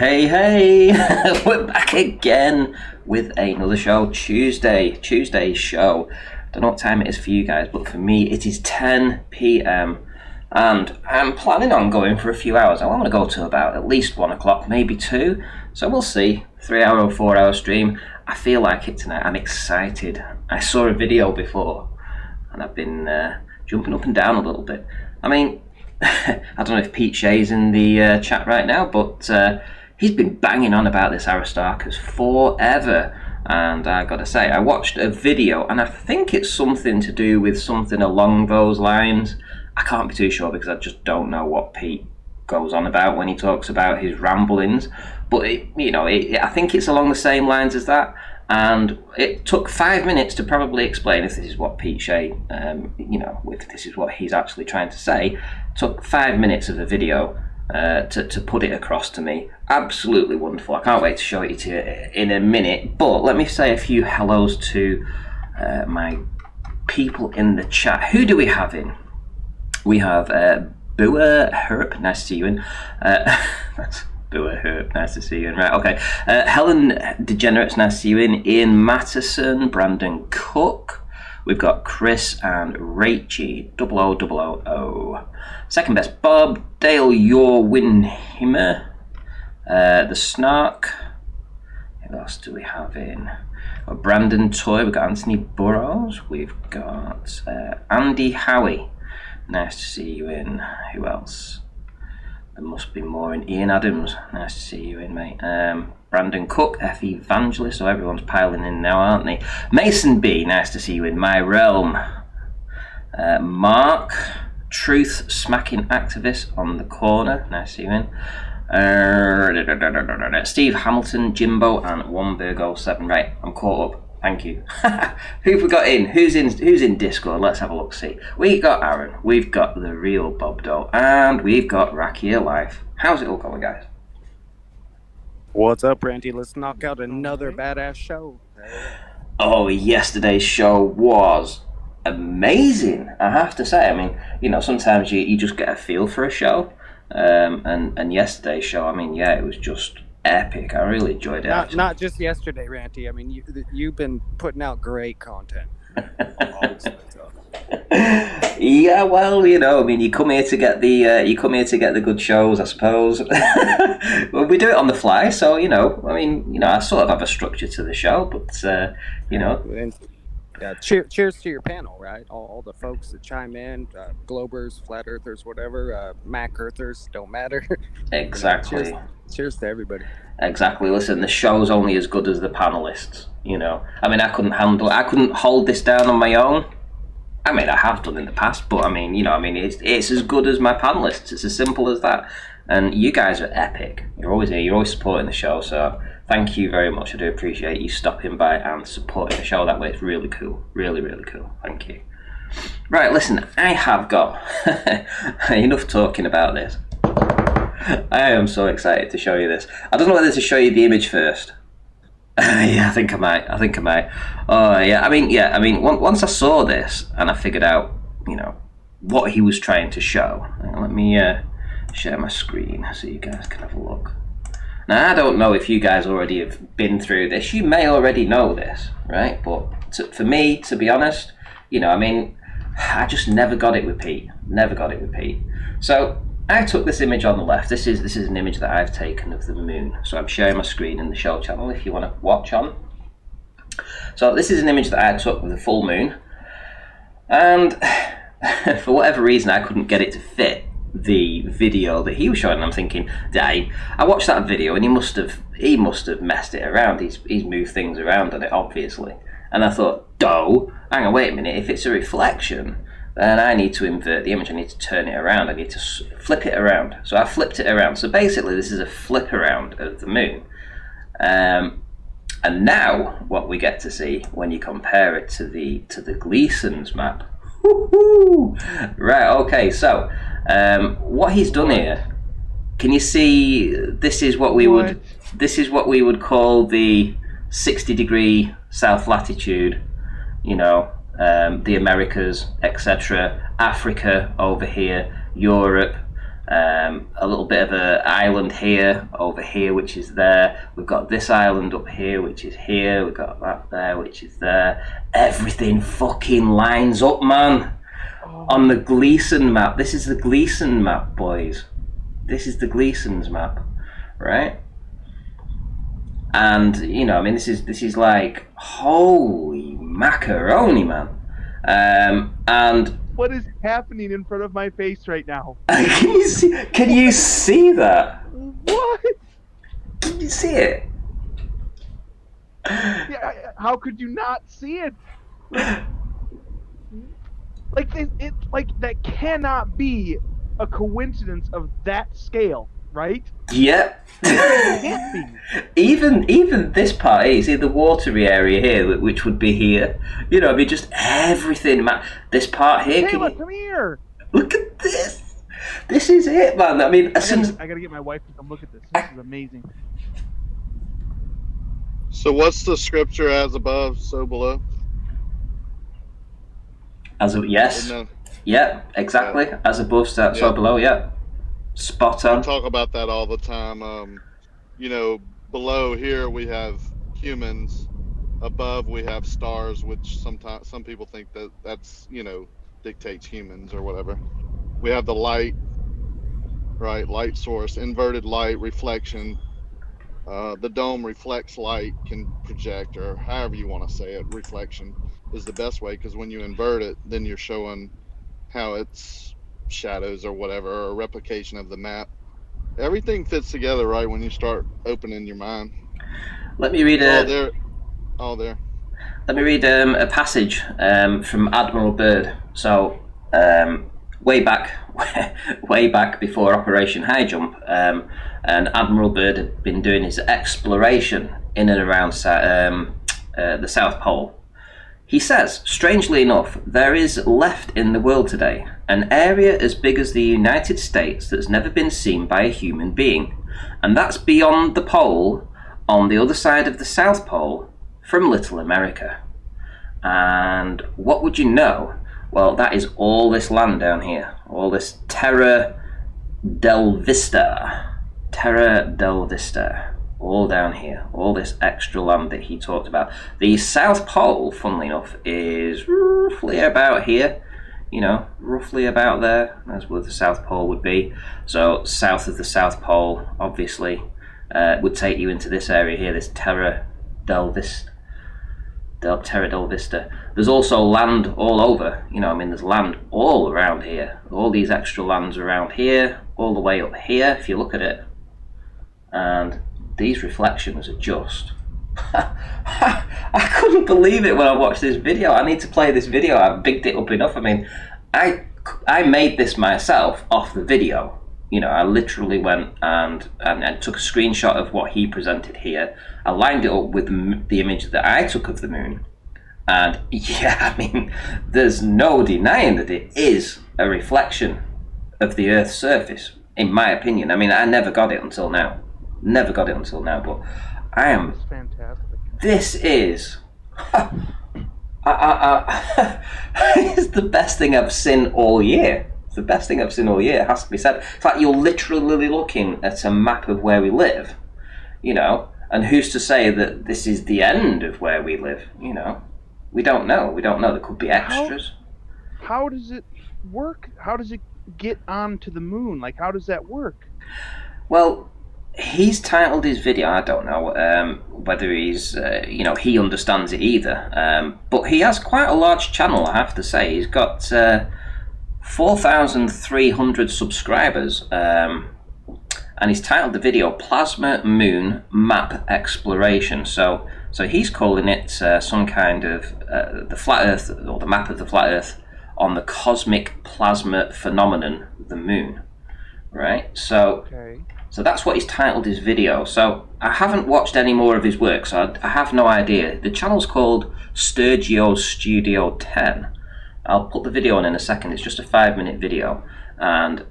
Hey, we're back again with another show, Tuesday's show. Don't know what time it is for you guys, but for me it is 10 p.m. and I'm planning on going for a few hours. I want to go to about at least 1 o'clock, maybe 2, so we'll see. 3-hour or 4-hour stream. I feel like it tonight. I'm excited. I saw a video before and I've been jumping up and down a little bit. I mean, I don't know if Pete Shea's in the chat right now, but he's been banging on about this Aristarchus forever. And I gotta say, I watched a video and I think it's something to do with something along those lines. I can't be too sure because I just don't know what Pete goes on about when he talks about his ramblings. But I think it's along the same lines as that. And it took 5 minutes to probably explain if this is what Pete Shea, if this is what he's actually trying to say. It took 5 minutes of the video to put it across to me. Absolutely wonderful. I can't wait to show it to you in a minute. But let me say a few hellos to my people in the chat. Who do we have in? We have Bua Herp. Nice to see you in. That's Bua Herp. Nice to see you in. Right, okay. Helen Degenerates. Nice to see you in. Ian Matteson. Brandon Cook. We've got Chris and Rachie. 00000. Second best Bob. Dale Yorwinhimmer. The Snark. Who else do we have in? Brandon Toy. We've got Anthony Burrows. We've got Andy Howie. Nice to see you in. Who else? There must be more in. Ian Adams. Nice to see you in, mate. Brandon Cook, F. Evangelist. So everyone's piling in now, aren't they? Mason B. Nice to see you in. My Realm. Mark. Truth Smacking Activist on the corner. Nice to see you in. Steve Hamilton, Jimbo, and One Virgo 7. Right, I'm caught up. Thank you. Who've we got in? Who's in Discord? Let's have a look. See, we got Aaron. We've got the real Bobdo, and we've got Rakia Life. How's it all going, guys? What's up, Randy? Let's knock out another badass show. Oh, yesterday's show was amazing. I have to say. I mean, sometimes you just get a feel for a show, and yesterday's show. I mean, yeah, it was just epic. I really enjoyed it. Not just yesterday, Ranty. I mean, you've been putting out great content. Yeah, well, I mean, you come here to get the good shows, I suppose. Well, we do it on the fly, so I sort of have a structure to the show, but Yeah, cheers to your panel, right? All the folks that chime in, Globers, Flat Earthers, whatever, Mac Earthers, don't matter. Exactly. Cheers to everybody. Exactly. Listen, the show's only as good as the panelists. I mean, I couldn't hold this down on my own. I mean, I have done in the past, but it's as good as my panelists. It's as simple as that. And you guys are epic. You're always here. You're always supporting the show. So thank you very much. I do appreciate you stopping by and supporting the show that way. It's really cool. Really, really cool. Thank you. Right, listen, I have got enough talking about this. I am so excited to show you this. I don't know whether to show you the image first. Yeah, I think I might. Oh, yeah. I mean, once I saw this and I figured out, what he was trying to show. Let me share my screen so you guys can have a look. Now, I don't know if you guys already have been through this. You may already know this, right? But for me, to be honest, I just never got it with Pete. So I took this image on the left. This is an image that I've taken of the moon. So I'm sharing my screen in the show channel if you want to watch on. So this is an image that I took with the full moon. And for whatever reason, I couldn't get it to fit the video that he was showing. And I'm thinking, I watched that video and he must have messed it around. He's moved things around on it, obviously. And I thought, hang on, wait a minute. If it's a reflection, then I need to invert the image. I need to turn it around. I need to flip it around. So I flipped it around. So basically, this is a flip around of the moon. And now, what we get to see when you compare it to the Gleason's map. Woo-hoo! Right. Okay. So, what he's done here. Can you see? This is what we would call the 60-degree south latitude. The Americas, etc., Africa over here, Europe, A little bit of an island here, over here, which is there. We've got this island up here, which is here. We've got that there, which is there. Everything fucking lines up, man. On the Gleason map. This is the Gleason map, boys. This is the Gleason's map, right? And you know, I mean, this is like holy macaroni, man. And what is happening in front of my face right now? Can you see that? What? Can you see it? Yeah, how could you not see it? Like that cannot be a coincidence of that scale, right? Yeah. It can't be. Even this part here, you see the watery area here, which would be here. You know, I mean, just everything, man. This part here. Taylor, come here. Look at this. This is it, man. I mean, I gotta get my wife to come look at this. This is amazing. So what's the scripture as above, so below? Yes. Yeah, exactly. As above, so below. Yeah. Spot on. We talk about that all the time. You know, below here we have humans. Above we have stars, which sometimes some people think that's you know dictates humans or whatever. We have the light, right? Light source, inverted light, reflection. The dome reflects light, can project, or however you want to say it. Reflection is the best way, because when you invert it, then you're showing how it's shadows or whatever, or a replication of the map. Everything fits together, right, when you start opening your mind. Let me read all there. Let me read a passage from Admiral Byrd. So way back before Operation High Jump, and Admiral Byrd had been doing his exploration in and around the South Pole. He says, strangely enough, there is left in the world today an area as big as the United States that's never been seen by a human being, and that's beyond the pole, on the other side of the South Pole, from Little America. And what would you know? Well, that is all this land down here, all this Terra del Vista, all down here, all this extra land that he talked about. The South Pole, funnily enough, is roughly about here, you know, roughly about there, that's where the South Pole would be. So south of the South Pole, obviously, would take you into this area here, this Terra del Vista. There's also land all over, you know, I mean, there's land all around here. All these extra lands around here, all the way up here, if you look at it. And these reflections are just... I couldn't believe it when I watched this video. I need to play this video. I've bigged it up enough. I mean, I made this myself off the video. You know, I literally went and took a screenshot of what he presented here. I lined it up with the image that I took of the moon. And yeah, I mean, there's no denying that it is a reflection of the Earth's surface, in my opinion. I mean, I never got it until now. But I am... It's fantastic. This is... it's the best thing I've seen all year. It's the best thing I've seen all year, it has to be said. It's like you're literally looking at a map of where we live, you know, and who's to say that this is the end of where we live, you know? We don't know. There could be extras. How does it work? How does it get onto the moon? Like, how does that work? Well, he's titled his video, I don't know whether he's, he understands it either, but he has quite a large channel, I have to say. He's got 4,300 subscribers, and he's titled the video Plasma Moon Map Exploration. So he's calling it some kind of the flat Earth, or the map of the flat Earth on the cosmic plasma phenomenon, the moon, right? So that's what he's titled his video. So I haven't watched any more of his work, so I have no idea. The channel's called Sturgio Studio 10. I'll put the video on in a second. It's just a 5-minute video, and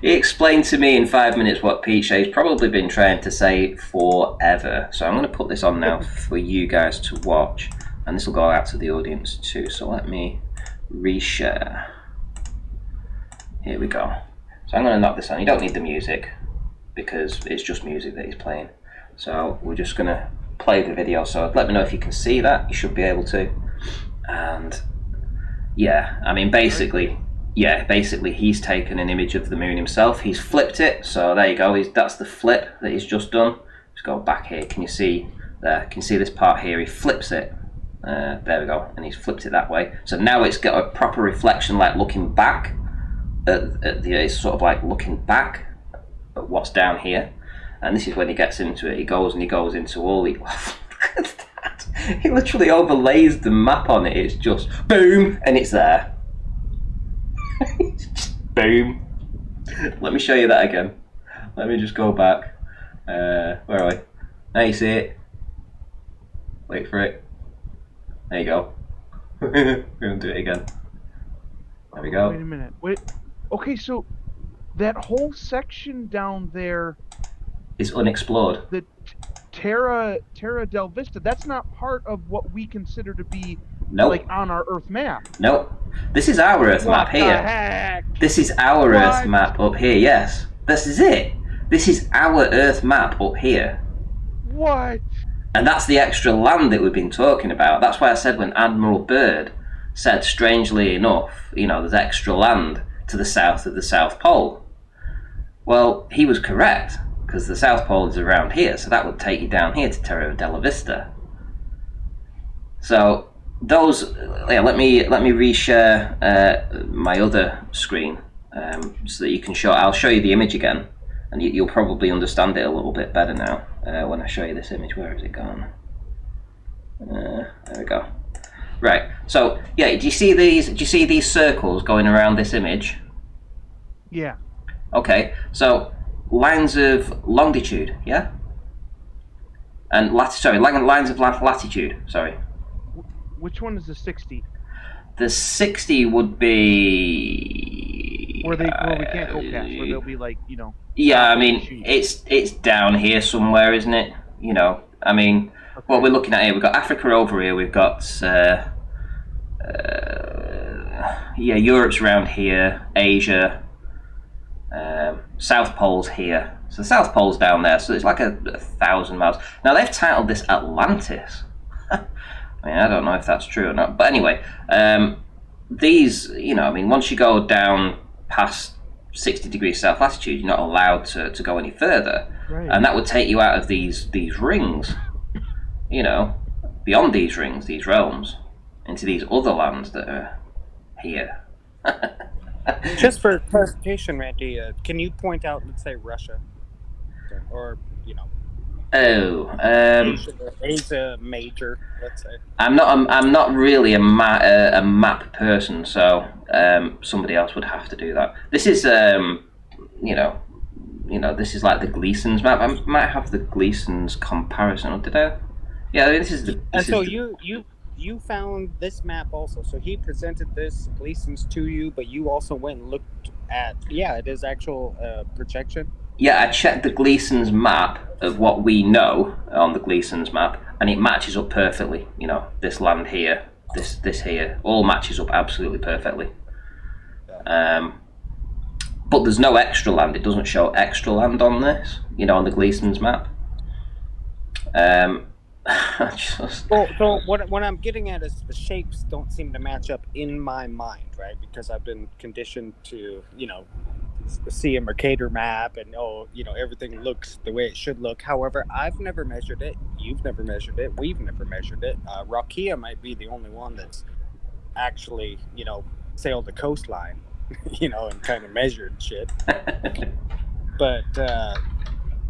he explained to me in 5 minutes what Pete Shea's probably been trying to say forever. So I'm going to put this on now for you guys to watch, and this will go out to the audience too. So let me reshare. Here we go. So I'm going to knock this on. You don't need the music because it's just music that he's playing. So we're just going to play the video. So let me know if you can see that. You should be able to. And yeah, I mean, basically he's taken an image of the moon himself. He's flipped it. So there you go. That's the flip that he's just done. Let's go back here. Can you see there? Can you see this part here? He flips it. There we go. And he's flipped it that way. So now it's got a proper reflection, like looking back. It's sort of like looking back at what's down here. And this is when he gets into it. He goes into all the... Look at that. He literally overlays the map on it. It's just boom, and it's there. It's just boom. Let me show you that again. Let me just go back. Where are we? Now you see it. Wait for it. There you go. We're going to do it again. There we go. Wait a minute. Wait. Okay, so that whole section down there Is unexplored. the Terra del Vista, that's not part of what we consider to be Nope. like on our Earth map. Nope. This is our Earth map here. What the heck? This is our What? Earth map up here, yes. This is it. This is our Earth map up here. What? And that's the extra land that we've been talking about. That's why I said when Admiral Byrd said, strangely enough, there's extra land to the south of the South Pole. Well, he was correct, because the South Pole is around here, so that would take you down here to Terra Della Vista. So those, let me reshare my other screen so that you can show. I'll show you the image again, and you'll probably understand it a little bit better now when I show you this image. Where has it gone? There we go. Right. So yeah, do you see these circles going around this image? Yeah. Okay. So lines of longitude, yeah, and lines of latitude. Sorry. Which one is the 60? The 60 would be Where we can't go past, where they'll be like, Yeah, I mean, it's down here somewhere, isn't it? I mean, Okay. what we're looking at here, we've got Africa over here, we've got Europe's around here, Asia, South Pole's here. So the South Pole's down there, so it's like a 1,000 miles. Now they've titled this Atlantis. I mean, I don't know if that's true or not, but anyway, these, once you go down past 60 degrees south latitude, you're not allowed to go any further, Right. and that would take you out of these rings, beyond these rings, these realms, into these other lands that are here. Just for clarification, Randy, can you point out, let's say, Russia, or Asia Major, let's say? I'm not really a map person, so somebody else would have to do that. This is this is like the Gleason's map. I might have the Gleason's comparison. Or did I? Yeah, this is the. And so you found this map also. So he presented this Gleason's to you, but you also went and looked at it is actual projection. Yeah, I checked the Gleason's map of what we know on the Gleason's map, and it matches up perfectly. This land here, this here, all matches up absolutely perfectly. But there's no extra land. It doesn't show extra land on this, on the Gleason's map. So what I'm getting at is the shapes don't seem to match up in my mind, right? Because I've been conditioned to, see a Mercator map and everything looks the way it should look. However, I've never measured it. You've never measured it. We've never measured it. Rakia might be the only one that's actually, sailed the coastline, and kind of measured shit. But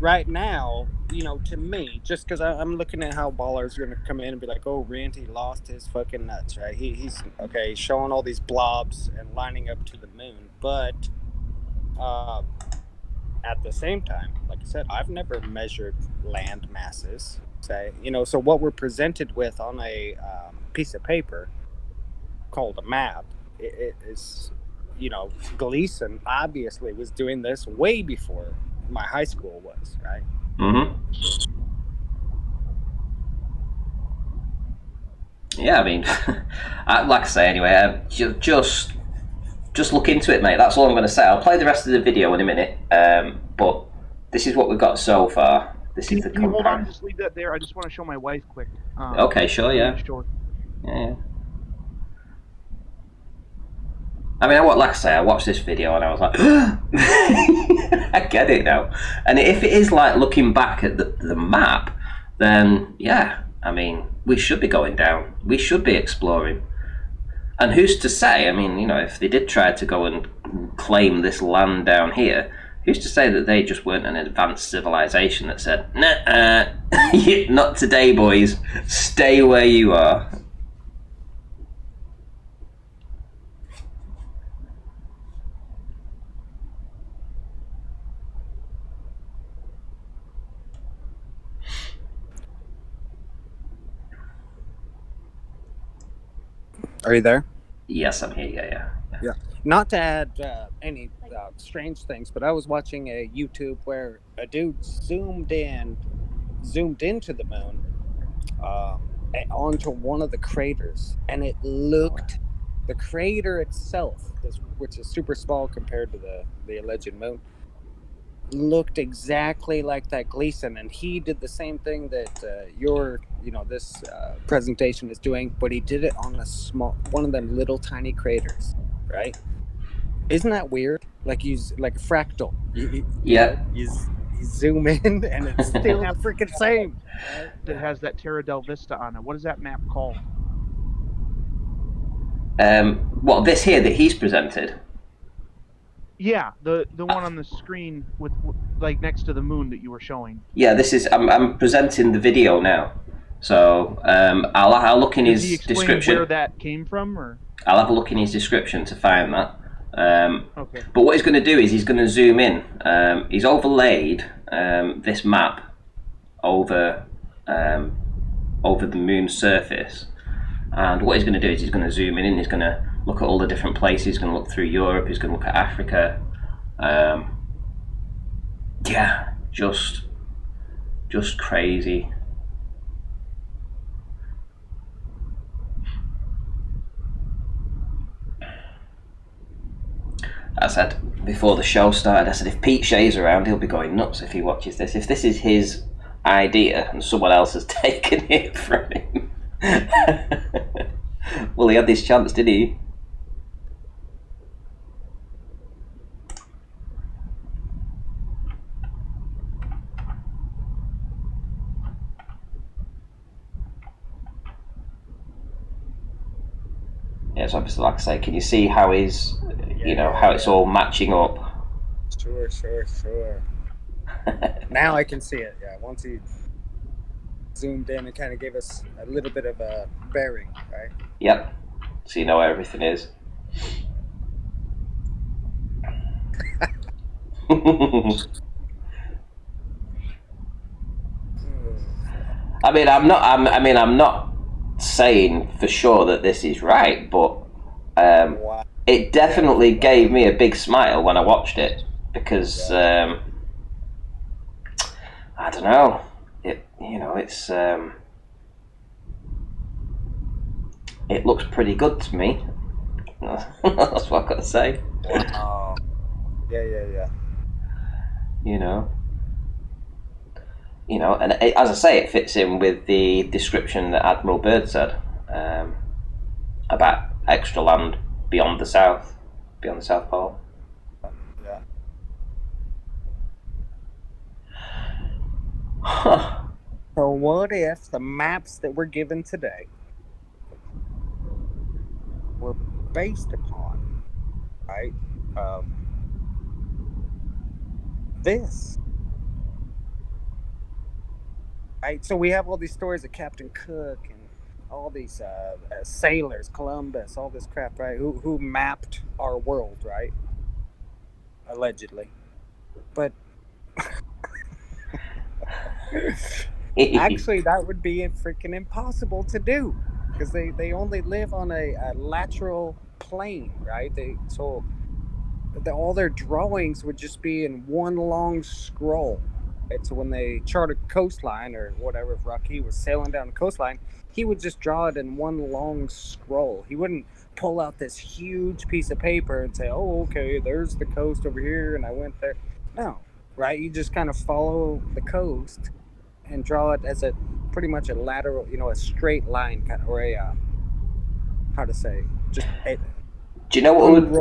right now, to me, just because I'm looking at how ballers are going to come in and be like, oh, Randy lost his fucking nuts, right? He's showing all these blobs and lining up to the moon. But at the same time, like I said, I've never measured land masses, say, so what we're presented with on a piece of paper called a map, it is, Gleason obviously was doing this way before my high school was, right? Mm-hmm. Yeah, I mean, like I say, anyway, just just look into it, mate. That's all I'm going to say. I'll play the rest of the video in a minute. But this is what we've got so far. This is the Can you hold on? comparison. Just leave that there. I just want to show my wife quick. Okay, sure, yeah. Sure. Yeah. I mean, like I say, I watched this video and I was like, I get it now. And if it is like looking back at the map, then yeah, I mean, we should be going down. We should be exploring. And who's to say? I mean, you know, if they did try to go and claim this land down here, who's to say that they just weren't an advanced civilization that said, nah, not today, boys. Stay where you are. Are you there? Yes, I'm here. Yeah. Not to add any strange things, but I was watching a YouTube where a dude zoomed into the moon, onto one of the craters, and it looked, the crater itself, which is super small compared to the alleged moon, looked exactly like that Gleason, and he did the same thing that this presentation is doing, but he did it on one of them little tiny craters, right? Isn't that weird? Like he's like a fractal. You zoom in and it's still the freaking same. That has that Terra del Vista on it. What is that map called? What, this here that he's presented? Yeah, the one on the screen with like next to the moon that you were showing. Yeah, this is. I'm presenting the video now, so I'll look in his description. Where that came from, or I'll have a look in his description to find that. Okay. But what he's going to do is he's going to zoom in. He's overlaid this map over the moon's surface, and what he's going to do is he's going to zoom in and he's going to look at all the different places. He's going to look through Europe. He's going to look at Africa. Yeah, just crazy. I said before the show started, I said if Pete Shea's around, he'll be going nuts if he watches this. If this is his idea and someone else has taken it from him. Well, he had this chance, didn't he? Yeah, so obviously, like I say, can you see how he's, how it's all matching up? Sure. Now I can see it. Yeah, once he zoomed in and kind of gave us a little bit of a bearing, right? Yep. So you know where everything is. I'm not saying for sure that this is right, but it definitely gave me a big smile when I watched it because I don't know, it's it looks pretty good to me. That's what I've got to say. Wow. Yeah. And as I say, it fits in with the description that Admiral Byrd said about extra land beyond the South Pole. Yeah. Huh. So what if the maps that we're given today were based upon, right, this? Right, so we have all these stories of Captain Cook and all these sailors, Columbus, all this crap, right? Who mapped our world, right? Allegedly, but actually, that would be freaking impossible to do because they only live on a lateral plane, right? All their drawings would just be in one long scroll, Right? So when they chart a coastline or whatever, if Rocky was sailing down the coastline, he would just draw it in one long scroll. He wouldn't pull out this huge piece of paper and say, "Oh, okay, there's the coast over here, and I went there." No, right? You just kind of follow the coast and draw it as a pretty much a lateral, a straight line kind of, or a how to say, just Do you know what would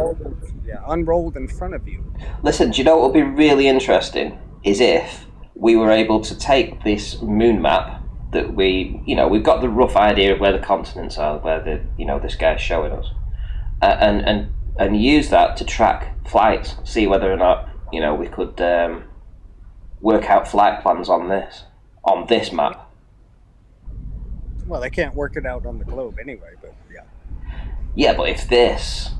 unrolled in front of you. listen? Do you know what would be really interesting is if we were able to take this moon map that we've got the rough idea of where the continents are, where this guy's showing us, and use that to track flights, see whether or not we could work out flight plans on this map. Well, they can't work it out on the globe anyway, but yeah. Yeah, but if this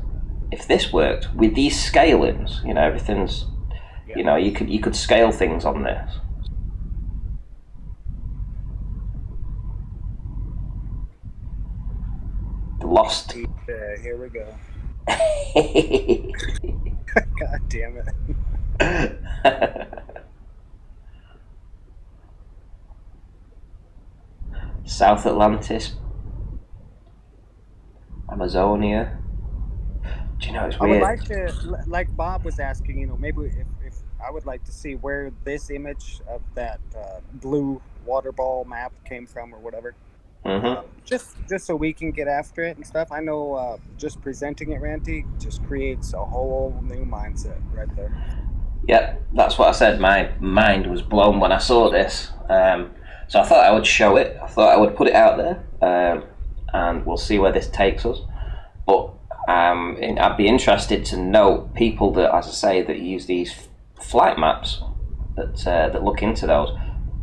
worked with these scalings, everything's, you could scale things on this. The lost. Here we go. God damn it. South Atlantis, Amazonia. Do you know, it's weird. I would like to, like Bob was asking, maybe if I would like to see where this image of that blue water ball map came from or whatever. Mm-hmm. Just so we can get after it and stuff. I know just presenting it, Ranty, just creates a whole new mindset right there. Yeah, that's what I said. My mind was blown when I saw this. So I thought I would show it. I thought I would put it out there, and we'll see where this takes us. But I'd be interested to know people that, as I say, that use these flight maps, that look into those.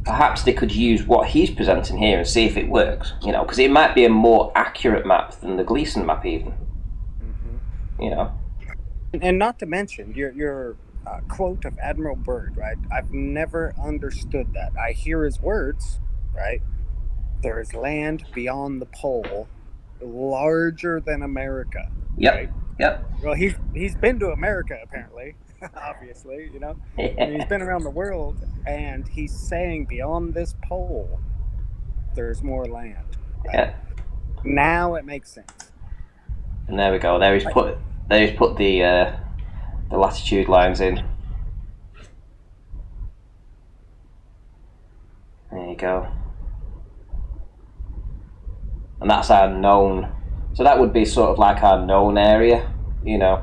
Perhaps they could use what he's presenting here and see if it works. Because it might be a more accurate map than the Gleason map, even. Mm-hmm. And not to mention your quote of Admiral Byrd, right? I've never understood that. I hear his words, right? There is land beyond the pole, larger than America. Yep. Right? Yep. Well, he's been to America apparently, obviously, And he's been around the world, and he's saying beyond this pole, there's more land. Right? Yeah. Now it makes sense. And there we go. There he's put the latitude lines in. There you go. And that's our known. So that would be sort of like our known area, Yeah.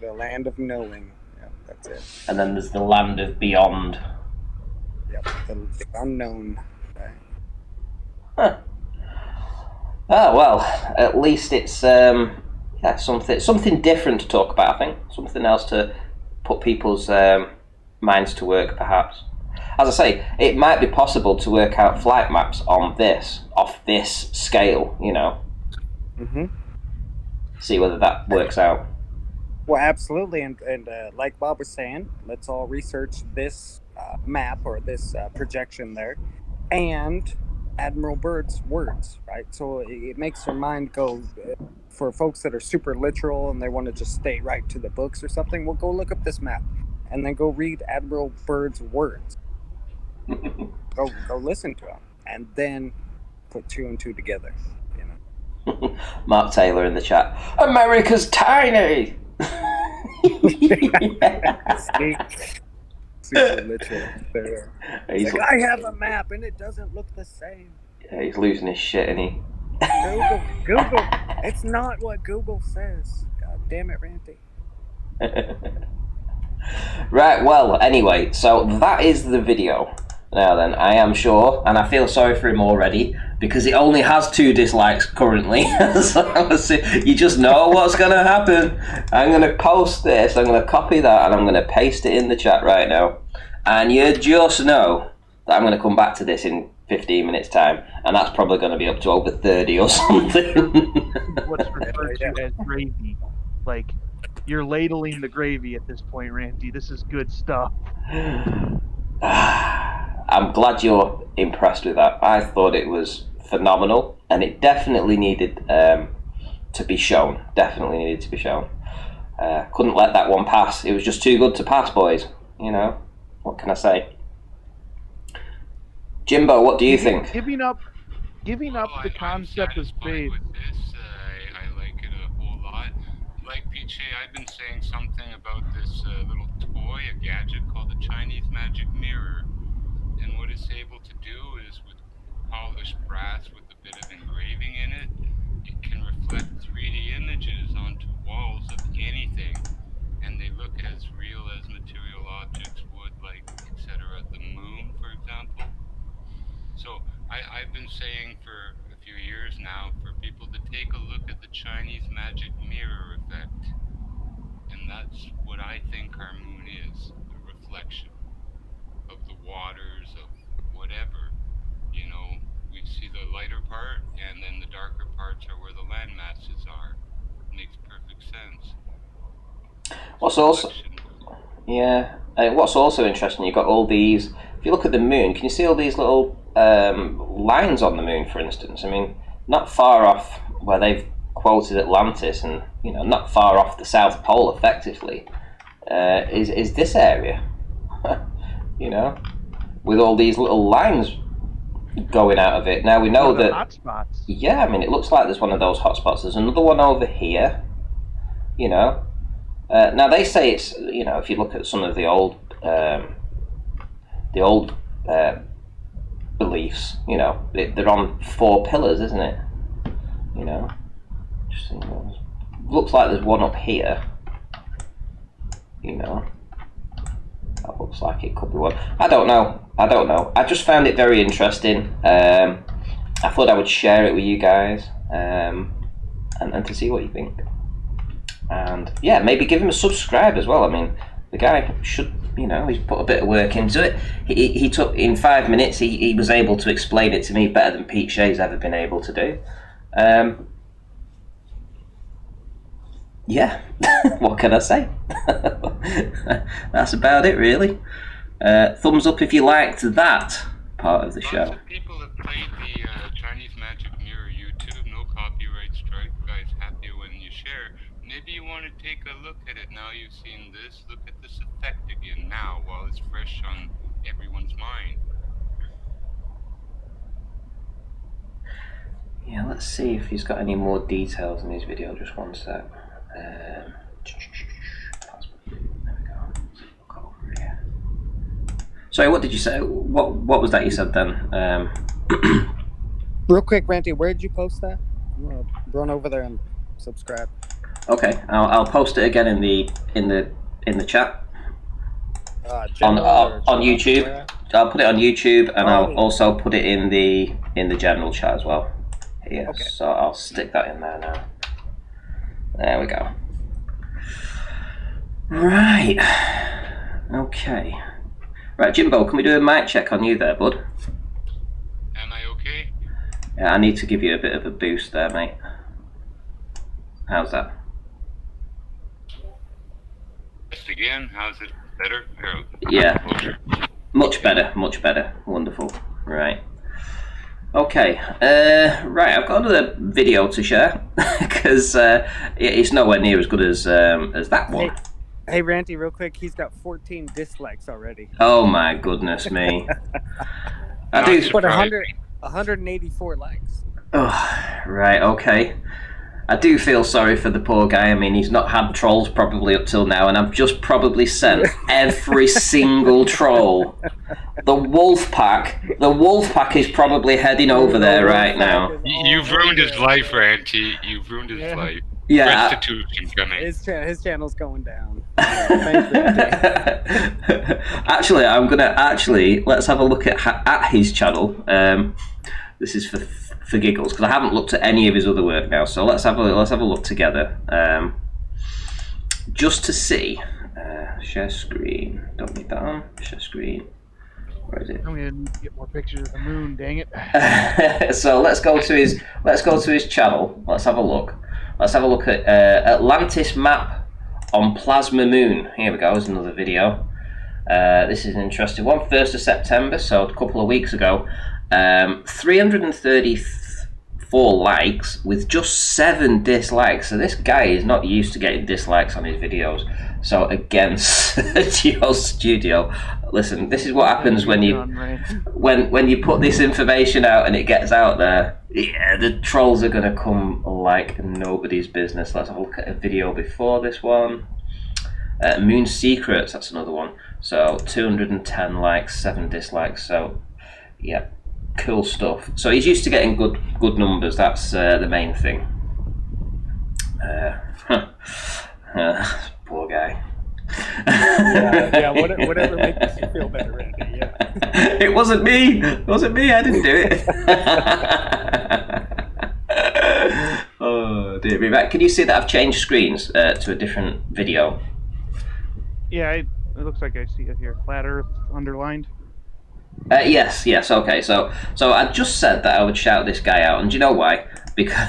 The land of knowing. Yeah, that's it. And then there's the land of beyond. Yep, the unknown. Right. Huh. Oh well, at least it's something different to talk about. I think something else to put people's minds to work, perhaps. As I say, it might be possible to work out flight maps off this scale. Mm-hmm. See whether that works out. Well, absolutely, and like Bob was saying, let's all research this map or this projection there, and Admiral Byrd's words, right? So it makes your mind go. For folks that are super literal and they want to just stay right to the books or something, well, go look up this map, and then go read Admiral Byrd's words. go listen to him, and then put two and two together. Mark Taylor in the chat. America's tiny. Super literal. He's like, I have a map and it doesn't look the same. Yeah, he's losing his shit, isn't he? Google. It's not what Google says. God damn it, Ranty. Right, well, anyway, so that is the video. Now then, I am sure, and I feel sorry for him already, because it only has 2 dislikes currently. So you just know what's going to happen. I'm going to post this, I'm going to copy that, and I'm going to paste it in the chat right now. And you just know that I'm going to come back to this in 15 minutes time, and that's probably going to be up to over 30 or something. What's referred to as gravy. Like, you're ladling the gravy at this point, Randy. This is good stuff. I'm glad you're impressed with that. I thought it was phenomenal, and it definitely needed to be shown. Definitely needed to be shown. Couldn't let that one pass. It was just too good to pass, boys. what can I say? Jimbo, what do you think? Giving up the concept of space. With this, I like it a whole lot. Like PJ, I've been saying something about this little toy, a gadget called the Chinese magic mirror. And what it's able to do is, with polished brass with a bit of engraving in it, it can reflect 3D images onto walls of anything, and they look as real as material objects would, like, etc. The moon, for example. So I've been saying for a few years now for people to take a look at the Chinese magic mirror effect. And that's what I think our moon is, a reflection of the waters, of whatever. You know, we see the lighter part, and then the darker parts are where the land masses are. It makes perfect sense. What's also, yeah, what's also interesting, you've got all these, if you look at the moon, can you see all these little lines on the moon, for instance? I mean, not far off where they've quoted Atlantis, and, you know, not far off the South Pole, effectively, is this area, you know, with all these little lines going out of it. Now we know that hotspots. Yeah, I mean, it looks like there's one of those hotspots. There's another one over here, you know. Now they say it's, you know, if you look at some of the old beliefs, you know, they're on 4 pillars, isn't it? You know, just looks like there's one up here. You know, that looks like it could be one. I don't know. I just found it very interesting. I thought I would share it with you guys, and to see what you think. And yeah, maybe give him a subscribe as well. I mean, the guy should, you know, he's put a bit of work into it. He took, in 5 minutes, he was able to explain it to me better than Pete Shea's ever been able to do. Yeah, what can I say? That's about it, really. Thumbs up if you liked that part of the show. Lots of people have played the Chinese Magic Mirror YouTube. No copyright strike. Guys, happy when you share. Maybe you want to take a look at it now you've seen this. Look at this effect again now while it's fresh on everyone's mind. Yeah, let's see if he's got any more details in his video. Just one sec. There we go. Look over here. Sorry, what did you say? What was that you said then? Real quick, Ranty, where did you post that? I'm gonna run over there and subscribe. Okay, I'll post it again in the chat on YouTube. I'll put it on YouTube, and I'll also put it in the general chat as well. Here, okay. So I'll stick that in there now. There we go. Right. Okay. Right, Jimbo, can we do a mic check on you there, bud? Am I okay? Yeah, I need to give you a bit of a boost there, mate. How's that? Just again, how's it better? Yeah. Much better, much better. Wonderful. Right. Okay, right, I've got another video to share, because it's nowhere near as good as that one. Hey, Ranty, real quick, he's got 14 dislikes already. Oh my goodness me. I do put 184 likes. Oh, right, okay. I do feel sorry for the poor guy. I mean, he's not had trolls probably up till now, and I've just probably sent every single troll. The wolf pack is probably heading over there right now. You've ruined his life, Ranty. You've ruined his life. Yeah. Restitution coming. His channel's going down. Actually, let's have a look at his channel. This is for giggles, because I haven't looked at any of his other work now. So let's have a look together, just to see. Share screen. Don't need that on. Share screen. Where is it? I'm gonna get more pictures of the moon. Dang it! So let's go to his channel. Let's have a look. Let's have a look at Atlantis map on plasma moon. Here we go. There's another video. This is an interesting one. 1st of September, so a couple of weeks ago. 334 4 likes with just 7 dislikes. So this guy is not used to getting dislikes on his videos. So again, Sergio Studio, listen, this is what happens when you put this information out and it gets out there. Yeah, the trolls are going to come like nobody's business. Let's have a look at a video before this one. Moon Secrets, that's another one. So 210 likes, 7 dislikes. So yeah, cool stuff. So he's used to getting good numbers. That's the main thing. Poor guy. yeah, whatever makes you feel better, Randy. Yeah. It wasn't me. It wasn't me. I didn't do it. Oh dear. Right. Can you see that I've changed screens to a different video? Yeah, it looks like I see it here. Flat Earth underlined. Yes. Okay. So I just said that I would shout this guy out, and do you know why? Because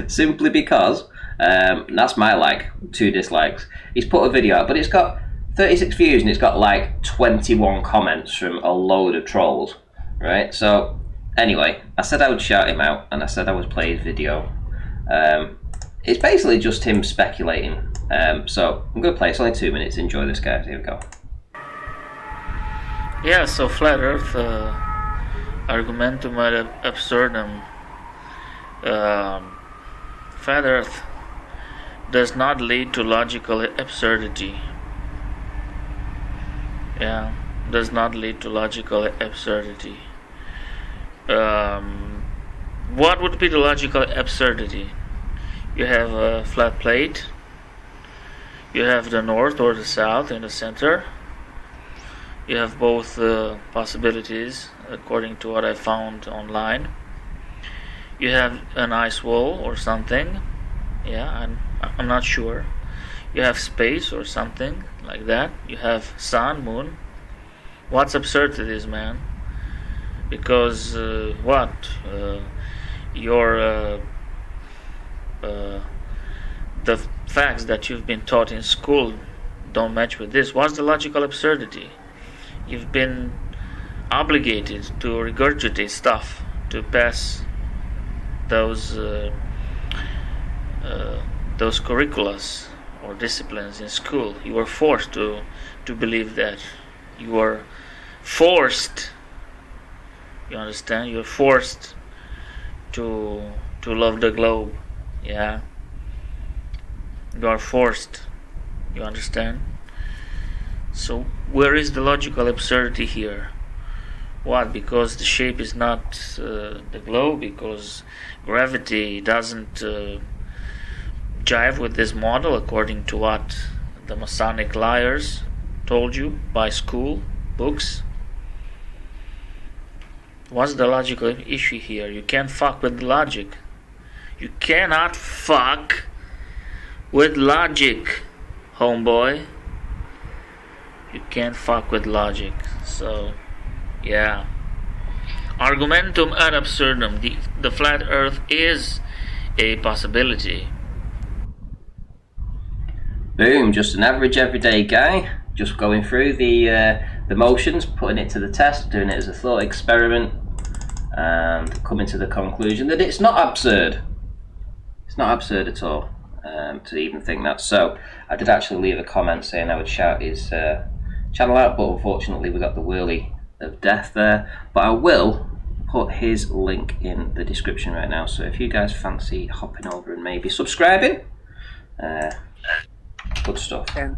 simply because that's my like, 2 dislikes. He's put a video out, but it's got 36 views and it's got like 21 comments from a load of trolls. Right. So anyway, I said I would shout him out, and I said I would play his video. It's basically just him speculating. So I'm going to play. It's only 2 minutes. Enjoy this, guys. Here we go. Yeah, so flat Earth argumentum ad absurdum. Flat Earth does not lead to logical absurdity. Yeah, does not lead to logical absurdity. What would be the logical absurdity? You have a flat plate. You have the north or the south in the center. You have both possibilities according to what I found online. You have an ice wall or something. Yeah, I'm not sure. You have space or something like that. You have sun, moon. What's absurd to this, man? Because the facts that you've been taught in school don't match with this. What's the logical absurdity? You've been obligated to regurgitate stuff to pass those curriculums or disciplines in school. You were forced to believe that. You were forced. You understand? You were forced to love the globe. Yeah. You are forced. You understand? So where is the logical absurdity here? What? Because the shape is not the globe? Because gravity doesn't jive with this model according to what the Masonic liars told you by school books? What's the logical issue here? You can't fuck with logic. You cannot fuck with logic, homeboy. You can't fuck with logic. So, yeah. Argumentum ad absurdum. The flat earth is a possibility. Boom, just an average everyday guy, just going through the motions, putting it to the test, doing it as a thought experiment, and coming to the conclusion that it's not absurd. It's not absurd at all to even think that. So I did actually leave a comment saying I would shout his channel out, but unfortunately we got the whirly of death there. But I will put his link in the description right now, so if you guys fancy hopping over and maybe subscribing, good stuff. And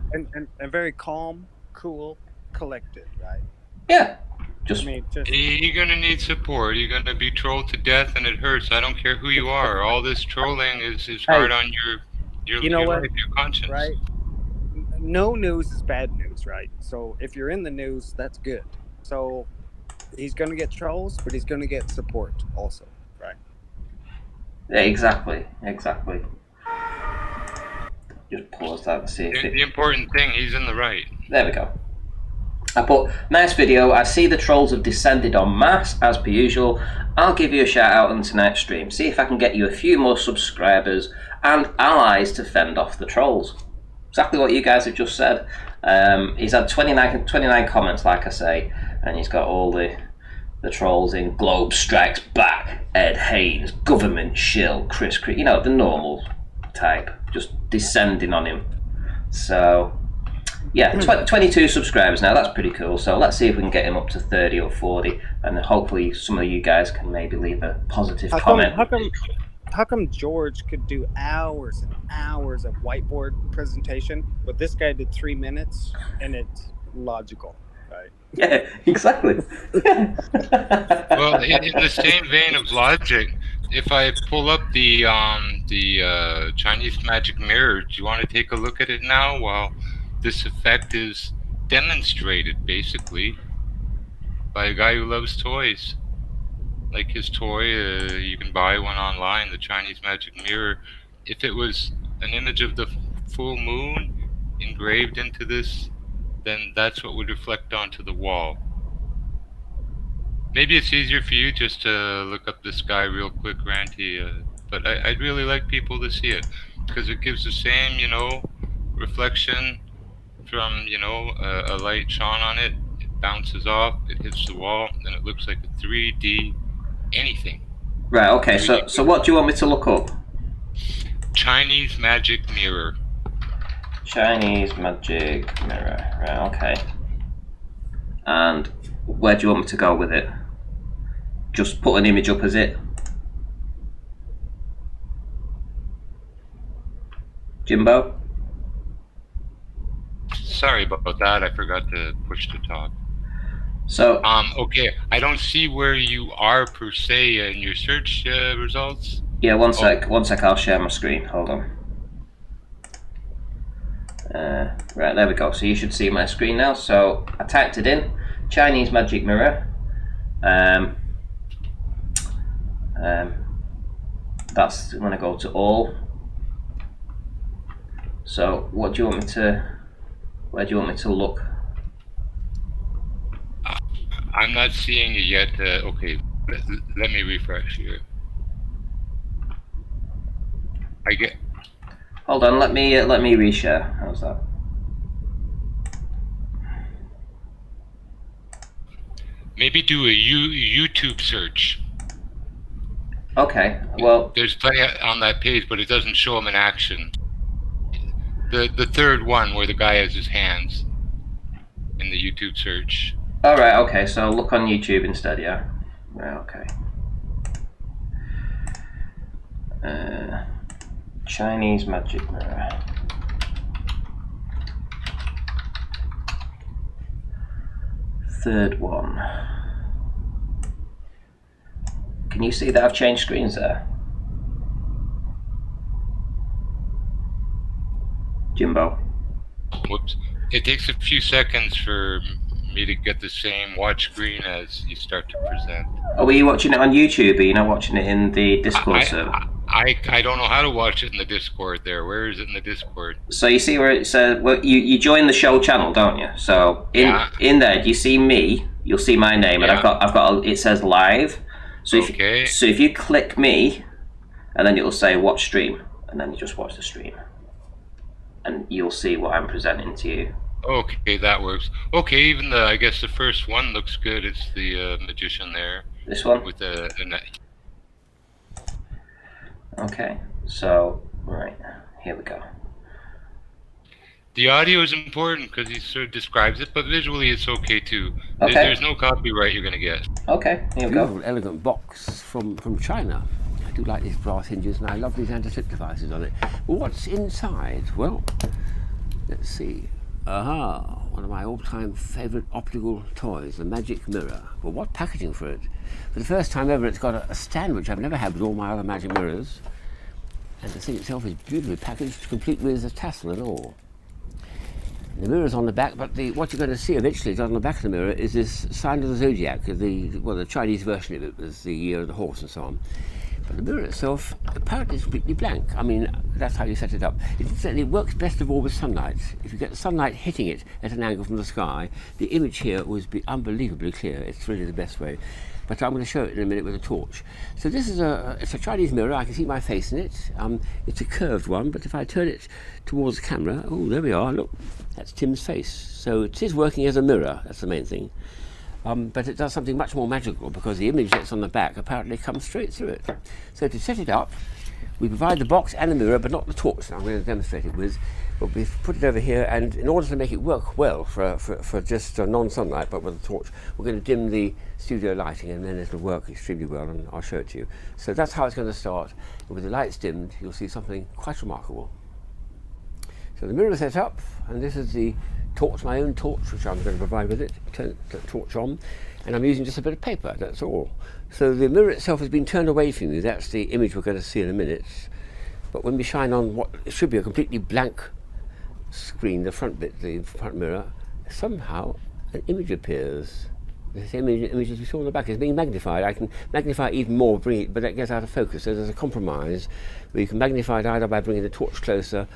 very calm, cool, collected, right? Yeah. You're gonna need support. You're gonna be trolled to death, and it hurts. I don't care who you are. All this trolling is hard on your life, your conscience. Right? No news is bad news, right? So if you're in the news, that's good. So he's gonna get trolls, but he's gonna get support also, right? Yeah, exactly. Just pause that and see if the important thing, he's in the right. There we go. I put, nice video. I see the trolls have descended en masse, as per usual. I'll give you a shout out on tonight's stream. See if I can get you a few more subscribers and allies to fend off the trolls. Exactly what you guys have just said. He's had 29 comments, like I say, and he's got all the the trolls in Globe Strikes Back, Ed Haynes, Government Shill, Chris, you know, the normal type, just descending on him. So, yeah, 22 subscribers now, that's pretty cool. So let's see if we can get him up to 30 or 40, and hopefully some of you guys can maybe leave a positive comment. How come George could do hours and hours of whiteboard presentation, but this guy did 3 minutes, and it's logical, right? Yeah, exactly. Well, in the same vein of logic, if I pull up the Chinese magic mirror, do you want to take a look at it now while this effect is demonstrated, basically, by a guy who loves toys? Like his toy, you can buy one online, the Chinese magic mirror. If it was an image of the full moon engraved into this, then that's what would reflect onto the wall. Maybe it's easier for you just to look up this guy real quick, Ranty, but I'd really like people to see it, because it gives the same, you know, reflection from, you know, a light shone on it. It bounces off, it hits the wall, and it looks like a 3D anything. Right, okay, so what do you want me to look up? Chinese magic mirror. Chinese magic mirror, right, okay. And where do you want me to go with it? Just put an image up as it? Jimbo? Sorry about that, I forgot to push the talk. So okay, I don't see where you are per se in your search results. yeah, one sec, I'll share my screen, hold on. Right, there we go, so you should see my screen now. So I typed it in, Chinese magic mirror. That's when I go to all. So what do you want me to, where do you want me to look? I'm not seeing it yet. Okay, let me refresh here. Hold on, let me reshare. How's that? Maybe do a YouTube search. Okay, well, there's plenty on that page, but it doesn't show them in action. The third one where the guy has his hands in the YouTube search. All right, okay, so look on YouTube instead, yeah. Right, okay. Chinese magic mirror. Third one. Can you see that I've changed screens there? Jimbo? Whoops. It takes a few seconds for me to get the same watch screen as you start to present. Oh, were you watching it on YouTube? Or you're not watching it in the Discord server? I don't know how to watch it in the Discord there. Where is it in the Discord? So you see where it says, well, you join the show channel, don't you? So in there, do you see me? You'll see my name, and I've got it says live. So if you click me, and then it'll say watch stream, and then you just watch the stream, and you'll see what I'm presenting to you. Okay, that works. Okay, even I guess the first one looks good. It's the magician there. This one? With the Okay, so, right, here we go. The audio is important because he sort of describes it, but visually it's okay too. Okay. There's no copyright you're going to get. Okay, here we go. Beautiful, elegant box from China. I do like these brass hinges, and I love these anti-slip devices on it. Well, what's inside? Well, let's see. Aha, one of my all-time favourite optical toys, the magic mirror. Well, what packaging for it? For the first time ever, it's got a stand which I've never had with all my other magic mirrors. And the thing itself is beautifully packaged, complete with a tassel and all. The mirror's on the back, but what you're going to see eventually on the back of the mirror is this sign of the zodiac. The Chinese version of it was the year of the horse and so on. But the mirror itself, apparently, is completely blank. I mean, that's how you set it up. It works best of all with sunlight. If you get the sunlight hitting it at an angle from the sky, the image here will be unbelievably clear. It's really the best way. But I'm going to show it in a minute with a torch. So this is it's a Chinese mirror. I can see my face in it. It's a curved one, but if I turn it towards the camera, oh, there we are. Look, that's Tim's face. So it is working as a mirror. That's the main thing. but it does something much more magical because the image that's on the back apparently comes straight through it. So to set it up, we provide the box and the mirror, but not the torch that I'm going to demonstrate it with. But we've put it over here, and in order to make it work well for just non-sunlight, but with a torch, we're going to dim the studio lighting, and then it'll work extremely well, and I'll show it to you. So that's how it's going to start. And with the lights dimmed, you'll see something quite remarkable. So the mirror is set up, and this is the torch, my own torch, which I'm going to provide with it. Turn the torch on, and I'm using just a bit of paper, that's all. So the mirror itself has been turned away from you. That's the image we're going to see in a minute. But when we shine on what should be a completely blank screen, the front bit, the front mirror, somehow an image appears. The same image as we saw on the back is being magnified. I can magnify it even more, bring it, but that gets out of focus. So there's a compromise where you can magnify it either by bringing the torch closer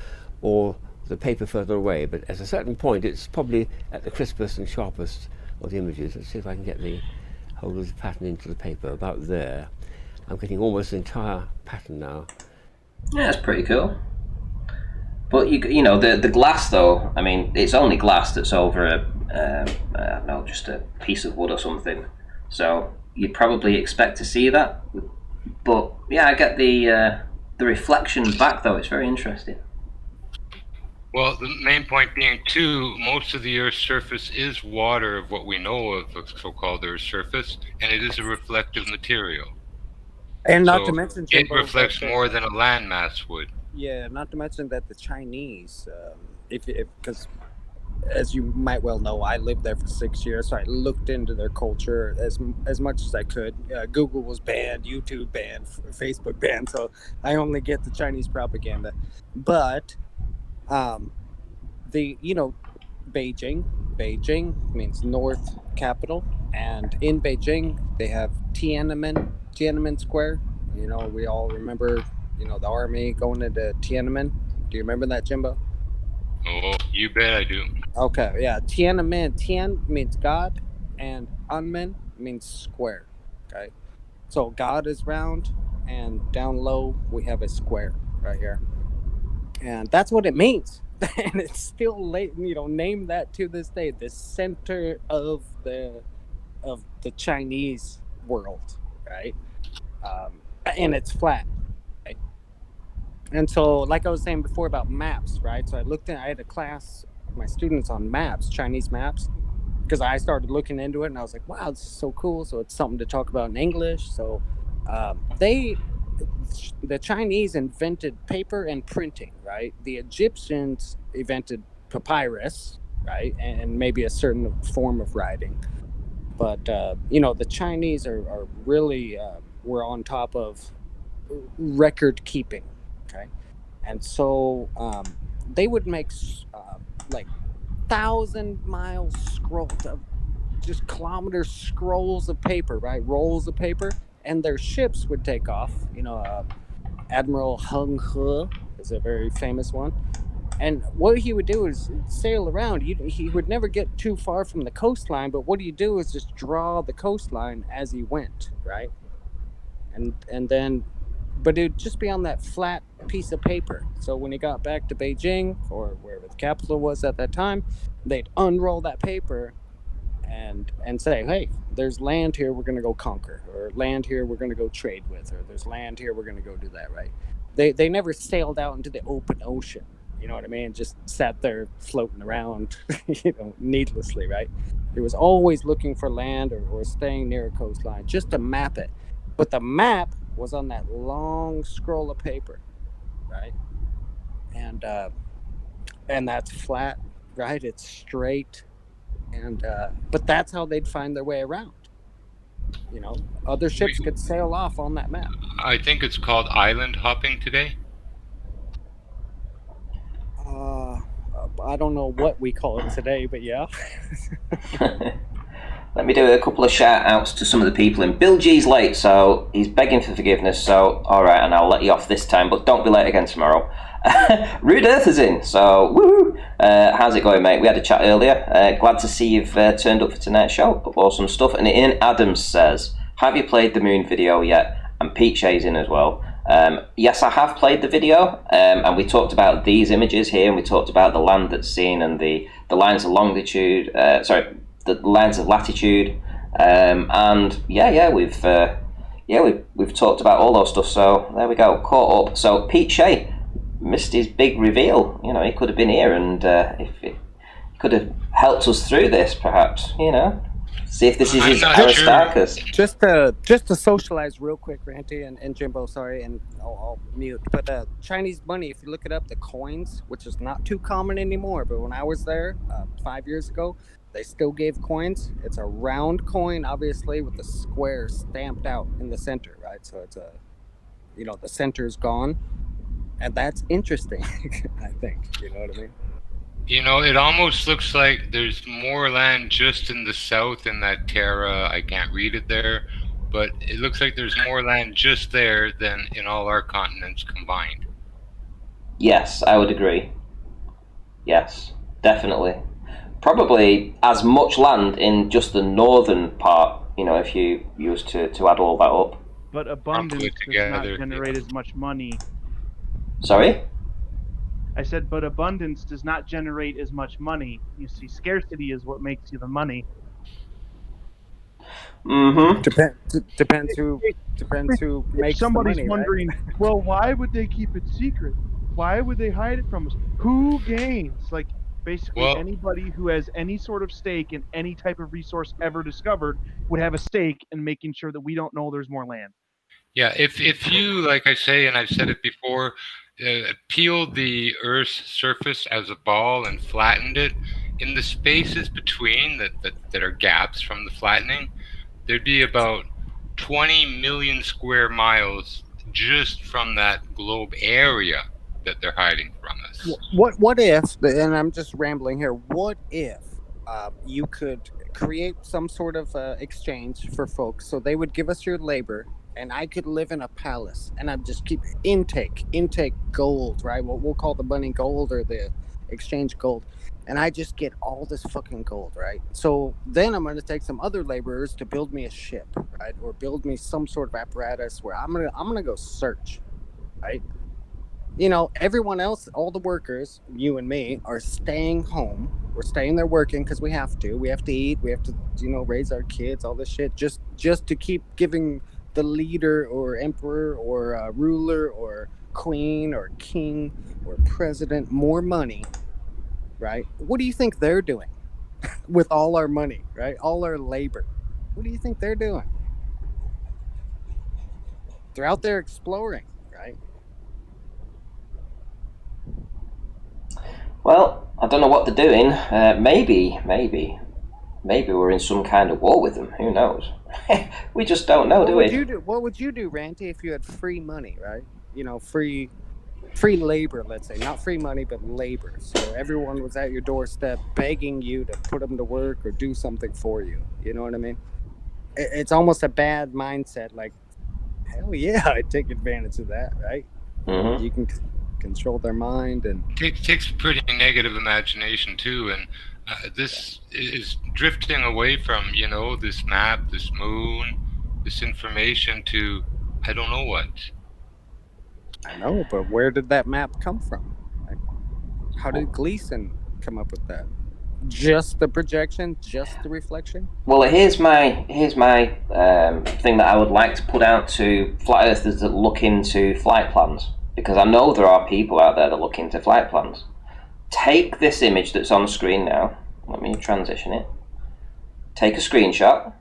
or the paper further away. But at a certain point, it's probably at the crispest and sharpest of the images. Let's see if I can get the whole of the pattern into the paper, about there. I'm getting almost the entire pattern now. Yeah, that's pretty cool. But you know the glass though. I mean, it's only glass that's over I don't know, just a piece of wood or something. So you'd probably expect to see that. But yeah, I get the reflection back though. It's very interesting. Well, the main point being, too, most of the Earth's surface is water, of what we know of the so-called Earth's surface, and it is a reflective material. And not So to mention, it Jimbo, reflects that, more than a landmass would. yeah, not to mention that the Chinese, because as you might well know, I lived there for 6 years, so I looked into their culture as much as I could. Google was banned, YouTube banned, Facebook banned, so I only get the Chinese propaganda. But Beijing means North Capital, and in Beijing they have Tiananmen Square. You know, we all remember, the army going into Tiananmen. Do you remember that, Jimbo? Oh, you bet I do. Okay, yeah. Tiananmen, Tian means God, and Anmen means square. Okay, so God is round, and down low we have a square right here, and that's what it means. And it's still late, named that to this day, the center of the Chinese world, right? And it's flat. Right? And so, like I was saying before about maps, right? So I had a class, my students on maps, Chinese maps, because I started looking into it, and I was like, wow, this is so cool. So it's something to talk about in English. So the Chinese invented paper and printing, right? The Egyptians invented papyrus, right? And maybe a certain form of writing. But, the Chinese are really, were on top of record keeping, okay? And so they would make like 1,000-mile scrolls of just kilometer scrolls of paper, right? Rolls of paper, and their ships would take off. Admiral Hung He is a very famous one. And what he would do is sail around. He would never get too far from the coastline, but what he'd do is just draw the coastline as he went, right? And then, but it would just be on that flat piece of paper. So when he got back to Beijing, or wherever the capital was at that time, they'd unroll that paper and say, hey, there's land here we're going to go conquer, or land here we're going to go trade with, or there's land here we're going to go do that, right? They never sailed out into the open ocean, you know what I mean? Just sat there floating around, needlessly, right? It was always looking for land or staying near a coastline just to map it. But the map was on that long scroll of paper, right? And that's flat, right? It's straight. And but that's how they'd find their way around. Other ships could sail off on that map. I think it's called island hopping today. I don't know what we call it today, but yeah. Let me do a couple of shout outs to some of the people in. Bill G's late, so he's begging for forgiveness, so alright, and I'll let you off this time, but don't be late again tomorrow. Rude Earth is in, so woohoo! How's it going, mate? We had a chat earlier. Glad to see you've turned up for tonight's show. Awesome stuff. And Ian Adams says, have you played the moon video yet? And Pete Shea's in as well. Yes, I have played the video, and we talked about these images here, and we talked about the land that's seen and the lines of longitude, the lines of latitude, And we've talked about all those stuff. So there we go, caught up. So Pete Shea missed his big reveal. You know, he could have been here, and if he could have helped us through this, perhaps. You know, see if this is I'm his not sure. Aristarchus. Just to socialize real quick, Ranty and Jimbo, sorry, and I'll mute. But Chinese money, if you look it up, the coins, which is not too common anymore, but when I was there 5 years ago, they still gave coins. It's a round coin, obviously, with the square stamped out in the center, right? So it's the center's gone, and that's interesting. I think, you know what I mean. You know, it almost looks like there's more land just in the south in that Terra. I can't read it there, but it looks like there's more land just there than in all our continents combined. Yes, I would agree. Yes, definitely. Probably as much land in just the northern part, you know, if you used to add all that up. But abundance does not together, generate yeah. as much money. Sorry? I said, but abundance does not generate as much money. You see, scarcity is what makes you the money. Mm-hmm. Depends who If makes the somebody's money, right? wondering, well, why would they keep it secret? Why would they hide it from us? Who gains? Like, basically, Well, anybody who has any sort of stake in any type of resource ever discovered would have a stake in making sure that we don't know there's more land. yeah, if you, like I say, and I've said it before, peeled the Earth's surface as a ball and flattened it, in the spaces between that are gaps from the flattening, there'd be about 20 million square miles just from that globe area that they're hiding from us. What if? And I'm just rambling here. What if you could create some sort of exchange for folks, so they would give us your labor, and I could live in a palace, and I'd just keep intake gold, right? What we'll call the money gold or the exchange gold, and I just get all this fucking gold, right? So then I'm gonna take some other laborers to build me a ship, right, or build me some sort of apparatus where I'm gonna go search, right? You know, everyone else, all the workers, you and me, are staying home. We're staying there working because we have to. We have to eat. We have to, raise our kids. All this shit, just to keep giving the leader or emperor or ruler or queen or king or president more money, right? What do you think they're doing with all our money, right? All our labor. What do you think they're doing? They're out there exploring, right? Well, I don't know what they're doing. Maybe we're in some kind of war with them. Who knows? We just don't know, do we? What would you do, Ranty, if you had free money, right? You know, free labor, let's say, not free money, but labor. So everyone was at your doorstep begging you to put them to work or do something for you. You know what I mean? It's almost a bad mindset. Like, hell yeah, I'd take advantage of that, right? Mm-hmm. You can control their mind and Takes a pretty negative imagination too, and this is drifting away from this map, this moon, this information to I don't know what. I know, but where did that map come from? Right? How did Gleason come up with that? Just the projection, just the reflection. Well, here's my thing that I would like to put out to flat earthers that look into flight plans, because I know there are people out there that look into flight plans. Take this image that's on screen now. Let me transition it. Take a screenshot,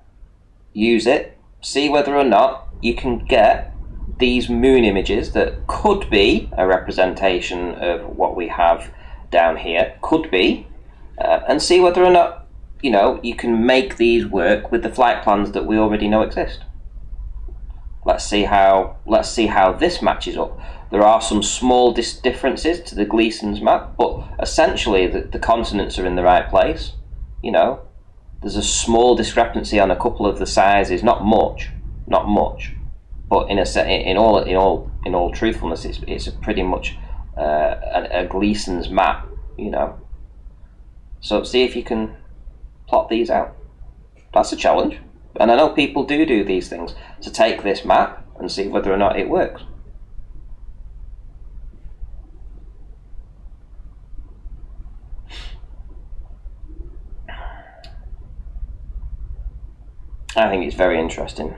use it, see whether or not you can get these moon images that could be a representation of what we have down here, could be, and see whether or not you can make these work with the flight plans that we already know exist. Let's see how this matches up. There are some small differences to the Gleason's map, but essentially the continents are in the right place. There's a small discrepancy on a couple of the sizes, not much, but in all truthfulness, it's a pretty much a Gleason's map. So see if you can plot these out. That's a challenge, and I know people do these things, to take this map and see whether or not it works. I think it's very interesting.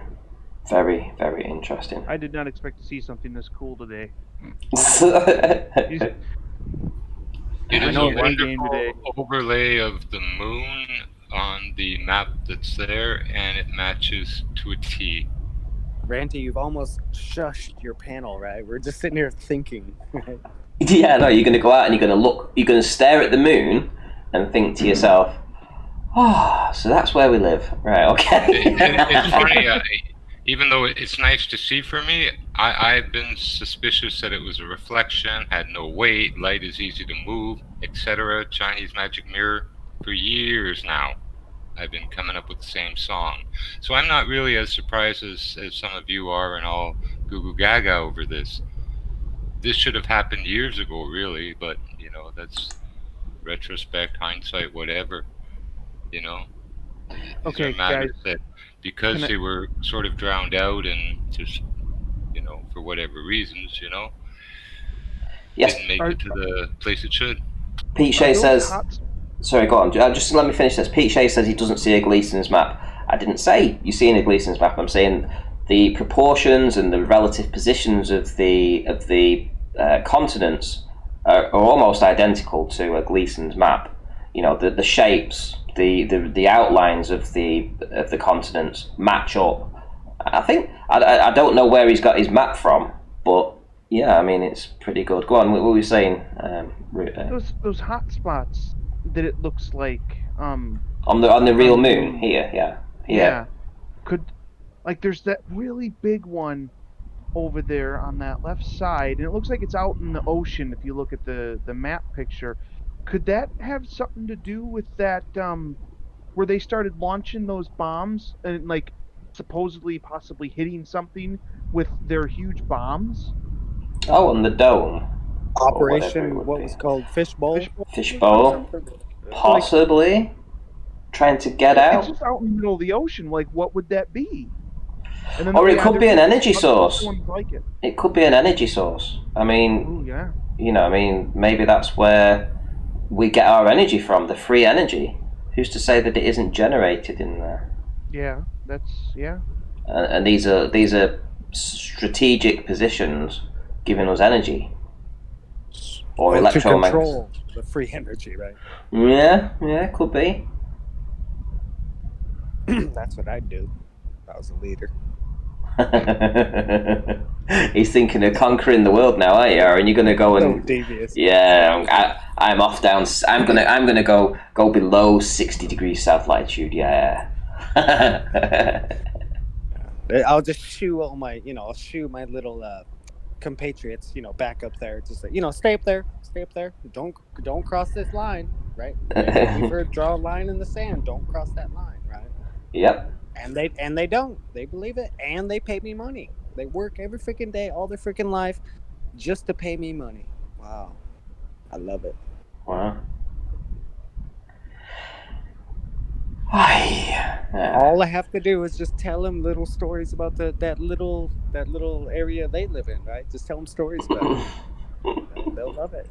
Very, very interesting. I did not expect to see something this cool today. It I is know a the A game today. wonderful overlay of the moon on the map that's there, and it matches to a T. Randy, you've almost shushed your panel, right? We're just sitting here thinking, right? Yeah, no, you're going to go out and you're going to stare at the moon and think to yourself, oh, so that's where we live. Right, okay. It's funny, even though it's nice to see for me, I've been suspicious that it was a reflection, had no weight, light is easy to move, etc. Chinese magic mirror for years now. I've been coming up with the same song. So I'm not really as surprised as some of you are and all goo goo gaga over this. This should have happened years ago, really, but, that's retrospect, hindsight, whatever, These Okay, are matters guys. that, because they were sort of drowned out and just, for whatever reasons, Yes, didn't make it to the place it should. Pete Shea says... Sorry, go on. Just let me finish this. Pete Shea says he doesn't see a Gleason's map. I didn't say you see a Gleason's map. I'm saying the proportions and the relative positions of the continents are almost identical to a Gleason's map. The shapes, the outlines of the continents match up. I think I don't know where he's got his map from, but yeah, I mean it's pretty good. Go on. What were you saying? Those hot spots that it looks like on the real moon here, yeah. There's that really big one over there on that left side, and it looks like it's out in the ocean if you look at the map picture. Could that have something to do with that where they started launching those bombs and supposedly possibly hitting something with their huge bombs? Oh, on the dome. Operation, what was called Fishbowl? Fishbowl. Possibly. Trying to get out. It's just out in the middle of the ocean. What would that be? And then it could be an energy source. It could be an energy source. I mean, maybe that's where we get our energy from, the free energy. Who's to say that it isn't generated in there? Yeah, And these are strategic positions giving us energy. Or electromagnetic. To control the free energy, right? Yeah, could be. That's what I'd do if I was a leader. He's thinking of conquering the world now, aren't you? And you're gonna go and devious. Yeah, I'm off down. I'm gonna go below 60 degrees south latitude. Yeah. I'll just shoo all my, I'll shoo my little compatriots, back up there. Just stay up there. Don't cross this line, right? You've heard draw a line in the sand. Don't cross that line, right? Yep. And they don't. They believe it, and they pay me money. They work every freaking day, all their freaking life, just to pay me money. Wow, I love it. Wow. All I have to do is just tell them little stories about that little area they live in, right? Just tell them stories about it. They'll love it.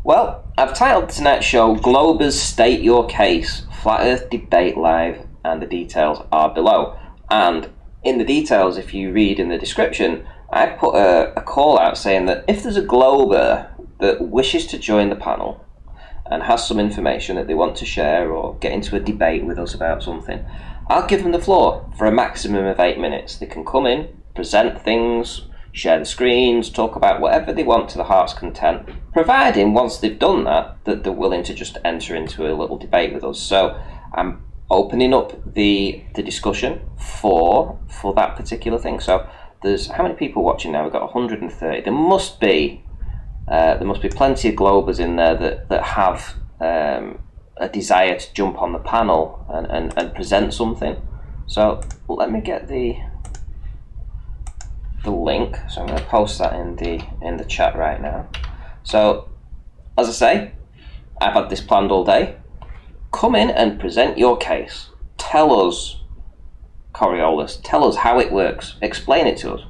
Well, I've titled tonight's show Globers State Your Case, Flat Earth Debate Live, and the details are below. And in the details, if you read in the description, I put a call out saying that if there's a Glober that wishes to join the panel and has some information that they want to share or get into a debate with us about something, I'll give them the floor for a maximum of 8 minutes. They can come in, present things, share the screens, talk about whatever they want to the heart's content, providing once they've done that they're willing to just enter into a little debate with us. So I'm opening up the discussion for that particular thing. So there's how many people watching now? We've got 130. There must be plenty of Globers in there that have a desire to jump on the panel and present something. So let me get the link. So I'm going to post that in the chat right now. So as I say, I've had this planned all day. Come in and present your case. Tell us, Coriolis, tell us how it works. Explain it to us.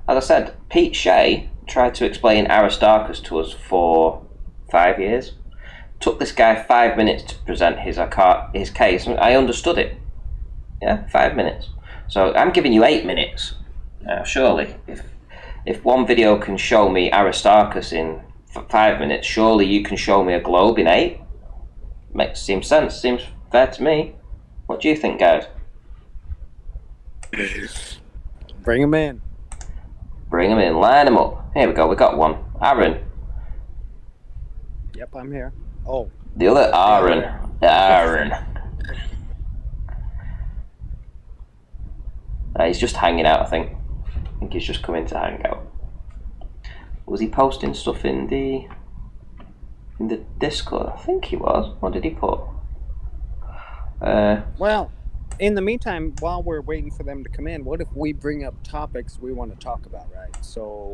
As I said, Pete Shea tried to explain Aristarchus to us for 5 years. Took this guy 5 minutes to present his case. I understood it. Yeah, 5 minutes. So I'm giving you 8 minutes. Now, surely, if one video can show me Aristarchus in 5 minutes, surely you can show me a globe in 8? Seems sense. Seems fair to me. What do you think, guys? Bring him in. Bring them in. Line them up. Here we go. We got one. Aaron. Yep, I'm here. Oh, The other Aaron. Aaron. He's just hanging out, I think. I think he's just coming to hang out. Was he posting stuff in the Discord? I think he was. What did he put? well, in the meantime, while we're waiting for them to come in, what if we bring up topics we want to talk about, right? So,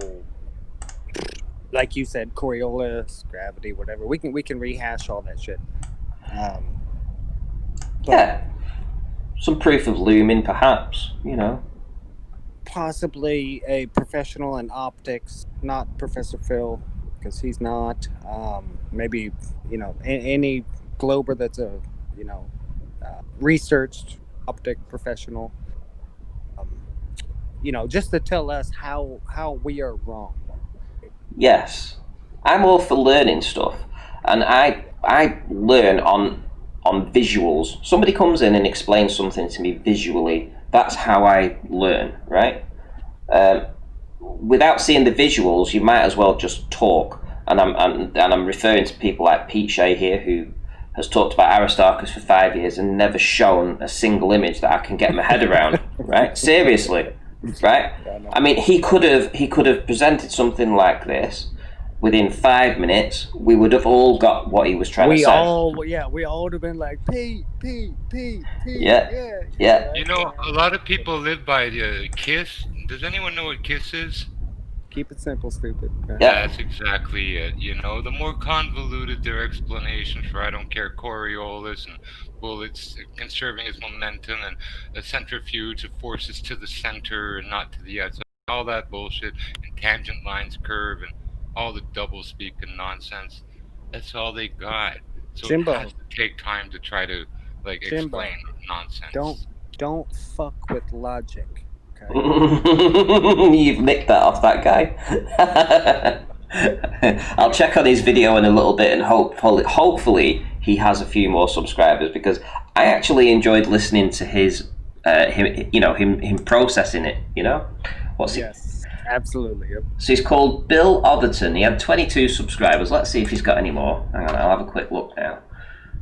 like you said, Coriolis, gravity, whatever. We can rehash all that shit. Yeah. Some proof of looming, perhaps. You know. Possibly a professional in optics, not Professor Phil, because he's not. Maybe any glober that's a researched optic professional. Just to tell us how we are wrong. Yes, I'm all for learning stuff, and I learn on visuals. Somebody comes in and explains something to me visually. That's how I learn, right? Without seeing the visuals, you might as well just talk. And I'm referring to people like Pete Shea here, who has talked about Aristarchus for 5 years and never shown a single image that I can get my head around. Right? Seriously, right? I mean, he could have presented something like this within 5 minutes. We would have all got what he was trying to say. We all would have been like Pete. Yeah. You know, a lot of people live by the KISS. Does anyone know what KISS is? Keep it simple, stupid. Okay. Yeah. That's exactly it. You know, the more convoluted their explanations for I don't care Coriolis and bullets conserving its momentum and a centrifuge of forces to the center and not to the outside, all that bullshit, and tangent lines curve and all the double speak and nonsense. That's all they got. So Jimbo. it has to take time to try to Jimbo, explain nonsense. Don't fuck with logic. Okay. You've nicked that off that guy. I'll check on his video in a little bit and hopefully he has a few more subscribers, because I actually enjoyed listening to his him processing it. Yes, absolutely. Yep. So he's called Bill Otherton. He had 22 subscribers. Let's see if he's got any more. Hang on, I'll have a quick look now.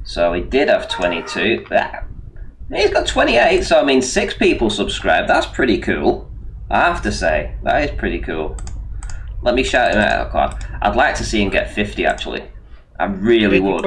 So he did have 22. He's got 28, so I mean 6 people subscribed. That's pretty cool, I have to say. That is pretty cool. Let me shout him out. God, I'd like to see him get 50, actually. I really would.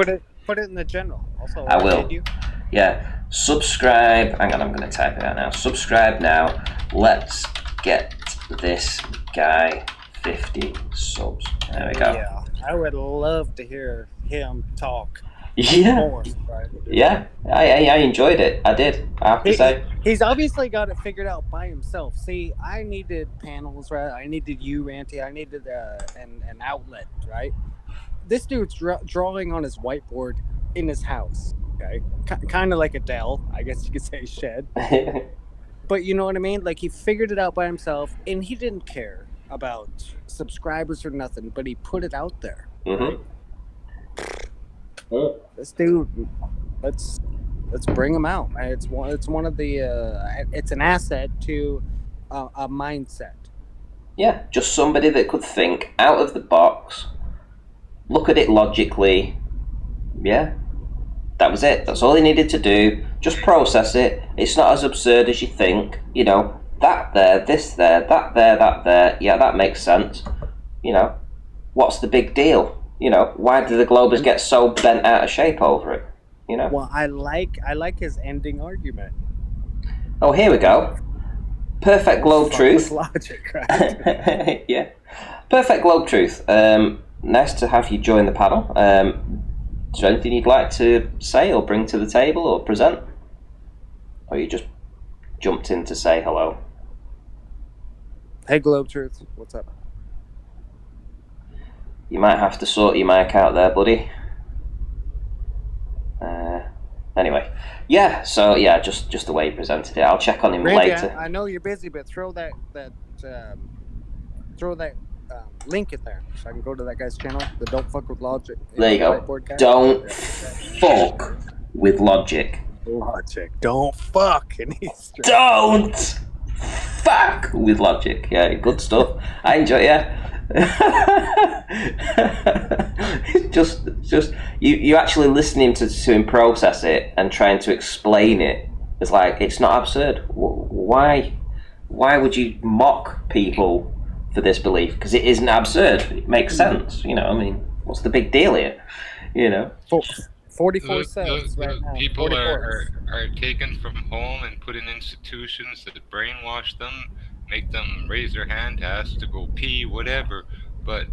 Put it in the general. Also, I will. Did you? Yeah. Subscribe. Hang on, I'm going to type it out now. Subscribe now. Let's get this guy 50 subs. There we go. Yeah, I would love to hear him talk. Yeah. More, right? Yeah, I enjoyed it. I did. I have to say. He's obviously got it figured out by himself. See, I needed panels, right? I needed you, Ranty. I needed an outlet, right? This dude's drawing on his whiteboard in his house, okay? Kind of like a Dell, I guess you could say, shed. But you know what I mean? Like, he figured it out by himself, and he didn't care about subscribers or nothing, but he put it out there, right? This dude, let's bring him out. It's one of the it's an asset to a mindset. Yeah, just somebody that could think out of the box, look at it logically. Yeah, that was it. That's all he needed to do. Just process it. It's not as absurd as you think. That there, this there, that there, that there. Yeah, that makes sense. What's the big deal? Why do the Globers get so bent out of shape over it? Well, I like his ending argument. Oh, here we go. Perfect globe truth. Logic, right? Yeah. Perfect globe truth. Nice to have you join the panel. Is there anything you'd like to say or bring to the table or present? Or you just jumped in to say hello? Hey, Globe Truth. What's up? You might have to sort your mic out there, buddy. Anyway, Yeah, so yeah, just the way he presented it. I'll check on him Randy, later. I know you're busy, but throw that link in there so I can go to that guy's channel. The Don't Fuck with Logic. There you go. Whiteboard guy. Don't Yeah. fuck with logic. Logic. Don't fuck. And he's Don't fuck with logic. Yeah, good stuff. I enjoy it. Yeah. It's just you actually listening to him process it and trying to explain it. It's like, it's not absurd. Why would you mock people for this belief? Because it isn't absurd. It makes sense. You know, I mean, what's the big deal here? You know. 44 cents right now. People 44. are taken from home and put in institutions that brainwash them, make them raise their hand, ask to go pee, whatever. But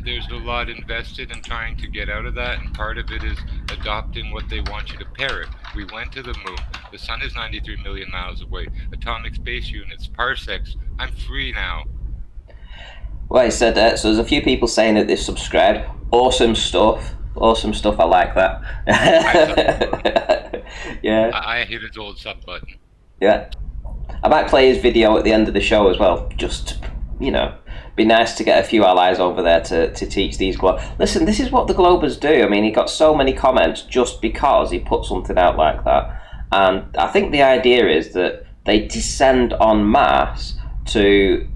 there's a lot invested in trying to get out of that, and part of it is adopting what they want you to parrot. We went to the moon. The sun is 93 million miles away. Atomic space units, parsecs. I'm free now. Well, he said that. So there's a few people saying that they've subscribed. Awesome stuff. Awesome stuff. I like that. Yeah. I hit his old sub button. Yeah. I might play his video at the end of the show as well. Just, you know, be nice to get a few allies over there to teach these Listen, this is what the Globers do. I mean, he got so many comments just because he put something out like that. And I think the idea is that they descend en masse to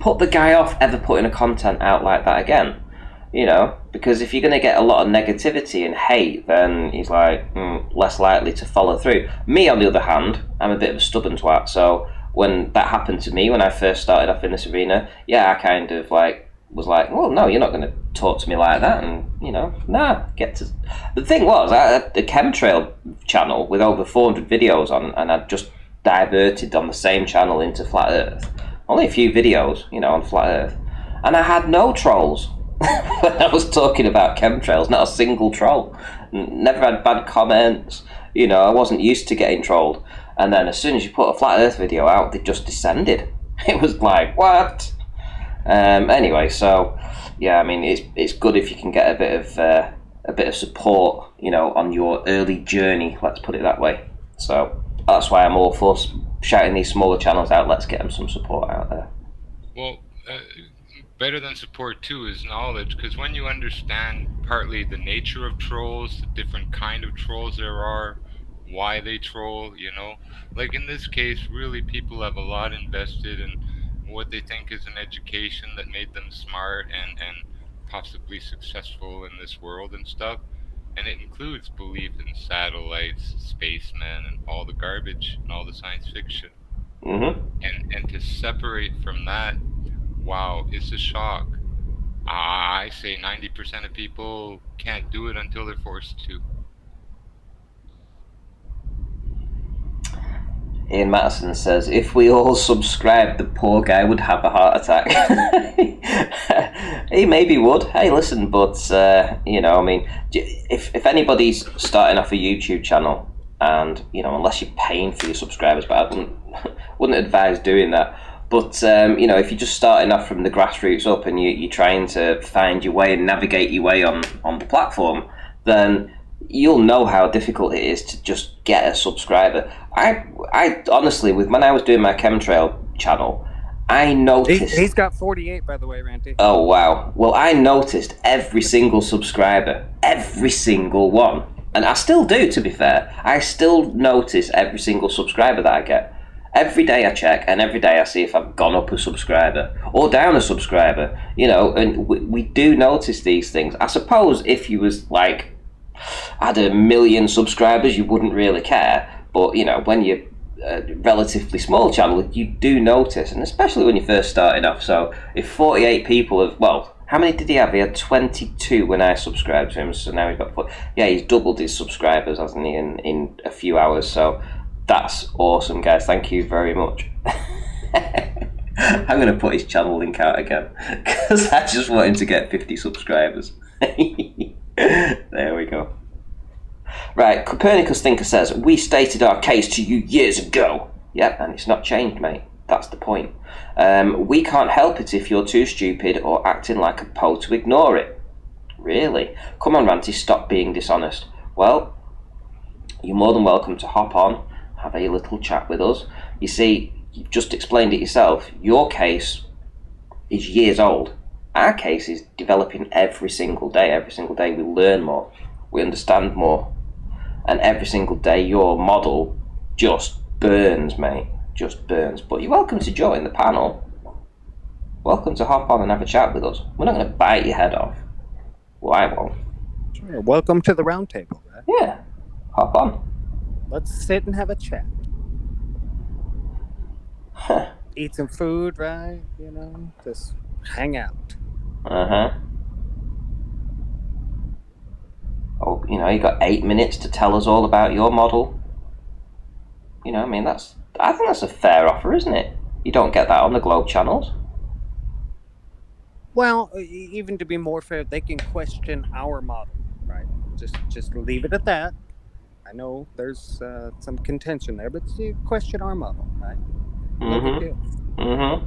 put the guy off ever putting a content out like that again. You know, because if you're going to get a lot of negativity and hate, then he's like less likely to follow through. Me, on the other hand, I'm a bit of a stubborn twat. So when that happened to me when I first started off in this arena, yeah, I kind of was like, well, no, you're not going to talk to me like that, and you know, get to. The thing was, I had a chemtrail channel with over 400 videos on, and I'd just diverted on the same channel into Flat Earth. Only a few videos, you know, on Flat Earth, and I had no trolls. When I was talking about chemtrails, not a single troll. Never had bad comments. You know, I wasn't used to getting trolled. And then as soon as you put a Flat Earth video out, they just descended. It was like, what? Anyway, so yeah, I mean, it's good if you can get a bit of support, you know, on your early journey. Let's put it that way. So that's why I'm all for shouting these smaller channels out. Let's get them some support out there. Well. Better than support too is knowledge, because when you understand partly the nature of trolls, the different kind of trolls there are, why they troll, you know, like in this case, really people have a lot invested in what they think is an education that made them smart and possibly successful in this world and stuff, and it includes belief in satellites, spacemen, and all the garbage and all the science fiction. Mm-hmm. And to separate from that, wow, it's a shock. I say 90% of people can't do it until they're forced to. Ian Matteson says, if we all subscribed, the poor guy would have a heart attack. He maybe would. Hey, listen, but, you know, I mean, if anybody's starting off a YouTube channel, and, you know, unless you're paying for your subscribers, but I wouldn't advise doing that. But, you know, if you're just starting off from the grassroots up and you're trying to find your way and navigate your way on the platform, then you'll know how difficult it is to just get a subscriber. I honestly, when I was doing my chemtrail channel, I noticed... He's got 48, by the way, Randy. Oh, wow. Well, I noticed every single subscriber. Every single one. And I still do, to be fair. I still notice every single subscriber that I get. Every day I check, and every day I see if I've gone up a subscriber or down a subscriber, you know, and we do notice these things. I suppose if you was like, had 1 million subscribers, you wouldn't really care. But, you know, when you're a relatively small channel, you do notice, and especially when you're first starting off. So if 48 people have, well, how many did he have? He had 22 when I subscribed to him, so now he's got 4. Yeah, he's doubled his subscribers, hasn't he, in a few hours, so... That's awesome, guys. Thank you very much. I'm going to put his channel link out again because I just want him to get 50 subscribers. There we go. Right, Copernicus Thinker says, we stated our case to you years ago. Yep, and it's not changed, mate. That's the point. We can't help it if you're too stupid or acting like a po to ignore it. Really? Come on, Ranty, stop being dishonest. Well... you're more than welcome to hop on, have a little chat with us. You see, you've just explained it yourself. Your case is years old. Our case is developing every single day. Every single day we learn more, we understand more, and every single day your model just burns, mate. Just burns. But you're welcome to join the panel. Welcome to hop on and have a chat with us. We're not going to bite your head off. Well, I won't. Sure. Welcome to the round table, right? Yeah, hop on. Let's sit and have a chat. Eat some food, right? You know, just hang out. Uh-huh. Oh, you know, you got 8 minutes to tell us all about your model. You know, I mean, I think that's a fair offer, isn't it? You don't get that on the Globe channels. Well, even to be more fair, they can question our model, right? Just leave it at that. I know there's some contention there, but you question our model, right? No big deal. Mm-hmm.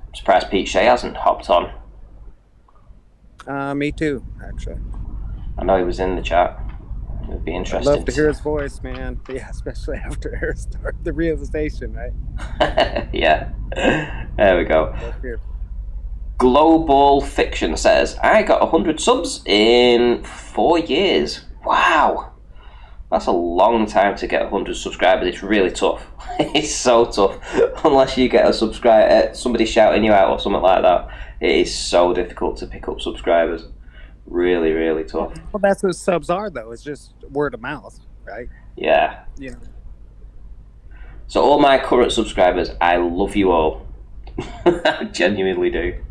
I'm surprised Pete Shea hasn't hopped on. Me too, actually. I know he was in the chat. It would be I'd interesting. love to hear his voice, man. Yeah, especially after the realization, right? Yeah. There we go. Love to hear. Global Fiction says, I got 100 subs in 4 years. Wow. That's a long time to get 100 subscribers. It's really tough. It's so tough. Unless you get somebody shouting you out or something like that, it is so difficult to pick up subscribers. Really, really tough. Well, that's what subs are, though. It's just word of mouth, right? Yeah. You know. So all my current subscribers, I love you all. I genuinely do.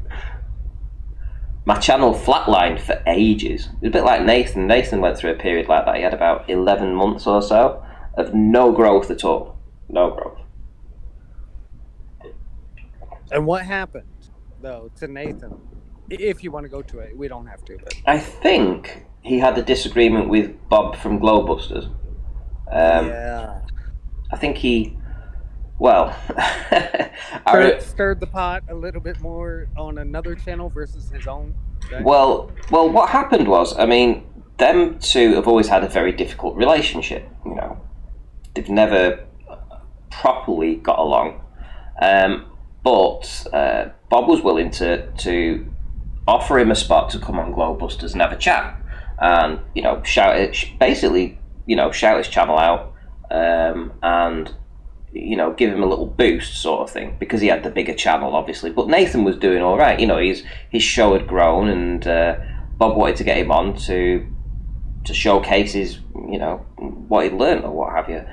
My channel flatlined for ages. It was a bit like Nathan. Nathan went through a period like that. He had about 11 months or so of no growth at all. No growth. And what happened, though, to Nathan? If you want to go to it, we don't have to. But I think he had a disagreement with Bob from Glowbusters. Yeah. I think he... Well... stirred the pot a little bit more on another channel versus his own. Right? Well, what happened was, I mean, them two have always had a very difficult relationship, you know. They've never properly got along. But Bob was willing to offer him a spot to come on Glowbusters and have a chat. And, you know, shout his channel out, and, you know, give him a little boost sort of thing, because he had the bigger channel, obviously. But Nathan was doing all right. You know, his show had grown, and Bob wanted to get him on to showcase his, you know, what he'd learned or what have you.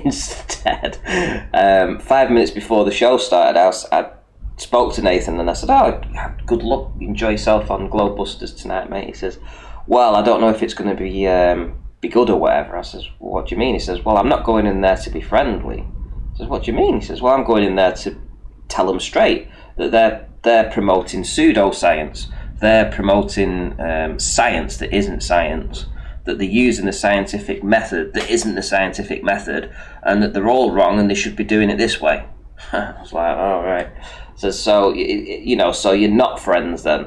Instead, 5 minutes before the show started, I spoke to Nathan and I said, "Oh, good luck, enjoy yourself on Glowbusters tonight, mate." He says, "Well, I don't know if it's going to be good or whatever." I says, "Well, what do you mean?" He says, "Well, I'm not going in there to be friendly." I says, "What do you mean?" He says, "Well, I'm going in there to tell them straight that they're promoting pseudoscience. They're promoting science that isn't science, that they're using the scientific method that isn't the scientific method, and that they're all wrong and they should be doing it this way." I was like, "Oh, right." So you know, so you're not friends then,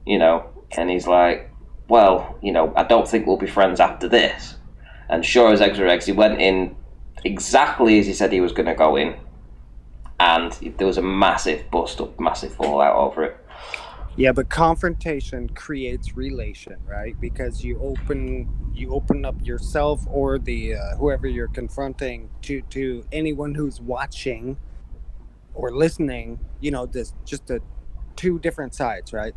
you know? And he's like, "Well, you know, I don't think we'll be friends after this." And sure as eggs were eggs, he went in exactly as he said he was going to go in, and there was a massive bust up, massive fallout over it. Yeah, but confrontation creates relation, right? Because you open up yourself or the whoever you're confronting to anyone who's watching or listening. You know, this just two different sides, right?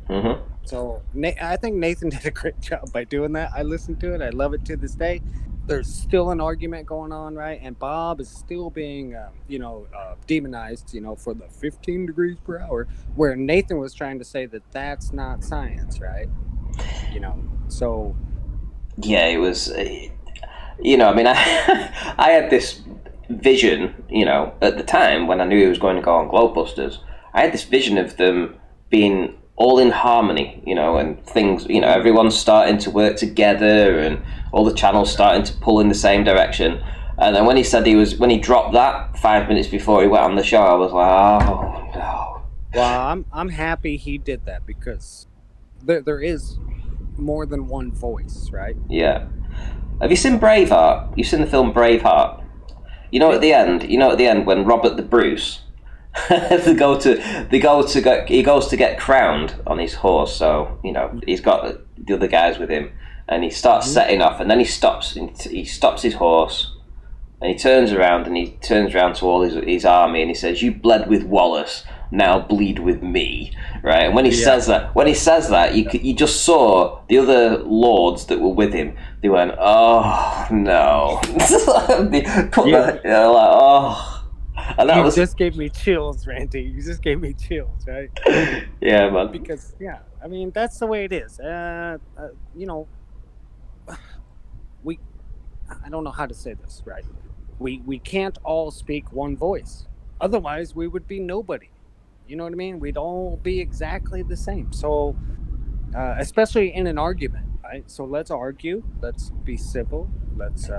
Mm-hmm. So I think Nathan did a great job by doing that. I listened to it. I love it to this day. There's still an argument going on, right? And Bob is still being, demonized, you know, for the 15 degrees per hour, where Nathan was trying to say that that's not science, right? You know, so... Yeah, it was, you know, I mean, I had this vision, you know, at the time when I knew he was going to go on Glowbusters. I had this vision of them being all in harmony, you know, and things, you know, everyone's starting to work together and all the channels starting to pull in the same direction. And then when he dropped that 5 minutes before he went on the show, I was like, oh no. Well, I'm happy he did that, because there is more than one voice, right? Yeah. Have you seen Braveheart? You've seen the film Braveheart. You know at the end when Robert the Bruce he goes to get crowned on his horse. So he's got the other guys with him, and he starts setting off, and then he stops. He stops his horse, and he turns around to all his army, and he says, "You bled with Wallace, now bleed with me." Right? And when he says that, you just saw the other lords that were with him. They went, "Oh no!" Like, oh. And that you just gave me chills, Randy. You just gave me chills, right? Yeah, man. Because I mean that's the way it is. I don't know how to say this, right? We can't all speak one voice. Otherwise, we would be nobody. You know what I mean? We'd all be exactly the same. So, especially in an argument, right? So let's argue. Let's be civil. Let's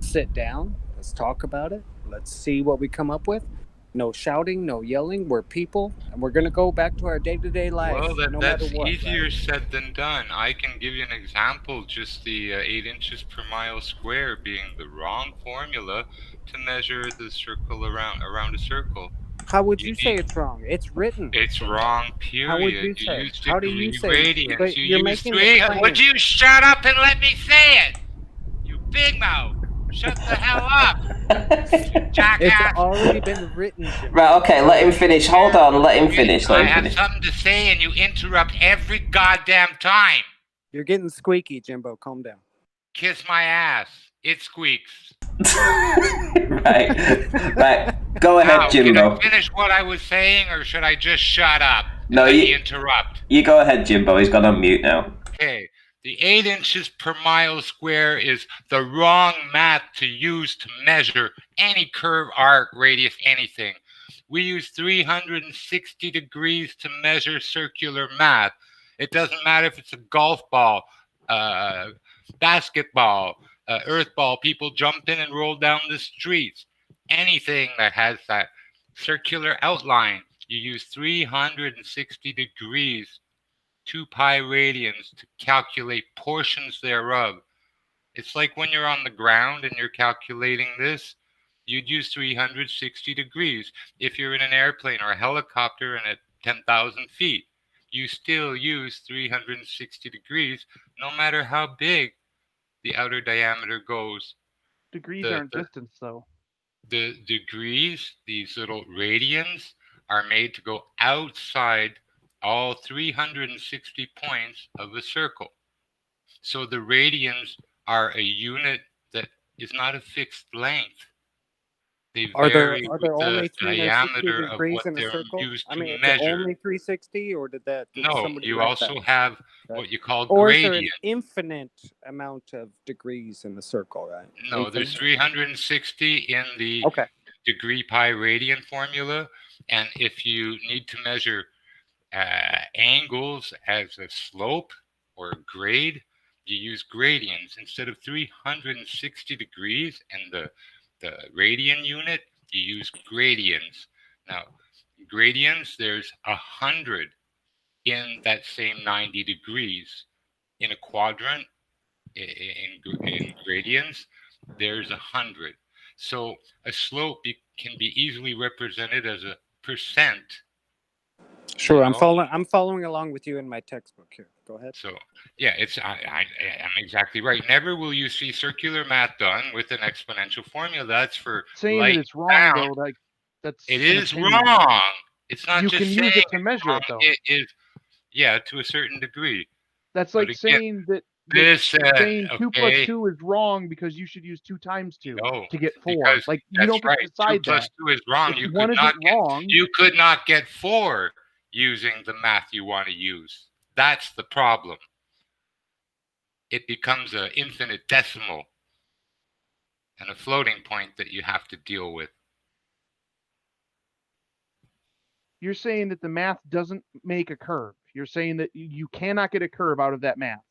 sit down. Let's talk about it. Let's see what we come up with. No shouting, no yelling. We're people, and we're gonna go back to our day-to-day life, Well, no matter that's what. easier Right? said than done. I can give you an example. Just the 8 inches per mile square being the wrong formula to measure the circle around a circle. How would You you say need it's wrong? It's written. It's wrong. How would Period. you You say? use How do you degree say? radians. But You you're use making a 3. claim. Would you shut up and let me say it? You big mouth. Shut the hell up, jackass. It's already been written, Jim. Right, okay, let him finish. Hold on, let him finish. I have something to say and you interrupt every goddamn time. You're getting squeaky, Jimbo. Calm down. Kiss my ass. It squeaks. Right. Go ahead, Jimbo. Can I finish what I was saying, or should I just shut up and No, let you me interrupt? You go ahead, Jimbo. He's gone on mute now. Okay. The 8 inches per mile square is the wrong math to use to measure any curve, arc, radius, anything. We use 360 degrees to measure circular math. It doesn't matter if it's a golf ball, basketball, earth ball, people jump in and roll down the streets. Anything that has that circular outline, you use 360 degrees, 2 pi radians, to calculate portions thereof. It's like when you're on the ground and you're calculating this, you'd use 360 degrees. If you're in an airplane or a helicopter and at 10,000 feet, you still use 360 degrees, no matter how big the outer diameter goes. Degrees aren't distance, though. The degrees, these little radians, are made to go outside all 360 points of a circle. So the radians are a unit that is not a fixed length. They vary Are with there the only 360 diameter of degrees what in a they're circle? used I to mean, is it measure. only 360, or did No, somebody you write also that? have Right? what you call Or is there an gradient. infinite amount of degrees in the circle, right? No, Infinite? there's 360 in the Okay. degree pi radian formula, and if you need to measure angles as a slope or a grade, you use gradients. Instead of 360 degrees and the radian unit, you use gradients. Now, gradients, there's 100 in that same 90 degrees. In a quadrant, in gradients, there's 100. So a slope can be easily represented as a percent. Sure, I'm following along with you in my textbook here. Go ahead. So yeah, I'm exactly right. Never will you see circular math done with an exponential formula. That's for saying light that it's wrong, sound. though. That's It an is opinion. wrong. It's not You just can saying use it to it's measure wrong. it, though. It is, yeah, to a certain degree. That's But like again, saying that saying 2 plus 2 is wrong because you should use 2 times 2 to get 4. Because Like, you don't get to decide 2 plus that. 2 is wrong. If one isn't wrong, you could not get 4 using the math you want to use. That's the problem. It becomes an infinite decimal and a floating point that you have to deal with. You're saying that the math doesn't make a curve. You're saying that you cannot get a curve out of that math.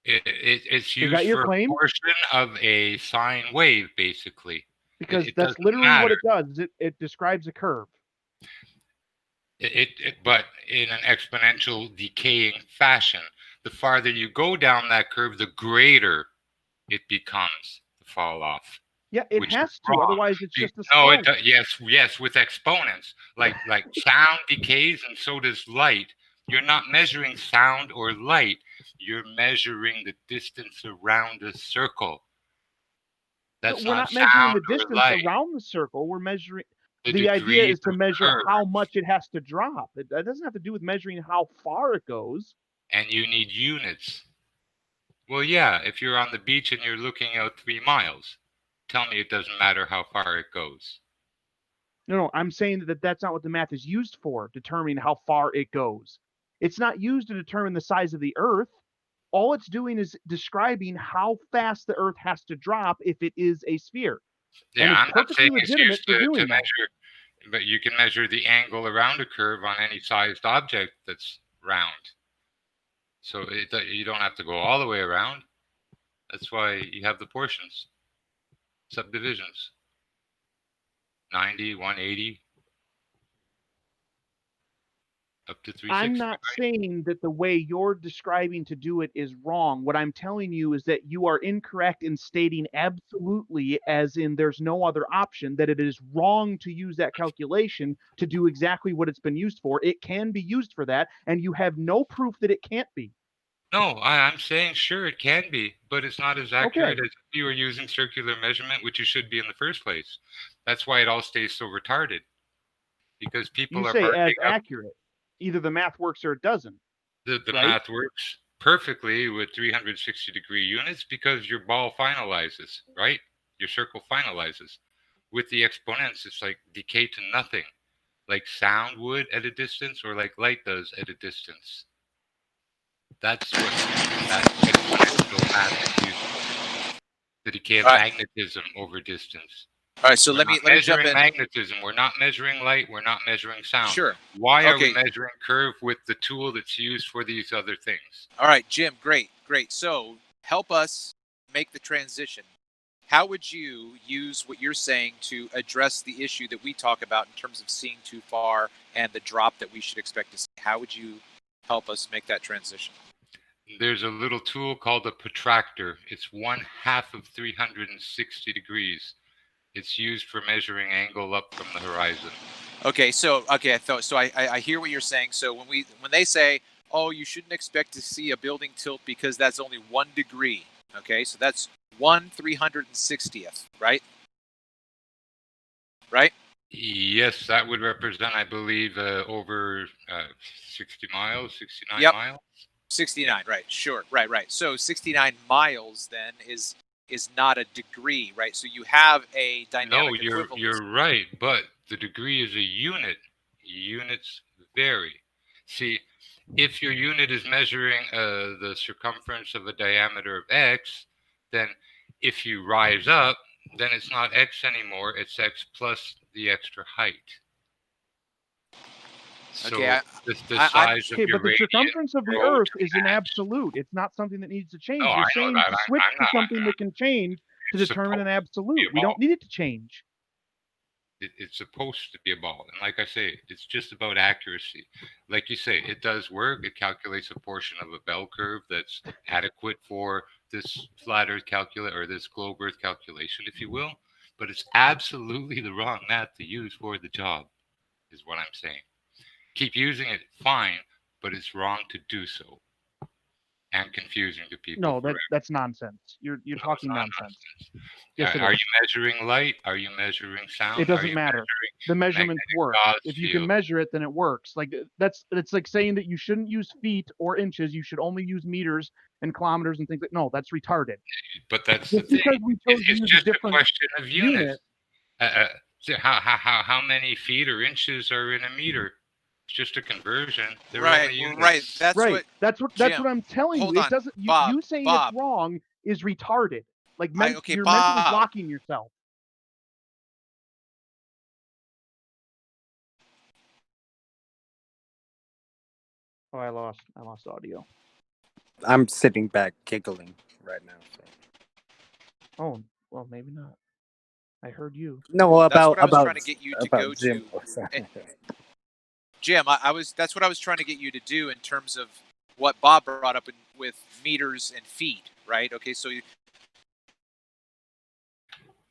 It's Is that used your for claim? a portion of a sine wave, basically. Because it that's doesn't literally matter. what it does. It describes a curve. But in an exponential decaying fashion. the farther you go down that curve, the greater it becomes to fall off. Yeah, it Which is has to. wrong. Otherwise, it's just a No, slope. yes, with exponents. Like sound decays and so does light. You're not measuring sound or light. You're measuring the distance around a circle. That's We're not not measuring sound the or distance light. around the circle. We're measuring. The The idea degrees is to of measure curve. how much it has to drop. That doesn't have to do with measuring how far it goes. And you need units. Well, yeah, if you're on the beach and you're looking out 3 miles, tell me it doesn't matter how far it goes. No, I'm saying that that's not what the math is used for, determining how far it goes. It's not used to determine the size of the Earth. All it's doing is describing how fast the Earth has to drop if it is a sphere. Yeah, And it's I'm not saying perfectly it's legitimate used for to doing that. measure, but you can measure the angle around a curve on any sized object that's round. So you don't have to go all the way around. That's why you have the portions, subdivisions. 90, 180, up to 360. I'm not saying that the way you're describing to do it is wrong. What I'm telling you is that you are incorrect in stating absolutely, as in there's no other option, that it is wrong to use that calculation to do exactly what it's been used for. It can be used for that, and you have no proof that it can't be. No, I'm saying sure it can be, but it's not as accurate Okay. as if you were using circular measurement, which you should be in the first place. That's why it all stays so retarded. Because people You are say as marking up accurate. Either the math works or it doesn't. the right? math works perfectly with 360-degree units because your ball finalizes, right? Your circle finalizes. With the exponents, it's like decay to nothing, like sound would at a distance or like light does at a distance. That's what that exponential math is used for. The decay of magnetism over distance. All right, so We're let not me jump measuring in. magnetism. We're not measuring light. We're not measuring sound. Sure. Why are we Okay. measuring curve with the tool that's used for these other things? All right, Jim, great. So help us make the transition. How would you use what you're saying to address the issue that we talk about in terms of seeing too far and the drop that we should expect to see? How would you help us make that transition? There's a little tool called a protractor. It's 1/2 of 360 degrees. It's used for measuring angle up from the horizon. Okay, I hear what you're saying. So when they say, oh, you shouldn't expect to see a building tilt because that's only 1 degree. Okay, so that's 1/360th, right? Right? Yes, that would represent, I believe, over 60 miles, 69 Yep. miles. 69, right? Sure, right. So 69 miles then is not a degree, right? So you have a dynamic equivalence. No, you're right, but the degree is a unit. Units vary. See, if your unit is measuring the circumference of a diameter of x, then if you rise up, then it's not x anymore, it's x plus the extra height. So Okay, the size of Okay, your but the circumference of the grow Earth to is an match. absolute. It's not something that needs to change. No, I You're know saying that. to switch I'm to not. something that can change to It's determine an supposed to be absolute. a We don't ball. need it to change. It's supposed to be a ball. And like I say, it's just about accuracy. Like you say, it does work. It calculates a portion of a bell curve that's adequate for this flat Earth or this globe Earth calculation, if you will. But it's absolutely the wrong math to use for the job, is what I'm saying. Keep using it, fine, but it's wrong to do so. And confusing to people. No, that's nonsense. You're No, talking it's not nonsense. nonsense. Yes, it Are is. you measuring light? Are you measuring sound? It doesn't Are you matter. measuring The measurements magnetic work. Gauss If you field? can measure it, then it works. Like it's like saying that you shouldn't use feet or inches. You should only use meters and kilometers and things like. No, that's retarded. But that's the Just thing. because we chose to It's use a just a different question of units. unit. So how many feet or inches are in a meter? It's just a conversion. They're right, only units. right. That's what I'm telling you. It doesn't. Bob, you saying Bob, it's wrong is retarded. Like you're Bob, mentally blocking yourself. Oh, I lost audio. I'm sitting back giggling right now. So. Oh, well, maybe not. I heard you. No, about that's what I was trying to get you to go Jim. to. Jim, that's what I was trying to get you to do in terms of what Bob brought up with meters and feet, right? Okay, so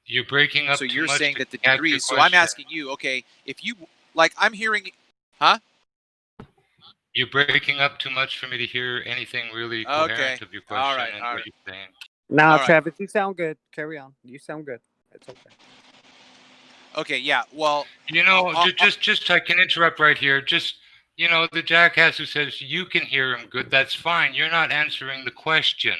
You're breaking up so too you're much saying to that the catch your degrees. So I'm question. asking you, okay, if you like, I'm hearing, huh? You're breaking up too much for me to hear anything really Okay, coherent of your question all right, and all what right. you're saying. Nah, All right. Travis, you sound good. Carry on. You sound good. It's okay. Okay, yeah. Well, You know, just I can interrupt right here. Just, you know, the jackass who says you can hear him good, that's fine. You're not answering the question,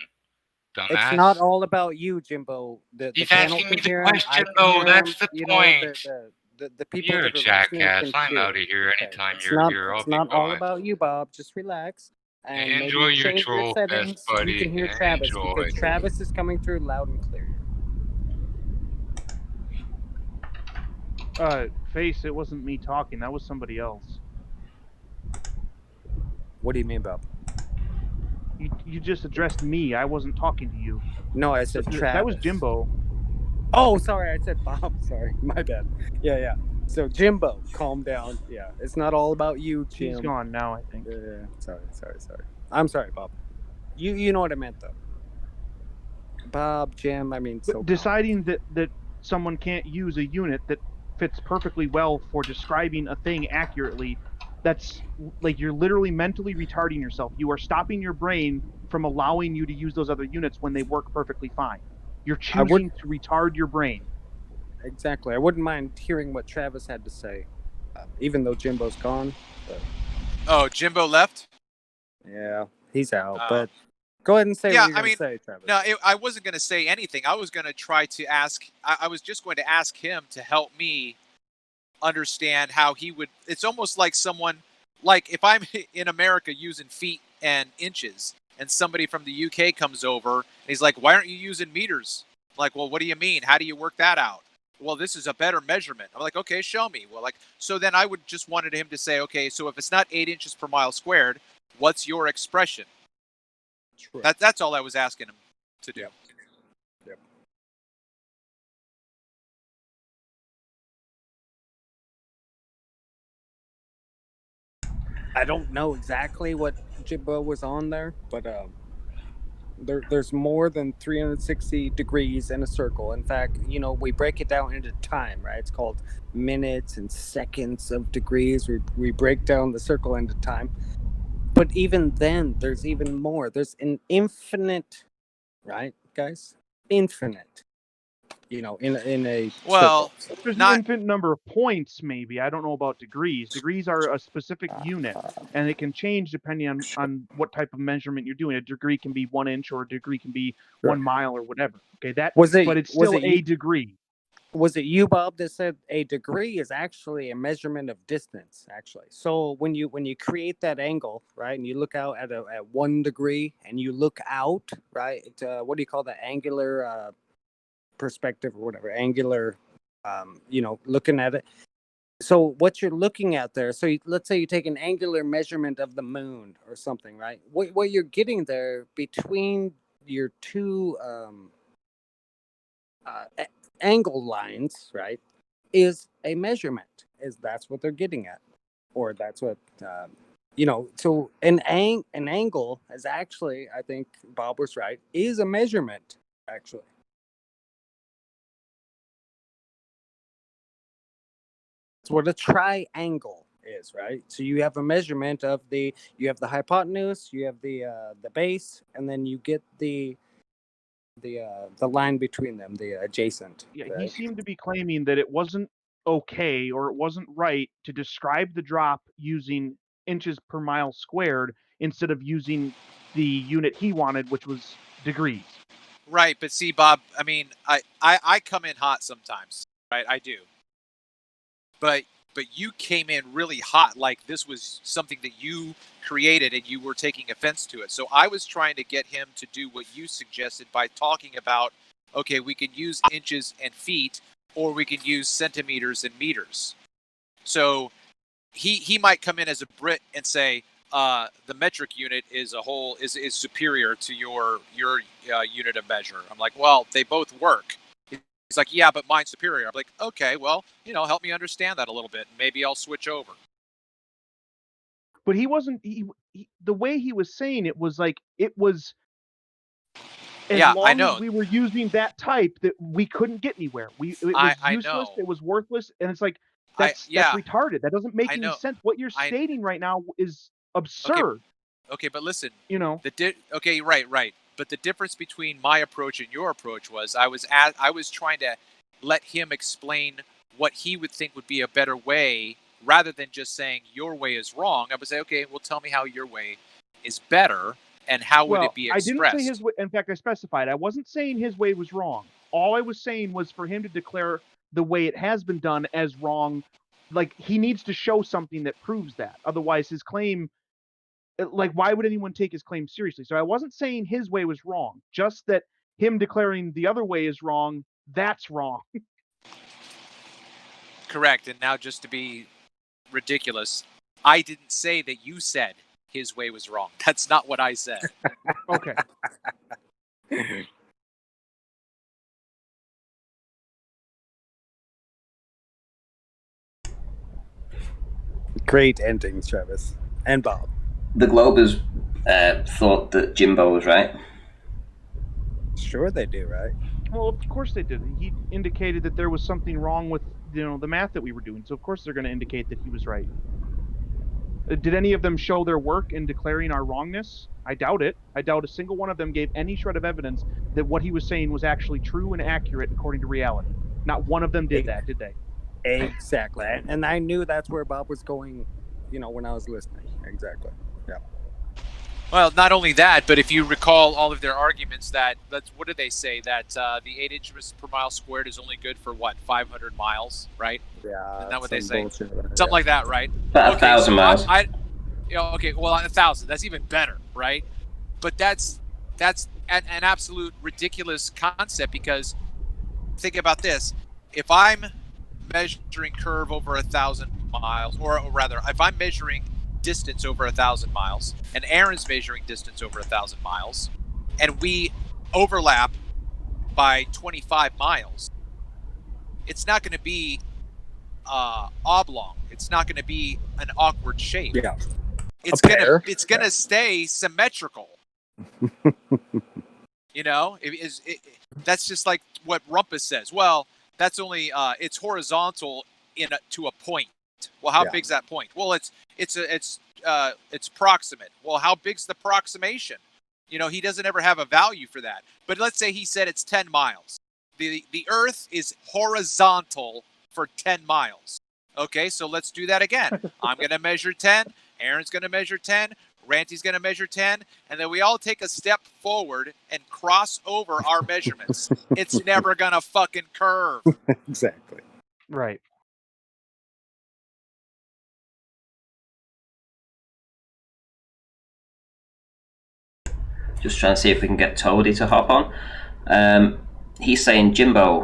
dumbass. It's not all about you, Jimbo. The He's panel asking me can the hear him. I question, can though. hear That's him. the You know, point. the people You're a that are listening jackass. can I'm hear out him. of here Okay. anytime It's you're not. here. I'll It's be not all gone. about you, Bob. Just relax and maybe Enjoy your change your troll fest, settings. buddy. You can hear Travis Enjoy. because Travis is coming through loud and clear. Face, it wasn't me talking. That was somebody else. What do you mean, Bob? You just addressed me. I wasn't talking to you. No, I said Travis. That was Jimbo. Oh, sorry, I said Bob. Sorry, my bad. Yeah. So Jimbo, calm down. Yeah, it's not all about you, Jim. He's gone now, I think. Yeah. Sorry. I'm sorry, Bob. You know what I meant though. Bob, Jim. I mean, so Deciding that someone can't use a unit that fits perfectly well for describing a thing accurately, that's like you're literally mentally retarding yourself. You are stopping your brain from allowing you to use those other units when they work perfectly fine. You're choosing to retard your brain. Exactly. I wouldn't mind hearing what Travis had to say, even though Jimbo's gone. But... Oh, Jimbo left? Yeah, he's out. But go ahead and say what you're going to say, Travis. No, I wasn't going to say anything. I was going to try to ask, I was just going to ask him to help me understand how he would, it's almost like someone, like if I'm in America using feet and inches and somebody from the UK comes over and he's like, why aren't you using meters? I'm like, well, what do you mean? How do you work that out? Well, this is a better measurement. I'm like, okay, show me. Well, like, so then I would just wanted him to say, okay, so if it's not 8 inches per mile squared, what's your expression? True. That's all I was asking him to do. Yep. I don't know exactly what Jimbo was on there, but there's more than 360 degrees in a circle. In fact, you know, we break it down into time, right? It's called minutes and seconds of degrees. We break down the circle into time. But even then, there's even more. There's an infinite, right, guys? Infinite. You know, in a well, circle. There's an infinite number of points, maybe. I don't know about degrees. Degrees are a specific unit, and it can change depending on what type of measurement you're doing. A degree can be 1 inch, or a degree can be 1 mile, or whatever. Okay, but it's still a degree. Was it you, Bob, that said a degree is actually a measurement of distance? Actually, so when you create that angle, right, and you look out at 1 degree, and you look out, right, what do you call that? Angular perspective or whatever, angular, you know, looking at it. So what you're looking at there, so let's say you take an angular measurement of the moon or something, right? What you're getting there between your two angle lines, right, is a measurement. That's what they're getting at, or that's what you know. So an angle is actually, I think Bob was right, is a measurement actually. What a triangle is, right? So you have a measurement of you have the hypotenuse, you have the base, and then you get the line between them, the adjacent. Yeah, right? He seemed to be claiming that it wasn't okay, or it wasn't right to describe the drop using inches per mile squared instead of using the unit he wanted, which was degrees. Right, but see, Bob, I mean, I come in hot sometimes, right? I do. But you came in really hot, like this was something that you created and you were taking offense to it. So I was trying to get him to do what you suggested by talking about, okay, we can use inches and feet, or we can use centimeters and meters. So he might come in as a Brit and say, the metric unit is superior to your unit of measure. I'm like, well, they both work. He's like, yeah, but mine's superior. I'm like, okay, well, you know, help me understand that a little bit. Maybe I'll switch over. But he wasn't. The way he was saying it was like it was. As Yeah, I long know. as we were using that type, that we couldn't get anywhere. It was I useless. know. It was worthless, and it's like Yeah, that's retarded. That doesn't make I any know. sense. What you're stating right now is absurd. Okay, but listen. You know. Okay, right. But the difference between my approach and your approach was I was trying to let him explain what he would think would be a better way, rather than just saying your way is wrong. I would say, okay, well, tell me how your way is better, and how would it be I didn't say expressed? his way. In fact, I specified. I wasn't saying his way was wrong. All I was saying was for him to declare the way it has been done as wrong. Like, he needs to show something that proves that. Otherwise, his claim, like, why would anyone take his claim seriously? So I wasn't saying his way was wrong, just that him declaring the other way is wrong, that's wrong. Correct. And now, just to be ridiculous, I didn't say that you said his way was wrong. That's not what I said. Okay. Great endings, Travis and Bob. The Globers thought that Jimbo was right. Sure they do, right? Well, of course they did. He indicated that there was something wrong with, the math that we were doing. So of course they're going to indicate that he was right. Did any of them show their work in declaring our wrongness? I doubt it. I doubt a single one of them gave any shred of evidence that what he was saying was actually true and accurate according to reality. Not one of them did that, did they? Exactly. And I knew that's where Bob was going, when I was listening. Exactly. Yeah. Well, not only that, but if you recall all of their arguments, what do they say? That the 8 inches per mile squared is only good for 500 miles, right? Yeah. Isn't that what they say? Bullshit, right? Something like that, right? About 1,000 miles. Okay, well, 1,000. That's even better, right? But that's an absolute ridiculous concept, because think about this: if I'm measuring curve over 1,000 miles, or rather, if I'm measuring distance over 1,000 miles, and Aaron's measuring distance over 1,000 miles, and we overlap by 25 miles, it's not going to be oblong. It's not going to be an awkward shape. Yeah. It's gonna stay symmetrical. That's just like what Rumpus says. Well, that's only it's horizontal to a point. Well, how big's that point? Well, it's proximate. Well, how big's the proximation? He doesn't ever have a value for that. But let's say he said it's 10 miles. The Earth is horizontal for 10 miles. Okay, so let's do that again. I'm going to measure 10. Aaron's going to measure 10. Ranty's going to measure 10. And then we all take a step forward and cross over our measurements. It's never going to fucking curve. Exactly. Right. Just trying to see if we can get Toady to hop on. He's saying, Jimbo,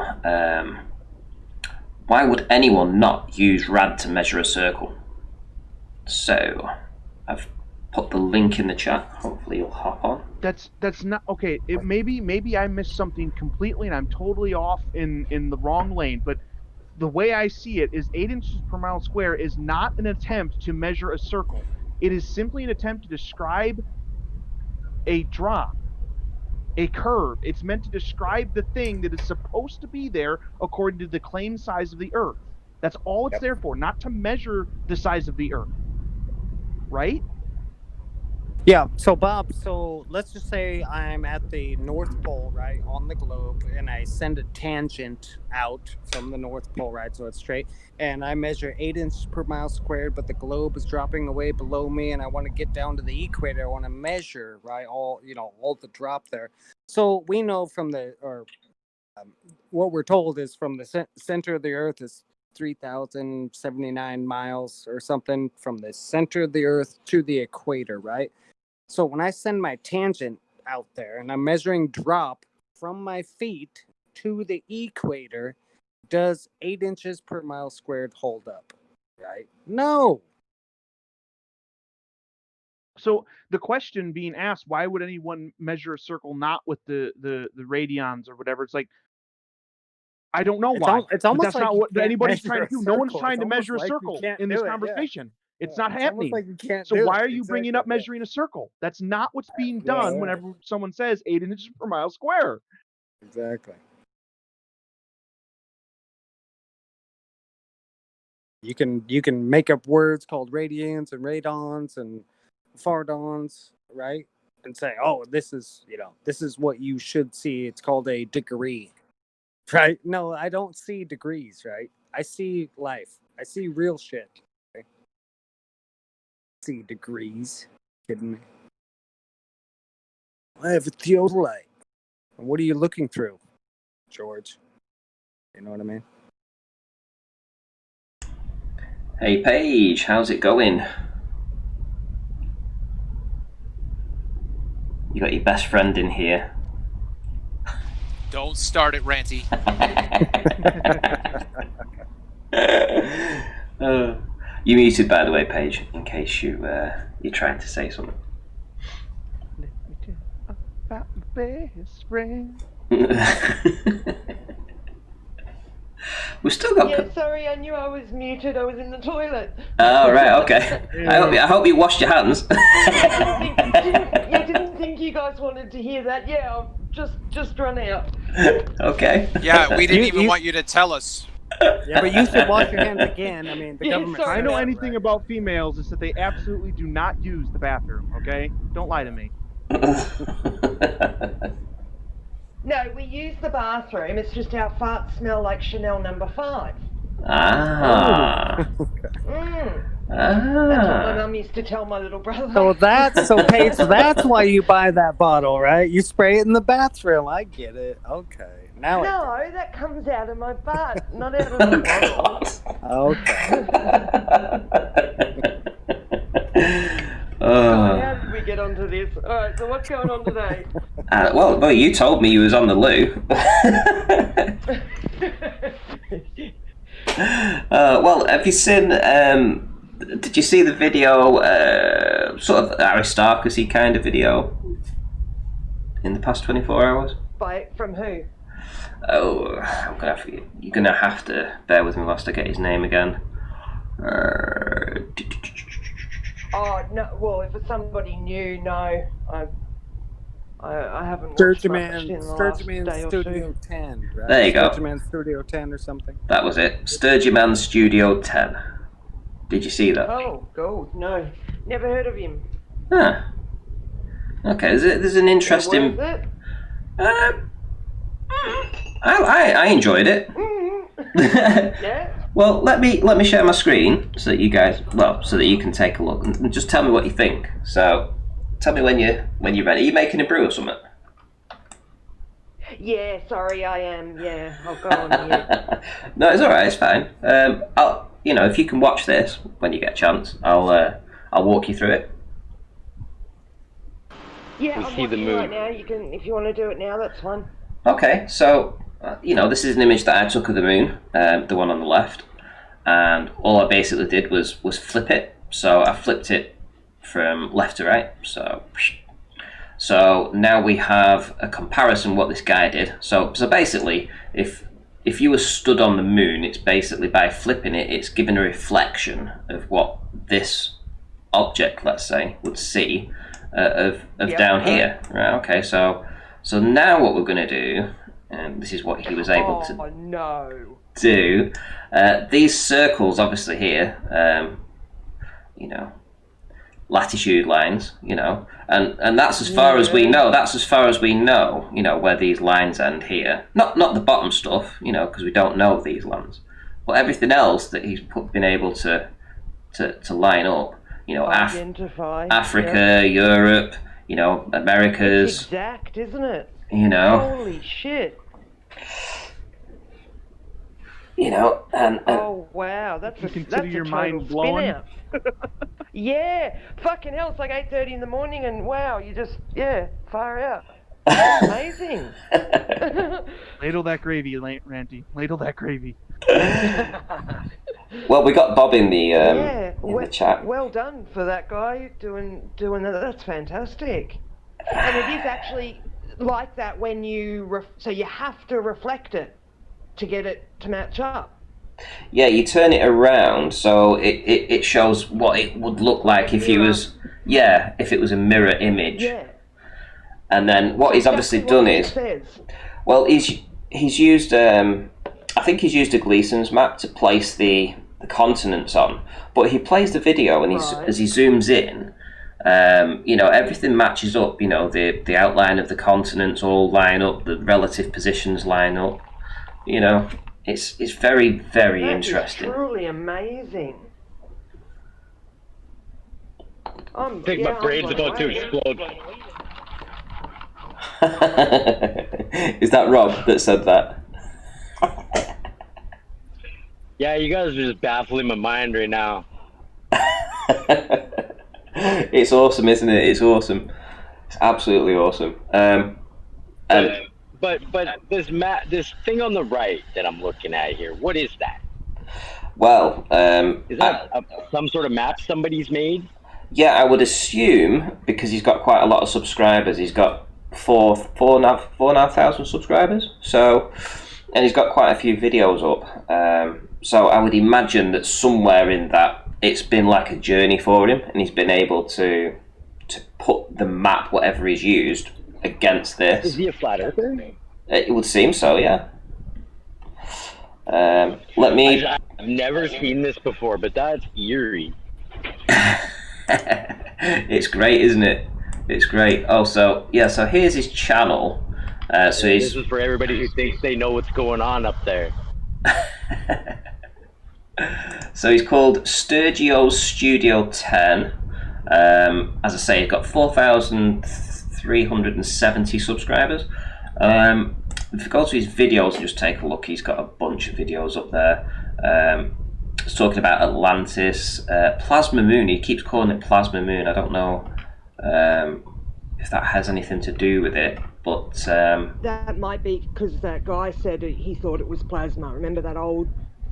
why would anyone not use rad to measure a circle? So, I've put the link in the chat. Hopefully you'll hop on. That's not okay. Maybe I missed something completely and I'm totally off in the wrong lane, but the way I see it is 8 inches per mile square is not an attempt to measure a circle. It is simply an attempt to describe a drop, a curve. It's meant to describe the thing that is supposed to be there according to the claimed size of the Earth. That's all it's there for, not to measure the size of the Earth. Right? Yeah. So, Bob, let's just say I'm at the North Pole, right, on the globe, and I send a tangent out from the North Pole, right, so it's straight, and I measure 8 inches per mile squared, but the globe is dropping away below me, and I want to get down to the equator. I want to measure, right, all the drop there. So we know what we're told is from the center of the Earth is 3,079 miles or something from the center of the Earth to the equator, right? So when I send my tangent out there and I'm measuring drop from my feet to the equator, does 8 inches per mile squared hold up? Right? No. So the question being asked, why would anyone measure a circle not with the radians or whatever? It's like, I don't know why. It's almost that's like not you what can't anybody's measure trying to a do. No one's circle. trying It's to measure a almost like you circle can't in do this it, yeah. conversation. It's not It's happening. almost like you can't So do why it. are you bringing up Exactly, yeah. measuring a circle? That's not what's being Yeah, done yeah. whenever someone says 8 inches per mile square. Exactly. You can make up words called radians and radons and fardons, right? And say, oh, this is what you should see. It's called a degree, right? No, I don't see degrees, right? I see life. I see real shit. Right? I see degrees. Kidding me? I have a theodolite. And what are you looking through, George? You know what I mean? Hey Paige, how's it going? You got your best friend in here. Don't start it, Ranty. You muted, by the way, Paige, in case you're trying to say something. Let me tell you about my best friend. We've still got. Yeah, sorry, I knew I was muted. I was in the toilet. Oh, right, okay. I hope you washed your hands. Didn't think you guys wanted to hear that. Yeah, I've just run out. Okay. Yeah, we didn't even want you to tell us. Yeah, but you should wash your hands again. I mean, the government. sorry I know about anything about females is that they absolutely do not use the bathroom, okay? Don't lie to me. No, we use the bathroom. It's just our farts smell like Chanel No. 5. Ah. That's what my mum used to tell my little brother. So Paige, that's why you buy that bottle, right? You spray it in the bathroom. I get it. Okay. Now No, that comes out of my butt, not out of the bottle. Okay. God, how did we get onto this? Alright, so what's going on today? Well, you told me you was on the loo. Well, have you seen? Did you see the video? Sort of aristocracy kind of video in the past 24 hours. From who? Oh, you're gonna have to bear with me whilst I get his name again. Oh no! Well, if it's somebody new, no, I haven't watched much in the last Sturgeman day or Studio two. 10, right? There you go. Sturgeman Studio 10 or something. That was it. Sturgeman Studio 10. Did you see that? Oh, gold. No, never heard of him. Huh. Okay, there's an interesting. Worth it? I enjoyed it. Yeah. Well, let me share my screen so that you can take a look and just tell me what you think. So, tell me when you're ready. Are you making a brew or something? Yeah, sorry, I am. Yeah, I'll go on. Yeah. No, it's all right. It's fine. If you can watch this when you get a chance, I'll walk you through it. Yeah, We I'm see the watching moon. right now. You can, if you want to do it now, that's fine. Okay, so this is an image that I took of the moon, the one on the left, and all I basically did was flip it. So I flipped it from left to right. So now we have a comparison what this guy did. So basically, if you were stood on the moon, it's basically by flipping it, it's giving a reflection of what this object, let's say, would see of down here. Right? Okay, so now what we're going to do, and this is what he was able to do. These circles, obviously here, latitude lines, and that's as far as we know. That's as far as we know, where these lines end here. Not the bottom stuff, because we don't know these lands, but everything else that he's been able to line up. Identify. Africa, Europe, Americas. It's exact, isn't it? Holy shit. And oh wow, that's you a consider that's your a mind total blown? spin out. Yeah, fucking hell, it's like 8:30 in the morning, and wow, you just far out. Amazing. Ladle that gravy, Ranty. Ladle that gravy. Well, we got Bob in the the chat. Well done for that guy doing that. That's fantastic. And it is actually like that when you so you have to reflect it to get it to match up. Yeah, you turn it around so it shows what it would look like if you was if it was a mirror image. Yeah. And then what he's obviously done is, well, he's used I think he's used a Gleason's map to place the continents on, but he plays the video and as he zooms in, everything matches up. The outline of the continents all line up, the relative positions line up. It's very, very interesting. That is truly amazing. I think my brain's about to explode. Is that Rob that said that? Yeah, you guys are just baffling my mind right now. It's awesome, isn't it? It's awesome. It's absolutely awesome. But this thing on the right that I'm looking at here, what is that? Well, is that some sort of map somebody's made? Yeah, I would assume, because he's got quite a lot of subscribers. He's got 4,500 subscribers. So, and he's got quite a few videos up. So I would imagine that somewhere in that, it's been like a journey for him, and he's been able to put the map, whatever he's used, against this. Is he a flat earther? It would seem so, yeah. I've never seen this before, but that's eerie. It's great, isn't it? It's great. Oh, so here's his channel. This is for everybody who thinks they know what's going on up there. So he's called Sturgio's Studio 10. As I say, he's got 4,370 subscribers. If you go to his videos and just take a look, he's got a bunch of videos up there. He's talking about Atlantis, Plasma Moon. He keeps calling it Plasma Moon. I don't know if that has anything to do with it, but that might be because that guy said he thought it was plasma. Remember that old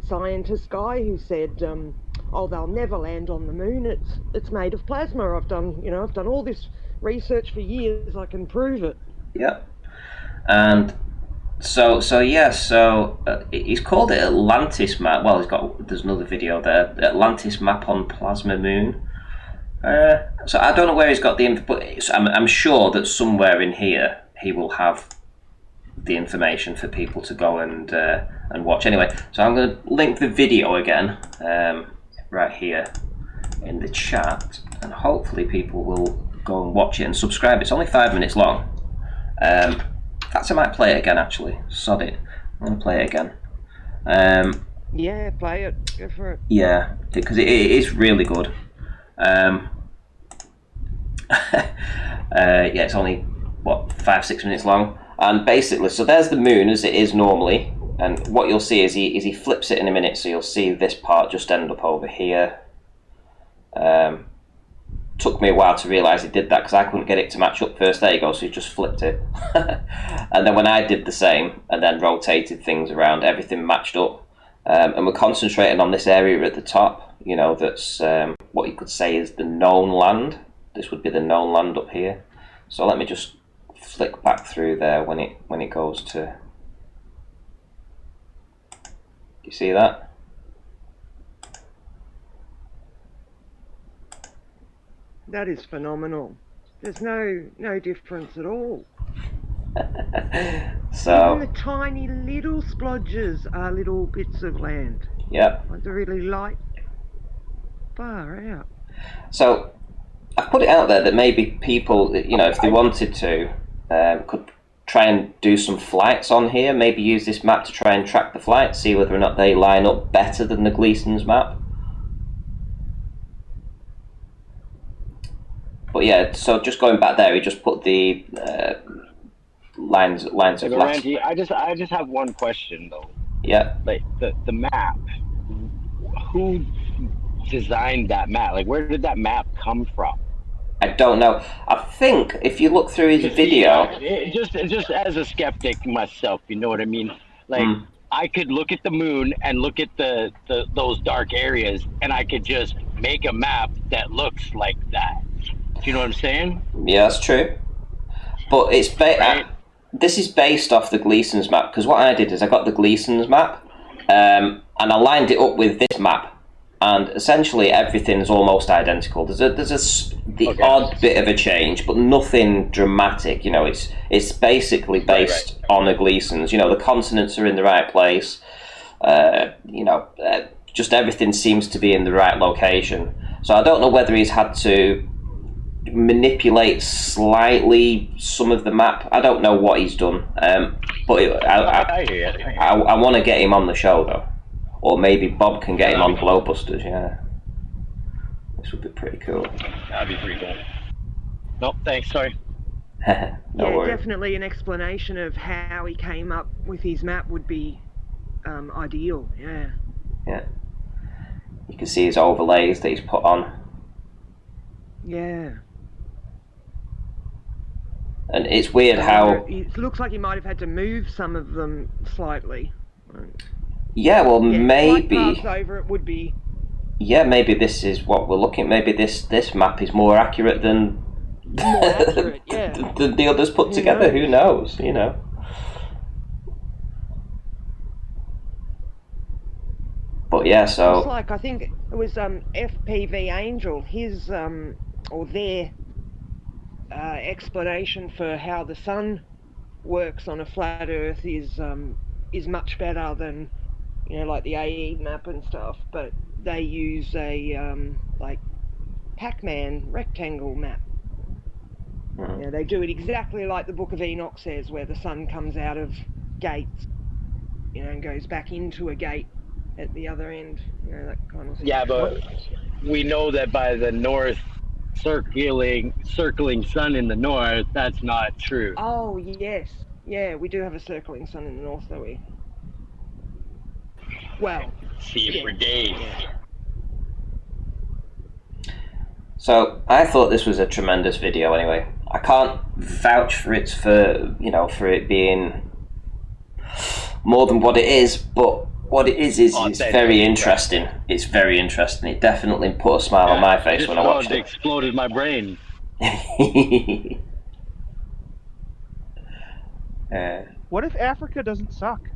scientist guy who said, they'll never land on the moon. It's made of plasma. I've done all this research for years. I can prove it. Yeah, and so he's called it Atlantis map. Well, there's another video there, Atlantis map on Plasma Moon. So I don't know where he's got the info, but I'm sure that somewhere in here he will have the information for people to go and watch. Anyway, so I'm going to link the video again right here in the chat, and hopefully people will go and watch it and subscribe. It's only 5 minutes long. Perhaps I might play it again, actually. Sod it. I'm going to play it again. Yeah, play it. Go for it. Yeah, because it is really good. It's only, 5-6 minutes long. And basically, so there's the moon as it is normally. And what you'll see is he flips it in a minute, so you'll see this part just end up over here. Took me a while to realise he did that because I couldn't get it to match up first. There you go, so he just flipped it. And then when I did the same and then rotated things around, everything matched up. And we're concentrating on this area at the top, that's what you could say is the known land. This would be the known land up here. So let me just flick back through there when it goes to... Do you see that? That is phenomenal. There's no difference at all. So even the tiny little splodges are little bits of land. Yeah. Like they're really light. Far out. So I put it out there that maybe people, if they wanted to, could try and do some flights on here. Maybe use this map to try and track the flights, see whether or not they line up better than the Gleason's map. But yeah, so just going back there, he just put the lines of Randy, I just have one question though. Yeah. Like the map, who designed that map? Like, where did that map come from? I don't know. I think if you look through his video, just as a skeptic myself, you know what I mean. Like, I could look at the moon and look at those dark areas, and I could just make a map that looks like that. Do you know what I'm saying? Yeah, that's true. But it's this is based off the Gleason's map, because what I did is I got the Gleason's map, and and I lined it up with this map, and essentially everything's almost identical. There's the odd bit of a change, but nothing dramatic. You know, it's basically based on a Gleason's. You know, the consonants are in the right place. Just everything seems to be in the right location. So I don't know whether he's had to manipulate slightly some of the map. I don't know what he's done, but I want to get him on the show though, or maybe Bob can get him on Glowbusters. Yeah, this would be pretty cool. That'd be pretty cool. Nope, thanks. Sorry. No worries. Definitely an explanation of how he came up with his map would be ideal. Yeah. Yeah. You can see his overlays that he's put on. Yeah. And it's weird how... It looks like he might have had to move some of them slightly. Yeah, well, maybe... Like paths over it would be... Yeah, maybe this is what we're looking... Maybe this map is more accurate than... More accurate, yeah. the others put together. Who knows, you know? But yeah, so... It's like, I think it was FPV Angel, his, or their explanation for how the sun works on a flat Earth is much better than, you know, like the AE map and stuff. But they use a like Pac-Man rectangle map. Mm. Yeah, they do it exactly like the Book of Enoch says, where the sun comes out of gates, you know, and goes back into a gate at the other end. You know, that kind of thing. Yeah, but we know that by the north circling sun in the north, that's not true. Oh yes, yeah, we do have a circling sun in the north, don't we? Well, see it for days. So I thought this was a tremendous video. Anyway, I can't vouch for it for it being more than what it is, but what it is it's very interesting. It's very interesting. It definitely put a smile on my face when I watched it. It exploded my brain. What if Africa doesn't suck?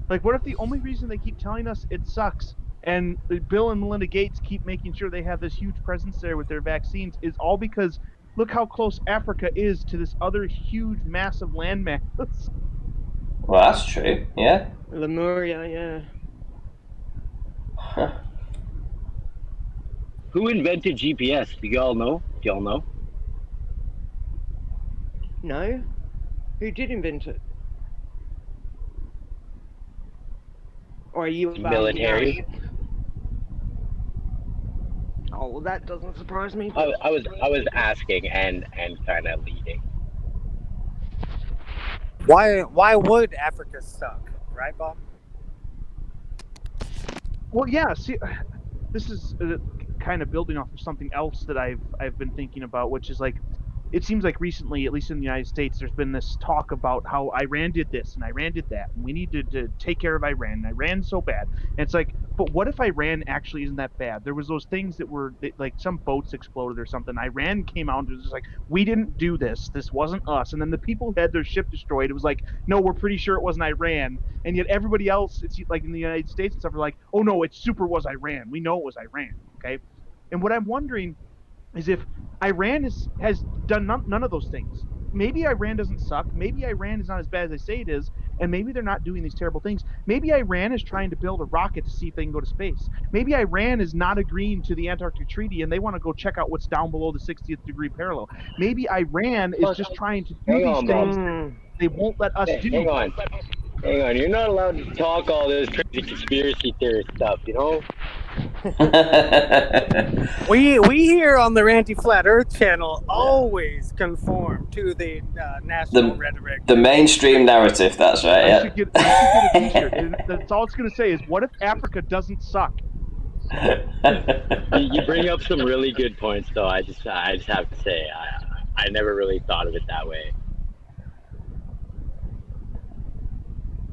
Like, what if the only reason they keep telling us it sucks, and Bill and Melinda Gates keep making sure they have this huge presence there with their vaccines, is all because look how close Africa is to this other huge, massive landmass? Well, that's true. Yeah. Lemuria, yeah. Huh. Who invented GPS? Do y'all know? No? Who did invent it? Or are you military? Oh, well, that doesn't surprise me. I was asking and kind of leading. Why would Africa suck, right, Bob? Well, yeah. See, this is kind of building off of something else that I've been thinking about, which is like, it seems like recently, at least in the United States, there's been this talk about how Iran did this and Iran did that, and we need to take care of Iran. And Iran's so bad, and it's like, but what if Iran actually isn't that bad? There was those things that were like some boats exploded or something. Iran came out and was just like, we didn't do this. This wasn't us. And then the people who had their ship destroyed, it was like, no, we're pretty sure it wasn't Iran. And yet everybody else, it's like in the United States and stuff, are like, oh no, it super was Iran. We know it was Iran. Okay, and what I'm wondering is if Iran has done none of those things. Maybe Iran doesn't suck. Maybe Iran is not as bad as they say it is, and maybe they're not doing these terrible things. Maybe Iran is trying to build a rocket to see if they can go to space. Maybe Iran is not agreeing to the Antarctic Treaty, and they want to go check out what's down below the 60th degree parallel. Maybe Iran is just trying to do these things they won't let us do. Hang on. You're not allowed to talk all this crazy conspiracy theory stuff, you know? we here on the Ranty Flat Earth channel always conform to the national rhetoric. The mainstream narrative, that's right, yeah. I should get a t-shirt, and that's all it's going to say is, what if Africa doesn't suck? You bring up some really good points, though. I just have to say, I never really thought of it that way.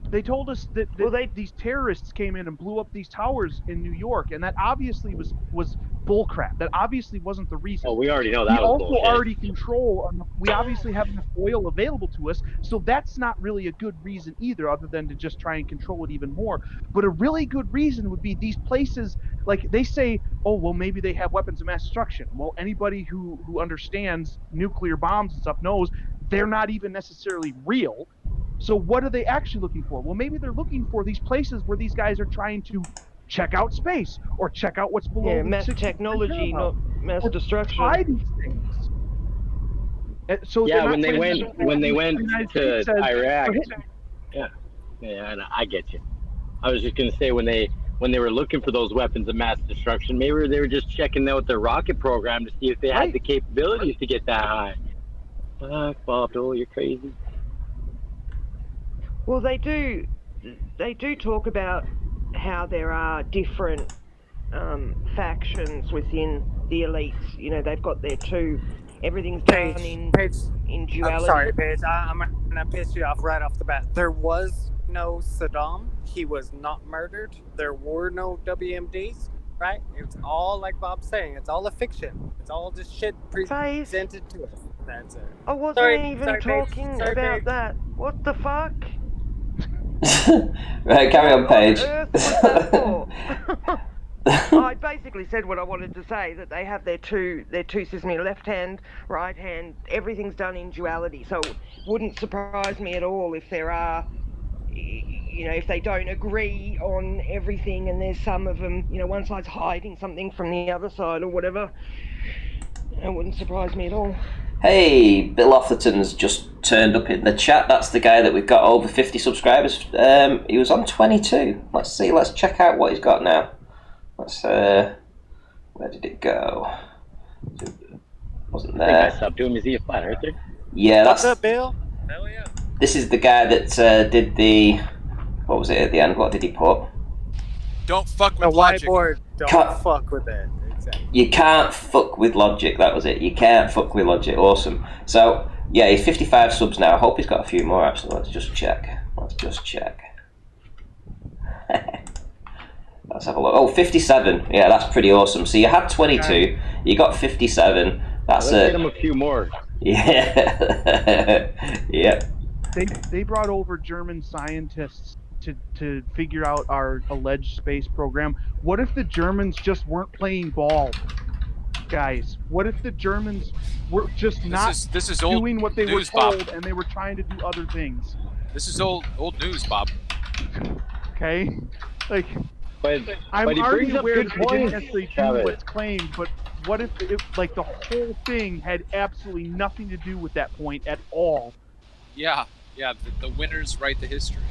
They told us that these terrorists came in and blew up these towers in New York, and that obviously was bullcrap. That obviously wasn't the reason. Oh, we already know We that was also bullshit. already control. We obviously have enough oil available to us, so that's not really a good reason either, other than to just try and control it even more. But a really good reason would be these places, like they say, oh well, maybe they have weapons of mass destruction. Well, anybody who understands nuclear bombs and stuff knows they're not even necessarily real. So what are they actually looking for? Well, maybe they're looking for these places where these guys are trying to check out space or check out what's below Yeah, the mass 60th technology, parallel, not mass or destruction. try these things. So Yeah, they're when not they playing went the when they went United to States says Iraq. we're hitting. Yeah, yeah, I get you. I was just gonna say when they were looking for those weapons of mass destruction, maybe they were just checking out their rocket program to see if they had Right. the capabilities to get that high. Fuck, Bob Dole, you're crazy. Well, they do talk about how there are different factions within the elites. You know, they've got their two. Everything's done Paige, in duality. I'm sorry, Paige. I'm gonna piss you off right off the bat. There was no Saddam. He was not murdered. There were no WMDs. Right? It's all like Bob's saying. It's all a fiction. It's all just shit presented to us. That's it. I wasn't Sorry, even talking Paige. about that. What the fuck? Right, carry on, Paige. What on earth was that for? I basically said what I wanted to say, that they have their two systems, left hand, right hand, everything's done in duality. So it wouldn't surprise me at all if there are, if they don't agree on everything and there's some of them, one side's hiding something from the other side or whatever. It wouldn't surprise me at all. Hey, Bill Offerton's just turned up in the chat. That's the guy that we've got over 50 subscribers. He was on 22. Let's see. Let's check out what he's got now. Let's. Where did it go? Wasn't there? I think I stopped doing. Is he a flat earther? Yeah, that's. What's up, Bill? Hell yeah. This is the guy that did the. What was it at the end? What did he put? Don't fuck The with logic. whiteboard. Don't fuck with it. Exactly. You can't fuck with logic. That was it. You can't fuck with logic. Awesome. So yeah, he's 55 subs now. I hope he's got a few more. Actually, let's just check. Let's have a look. Oh, 57. Yeah, that's pretty awesome. So you had 22. You got 57. That's Let's get him a few more. Yeah. Yep. They brought over German scientists to figure out our alleged space program. What if the Germans just weren't playing ball, guys? What if the Germans were just not This is old doing what they news, were told Bob. and they were trying to do other things? This is old news, Bob. Okay, like but I'm he already brings up aware good that they didn't points, necessarily do Travis. what's claimed, but what if like the whole thing had absolutely nothing to do with that point at all? Yeah. The winners write the history.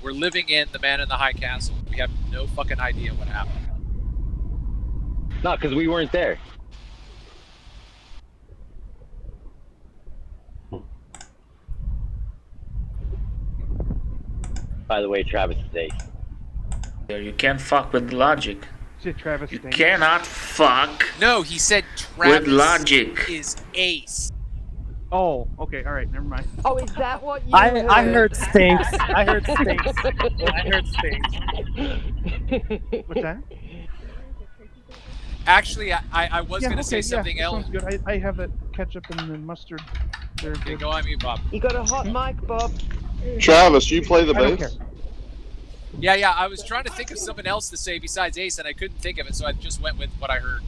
We're living in The Man in the High Castle. We have no fucking idea what happened. No, because we weren't there. By the way, Travis is ace. You can't fuck with logic. Travis You cannot fuck No, he said Travis with logic. is ace. Oh, okay, all right, never mind. Oh, is that what you I heard stinks. I heard stinks. What's that? Actually, I was going to say something that else. sounds good. I have it ketchup and the mustard. Okay, go on mute, Bob. You got a hot mic, Bob? Travis, you play the I don't bass? care. Yeah, I was trying to think of something else to say besides ace, and I couldn't think of it, so I just went with what I heard.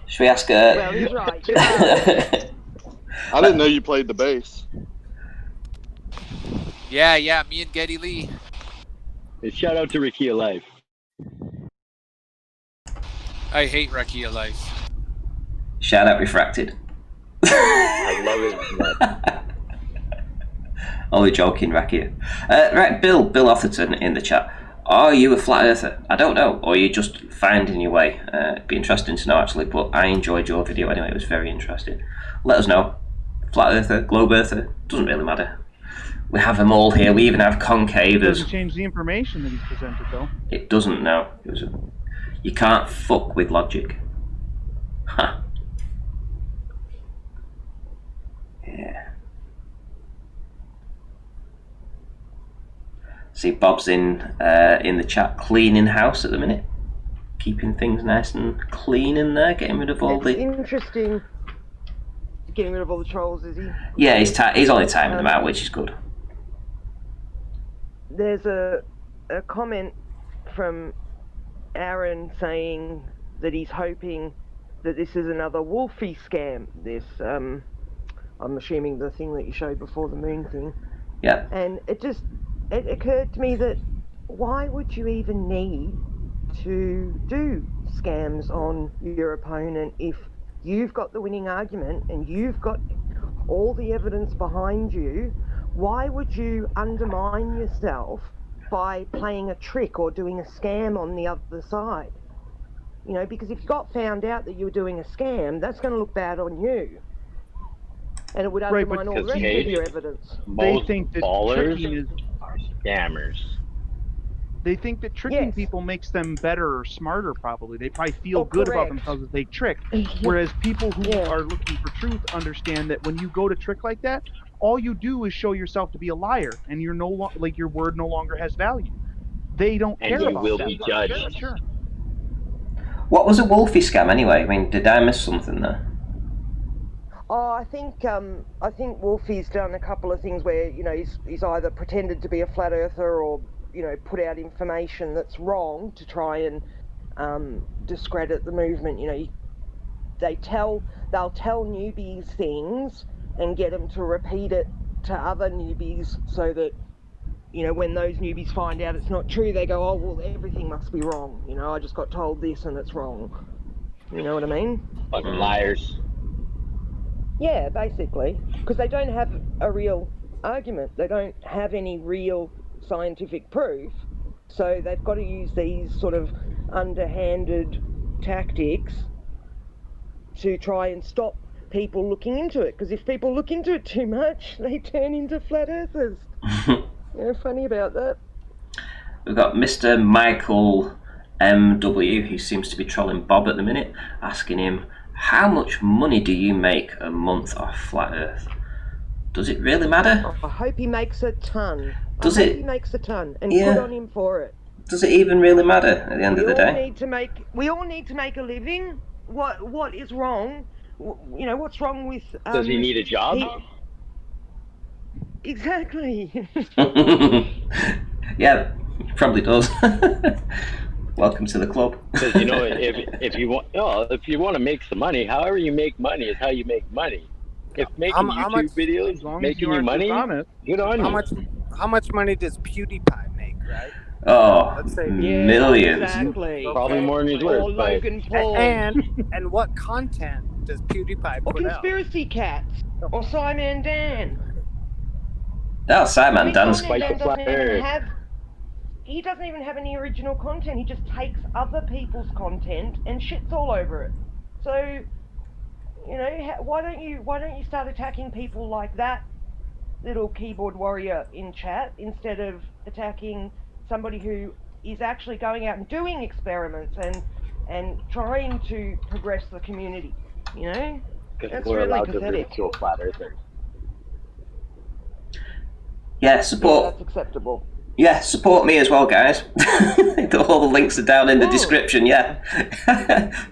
Should we ask Well, he's right. I didn't know you played the bass. Yeah, me and Geddy Lee. Hey, shout out to Ricky Alive. I hate Rakia Life. Shout out Refracted. I love it. Only joking, Rakia. Right, Bill Atherton in the chat. Are you a flat earther? I don't know, or are you just finding your way? It'd be interesting to know actually, but I enjoyed your video anyway, it was very interesting. Let us know. Flat earther, globe earther, doesn't really matter. We have them all here, we even have It concavers. doesn't change the information that he's presented, though. It doesn't, no. You can't fuck with logic. Huh. Yeah. See, Bob's in the chat cleaning house at the minute, keeping things nice and clean in there, getting rid of all It's interesting. Getting rid of all the trolls, is he? Yeah, he's only timing them out, which is good. There's a comment from Aaron saying that he's hoping that this is another Wolfie scam. This, I'm assuming the thing that you showed before the moon thing. Yeah. And it occurred to me that why would you even need to do scams on your opponent if you've got the winning argument and you've got all the evidence behind you? Why would you undermine yourself by playing a trick or doing a scam on the other side? You know, because if you got found out that you were doing a scam, that's going to look bad on you. And it would undermine all the rest of your evidence. They think that tricking is are scammers. They think that tricking people makes them better or smarter, probably. They probably feel good about themselves if they trick. Whereas people who are looking for truth understand that when you go to trick like that, all you do is show yourself to be a liar, and you're like your word no longer has value. They don't And care you about will that. be judged. Sure. What was a Wolfie scam anyway? I mean, did I miss something there? Oh, I think Wolfie's done a couple of things where, you know, he's either pretended to be a flat earther or, you know, put out information that's wrong to try and discredit the movement. You know, they'll tell newbies things and get them to repeat it to other newbies so that, you know, when those newbies find out it's not true, they go, oh, well, everything must be wrong. You know, I just got told this and it's wrong. You know what I mean? Fucking liars. Yeah, basically, because they don't have a real argument. They don't have any real scientific proof. So they've got to use these sort of underhanded tactics to try and stop people looking into it. Because if people look into it too much, they turn into flat earthers. Funny about that. We've got Mr. Michael MW, who seems to be trolling Bob at the minute, asking him, how much money do you make a month off Flat Earth? Does it really matter? I hope he makes a ton. Does I hope it? he makes a ton, and Yeah. good on him for it. Does it even really matter at the end of the day? We all need to make a living. What is wrong? You know, what's wrong with? Does he need a job? Exactly. Yeah, he probably does. Welcome to the club. Because you know, if you want to make some money, however you make money is how you make money. If making YouTube videos making you money, good on you. How much money does PewDiePie make, right? Oh, Let's say millions. Exactly. Probably more than he's worth. Or Logan Paul. And what content does PewDiePie put or Conspiracy Cats. Or Simon Dan. Oh, Simon Dan's He doesn't even have any original content. He just takes other people's content and shits all over it. So, you know, why don't you start attacking people like that little keyboard warrior in chat instead of attacking somebody who is actually going out and doing experiments and trying to progress the community, you know? That's we're really allowed pathetic. to ridicule flat earthers. Yeah, support. Yeah, that's acceptable. Yeah, support me as well, guys. All the links are down in the description, yeah.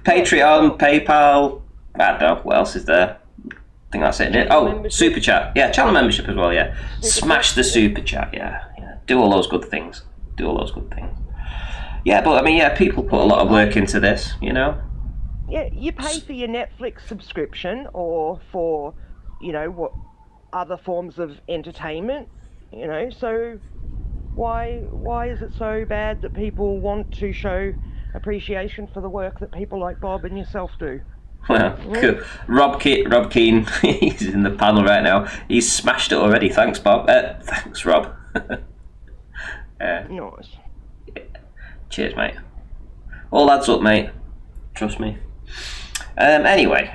Patreon, PayPal, I don't know, what else is there? I think that's it, isn't it? Oh, Super Chat. Yeah, channel membership as well, yeah. Smash the Super Chat, yeah. Do all those good things. Yeah, but I mean, yeah, people put a lot of work into this, you know? Yeah, you pay for your Netflix subscription or for, you know, what other forms of entertainment, you know, so why is it so bad that people want to show appreciation for the work that people like Bob and yourself do? Well, cool. Rob Keane, he's in the panel right now. He's smashed it already. Thanks, Bob. Thanks, Rob. Nice. Cheers, mate. All adds up, mate. Trust me. Anyway.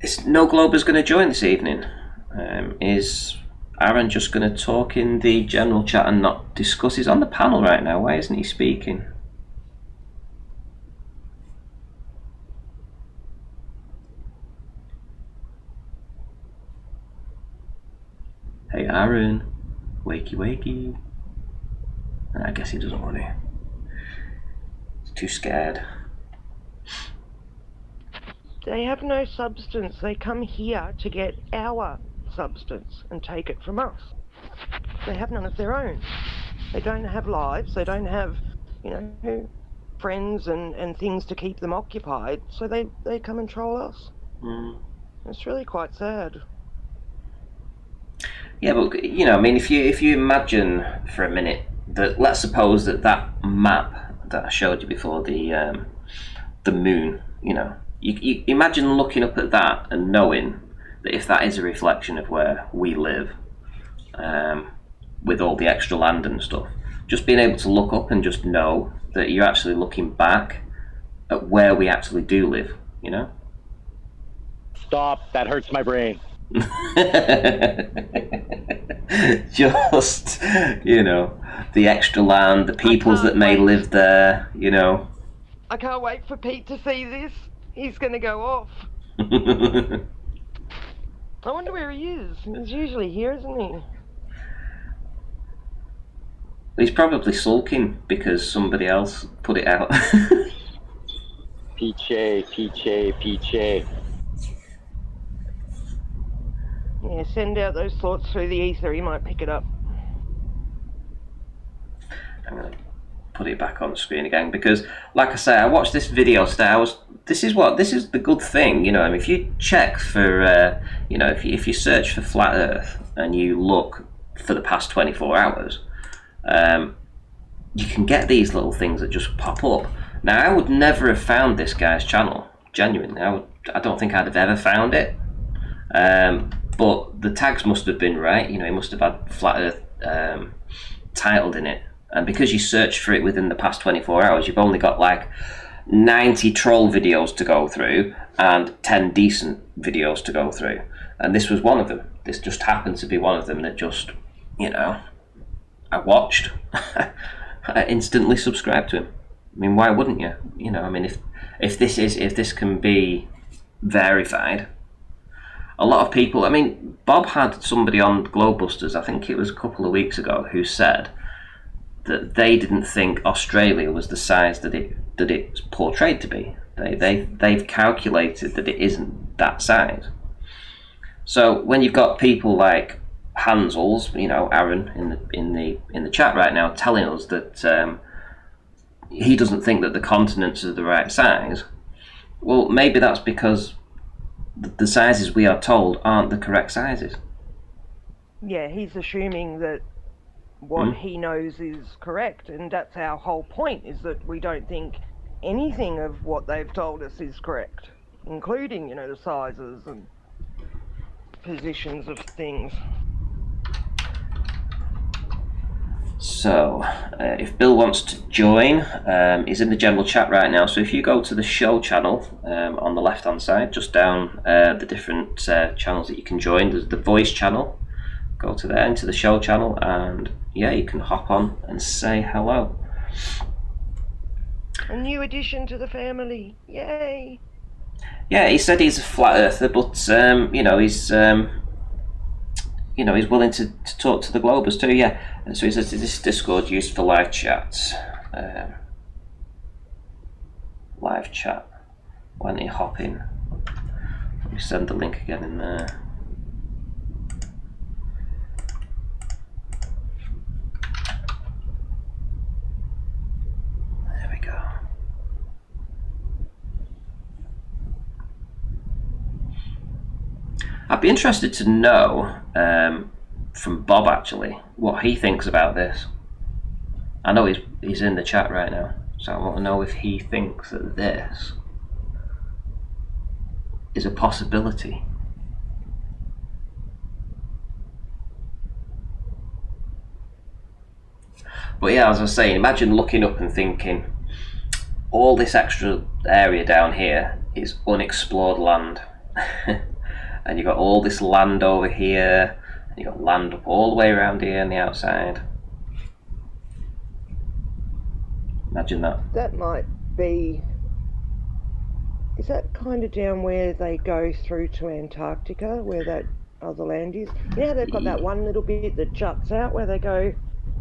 It's No Glober's going to join this evening. Is Aaron just going to talk in the general chat and not discuss? He's on the panel right now. Why isn't he speaking? Hey, Aaron. Where wakey wakey. And I guess he doesn't want to. He's too scared. They have no substance. They come here to get our substance and take it from us. They have none of their own. They don't have lives. They don't have, friends and things to keep them occupied. So they come and troll us. It's really quite sad. Yeah, but I mean, if you imagine for a minute that, let's suppose that map that I showed you before, the moon, you imagine looking up at that and knowing that if that is a reflection of where we live, with all the extra land and stuff, just being able to look up and just know that you're actually looking back at where we actually do live, Stop. That hurts my brain. Just, the extra land, the peoples that may live there, I can't wait for Pete to see this. He's going to go off. I wonder where he is. He's usually here, isn't he? He's probably sulking because somebody else put it out. Peachy. Yeah, send out those thoughts through the ether. He might pick it up. I'm going to put it back on the screen again because, like I say, I watched this video today. This is the good thing, I mean, if you check for, if you search for flat Earth and you look for the past 24 hours, you can get these little things that just pop up. Now, I would never have found this guy's channel, genuinely. I don't think I'd have ever found it. But the tags must have been right. He must have had flat Earth titled in it. And because you search for it within the past 24 hours, you've only got like 90 troll videos to go through and 10 decent videos to go through. And this was one of them. This just happened to be one of them that just, I watched. I instantly subscribed to him. I mean, why wouldn't you? I mean, if this can be verified, a lot of people. I mean, Bob had somebody on Globebusters, I think it was a couple of weeks ago, who said that they didn't think Australia was the size that it's portrayed to be. They've calculated that it isn't that size. So when you've got people like Hansels, Aaron in the chat right now, telling us that he doesn't think that the continents are the right size, well, maybe that's because the sizes we are told aren't the correct sizes. Yeah, he's assuming that what he knows is correct, and that's our whole point, is that we don't think anything of what they've told us is correct, including, the sizes and positions of things. So, if Bill wants to join, he's in the general chat right now. So if you go to the show channel on the left-hand side, just down the different channels that you can join, there's the voice channel. Go to there, into the show channel, and yeah, you can hop on and say hello. A new addition to the family. Yay! Yeah, he said he's a flat earther, but he's he's willing to talk to the Globers too. Yeah, and so he says this Discord used for live chats. Live chat. Why don't you hop in? Let me send the link again in there. There we go. I'd be interested to know from Bob actually what he thinks about this. I know he's in the chat right now, so I want to know if he thinks that this is a possibility. But yeah, as I was saying, imagine looking up and thinking all this extra area down here is unexplored land. And you've got all this land over here, and you've got land up all the way around here on the outside. Imagine that. That might be... Is that kind of down where they go through to Antarctica, where that other land is. You know, they've got that one little bit that juts out where they go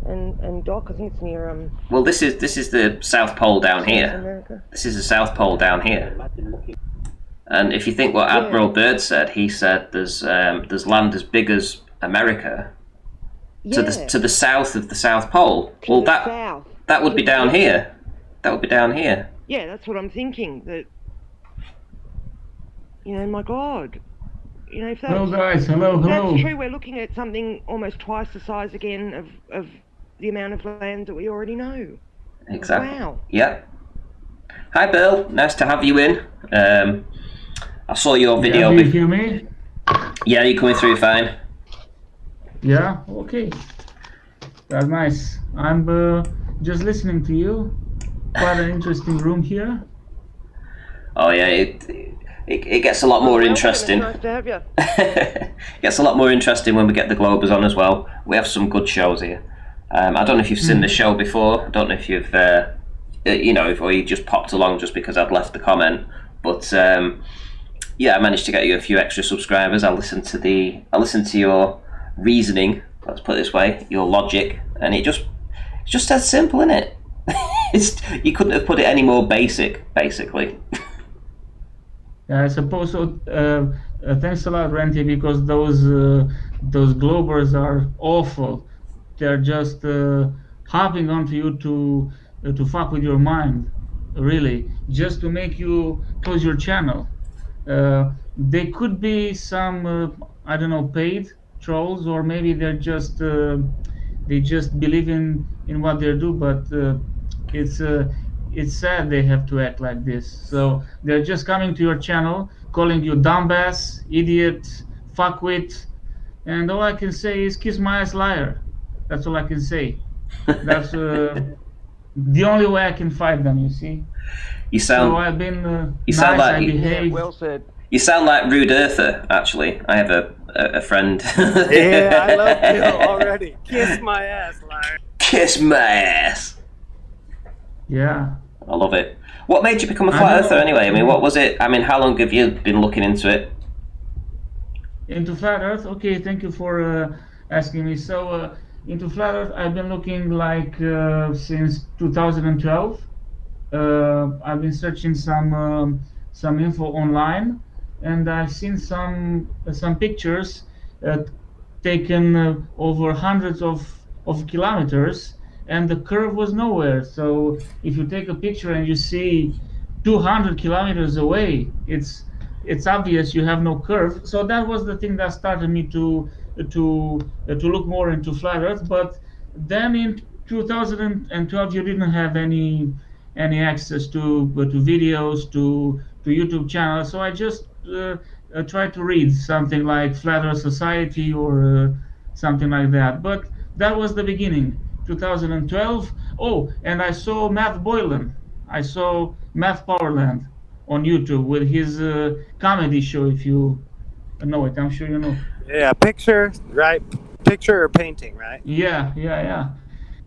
and dock. I think it's near Well, this is the South Pole down South here. America. This is the South Pole down here. And if you think what Yeah. Admiral Byrd said, he said there's land as big as America Yeah. to the south of the South Pole. To Well, the south. that would be down here. That would be down here. Yeah, that's what I'm thinking. That, you know, my God. You know, if that's, Hello guys, hello. that's true, we're looking at something almost twice the size again of the amount of land that we already know. Exactly. Wow. Yep. Hi, Bill. Nice to have you in. I saw your video. Yeah, do you hear me? Yeah, you're coming through fine. Yeah, okay. That's nice. I'm just listening to you. Quite an interesting room here. Oh yeah, it gets a lot more interesting. It's nice to have you. It gets a lot more interesting when we get the Globers on as well. We have some good shows here. I don't know if you've seen the show before. I don't know if you've, or you just popped along just because I'd left the comment. But yeah, I managed to get you a few extra subscribers. I listened to your reasoning. Let's put it this way, your logic, and it's just as simple, isn't it? You couldn't have put it any more basic, basically. Yeah, I suppose so. Thanks a lot, Renty, because those Globers are awful. They're just hopping onto you to fuck with your mind, really, just to make you close your channel. They could be some I don't know, paid trolls, or maybe they're just they just believe in what they do, but it's sad they have to act like this. So they're just coming to your channel, calling you dumbass, idiot, fuckwit, and all I can say is kiss my ass, liar. That's all I can say. That's the only way I can fight them. You see. You sound. So I've been you sound nice. like I behaved. Well said. You sound like Rude Earther. Actually, I have a friend. Yeah, I love you already. Kiss my ass, liar. Kiss my ass. Yeah. I love it. What made you become a flat earther anyway? I mean, what was it? I mean, how long have you been looking into it? Into flat Earth? Okay, thank you for asking me. So into flat Earth, I've been looking like since 2012. I've been searching some info online, and I've seen some pictures taken over hundreds of kilometers, and the curve was nowhere. So if you take a picture and you see 200 kilometers away, it's obvious you have no curve. So that was the thing that started me to look more into flat Earth. But then in 2012, you didn't have any access to videos, to YouTube channels. So I just tried to read something like Flat Earth Society or something like that. But that was the beginning, 2012. Oh, and I saw Matt Boylan. I saw Matt Powerland on YouTube with his comedy show. If you know it, I'm sure you know. Yeah, picture, right? Picture or painting, right? Yeah.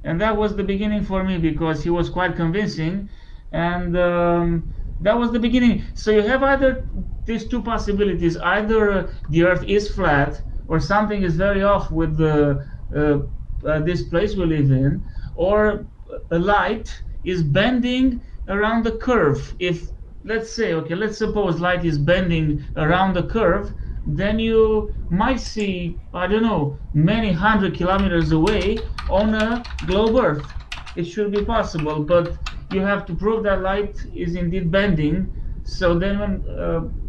And that was the beginning for me because he was quite convincing, and that was the beginning. So you have either these two possibilities: either the Earth is flat, or something is very off with this place we live in, or a light is bending around the curve. If let's suppose light is bending around the curve, then you might see, I don't know, many hundred kilometers away on a globe Earth. It should be possible, but you have to prove that light is indeed bending. So then